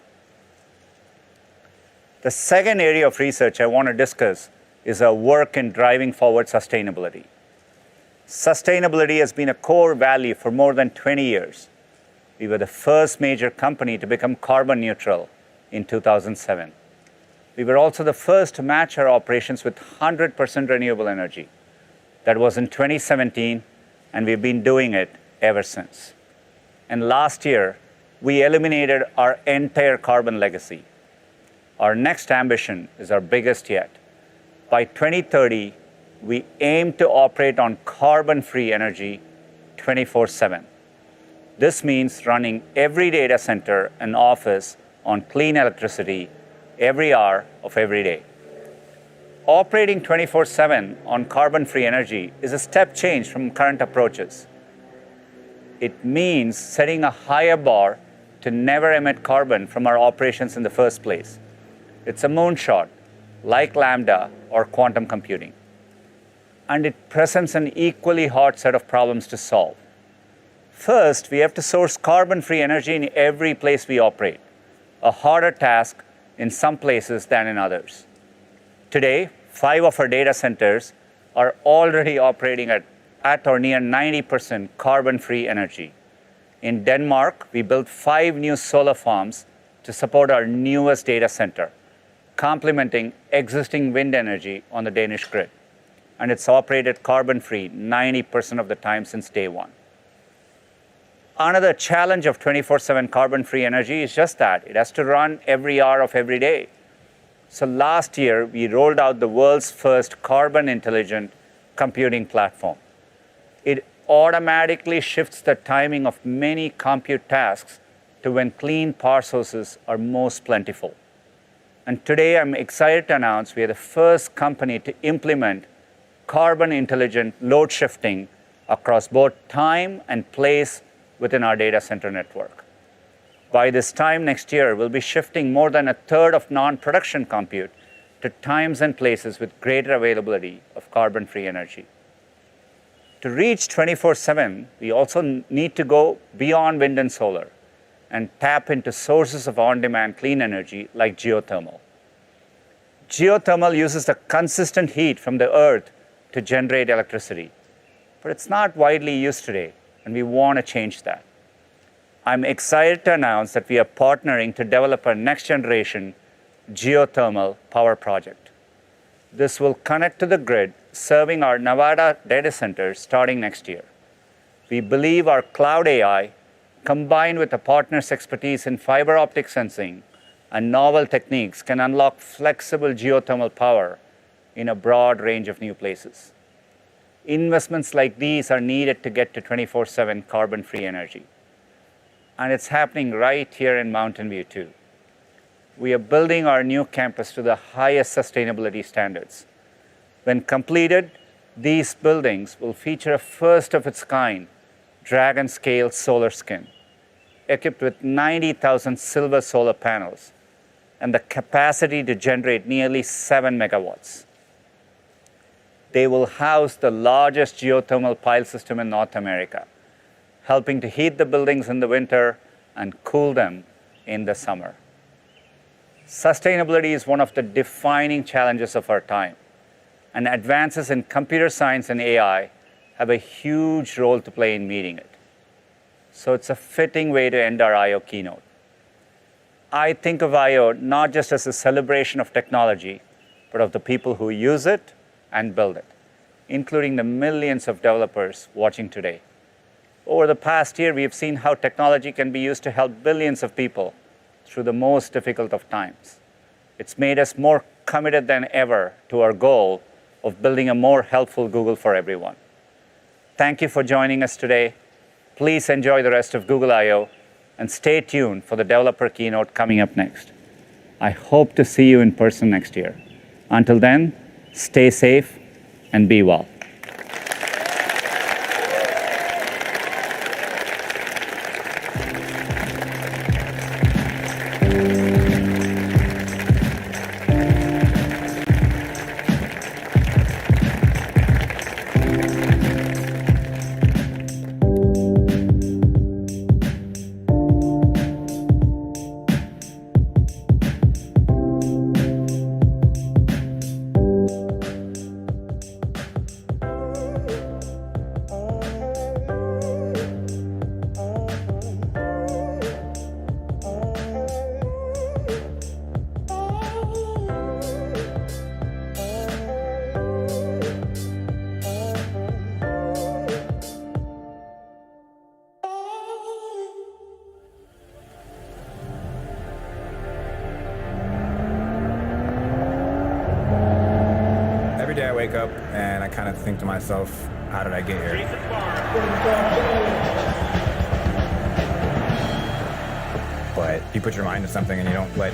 The second area of research I want to discuss is our work in driving forward sustainability. Sustainability has been a core value for more than 20 years. We were the first major company to become carbon neutral in 2007. We were also the first to match our operations with 100% renewable energy. That was in 2017, and we've been doing it ever since. And last year, we eliminated our entire carbon legacy. Our next ambition is our biggest yet. By 2030, we aim to operate on carbon-free energy 24/7. This means running every data center and office on clean electricity every hour of every day. Operating 24/7 on carbon-free energy is a step change from current approaches. It means setting a higher bar to never emit carbon from our operations in the first place. It's a moonshot, like Lambda or quantum computing. And it presents an equally hard set of problems to solve. First, we have to source carbon-free energy in every place we operate, a harder task in some places than in others. Today, 5 of our data centers are already operating at or near 90% carbon-free energy. In Denmark, we built 5 new solar farms to support our newest data center, complementing existing wind energy on the Danish grid. And it's operated carbon-free 90% of the time since day one. Another challenge of 24/7 carbon-free energy is just that. It has to run every hour of every day. So last year, we rolled out the world's first carbon-intelligent computing platform. It automatically shifts the timing of many compute tasks to when clean power sources are most plentiful. And today, I'm excited to announce we are the first company to implement carbon-intelligent load shifting across both time and place within our data center network. By this time next year, we'll be shifting more than a third of non-production compute to times and places with greater availability of carbon-free energy. To reach 24/7, we also need to go beyond wind and solar and tap into sources of on-demand clean energy like geothermal. Geothermal uses the consistent heat from the earth to generate electricity, but it's not widely used today, and we want to change that. I'm excited to announce that we are partnering to develop a next-generation geothermal power project. This will connect to the grid, serving our Nevada data centers starting next year. We believe our cloud AI, combined with a partner's expertise in fiber optic sensing and novel techniques, can unlock flexible geothermal power in a broad range of new places. Investments like these are needed to get to 24/7 carbon-free energy. And it's happening right here in Mountain View, too. we are building our new campus to the highest sustainability standards. When completed, these buildings will feature a first-of-its-kind dragon-scale solar skin, equipped with 90,000 silver solar panels and the capacity to generate nearly 7 megawatts. They will house the largest geothermal pile system in North America, helping to heat the buildings in the winter and cool them in the summer. Sustainability is one of the defining challenges of our time, and advances in computer science and AI have a huge role to play in meeting it. So it's a fitting way to end our I/O keynote. I think of I/O not just as a celebration of technology, but of the people who use it and build it, including the millions of developers watching today. Over the past year, we have seen how technology can be used to help billions of people through the most difficult of times. It's made us more committed than ever to our goal of building a more helpful Google for everyone. Thank you for joining us today. Please enjoy the rest of Google I/O and stay tuned for the developer keynote coming up next. I hope to see you in person next year. Until then, stay safe and be well. Every day I wake up and I kind of think to myself, how did I get here? But you put your mind to something and you don't let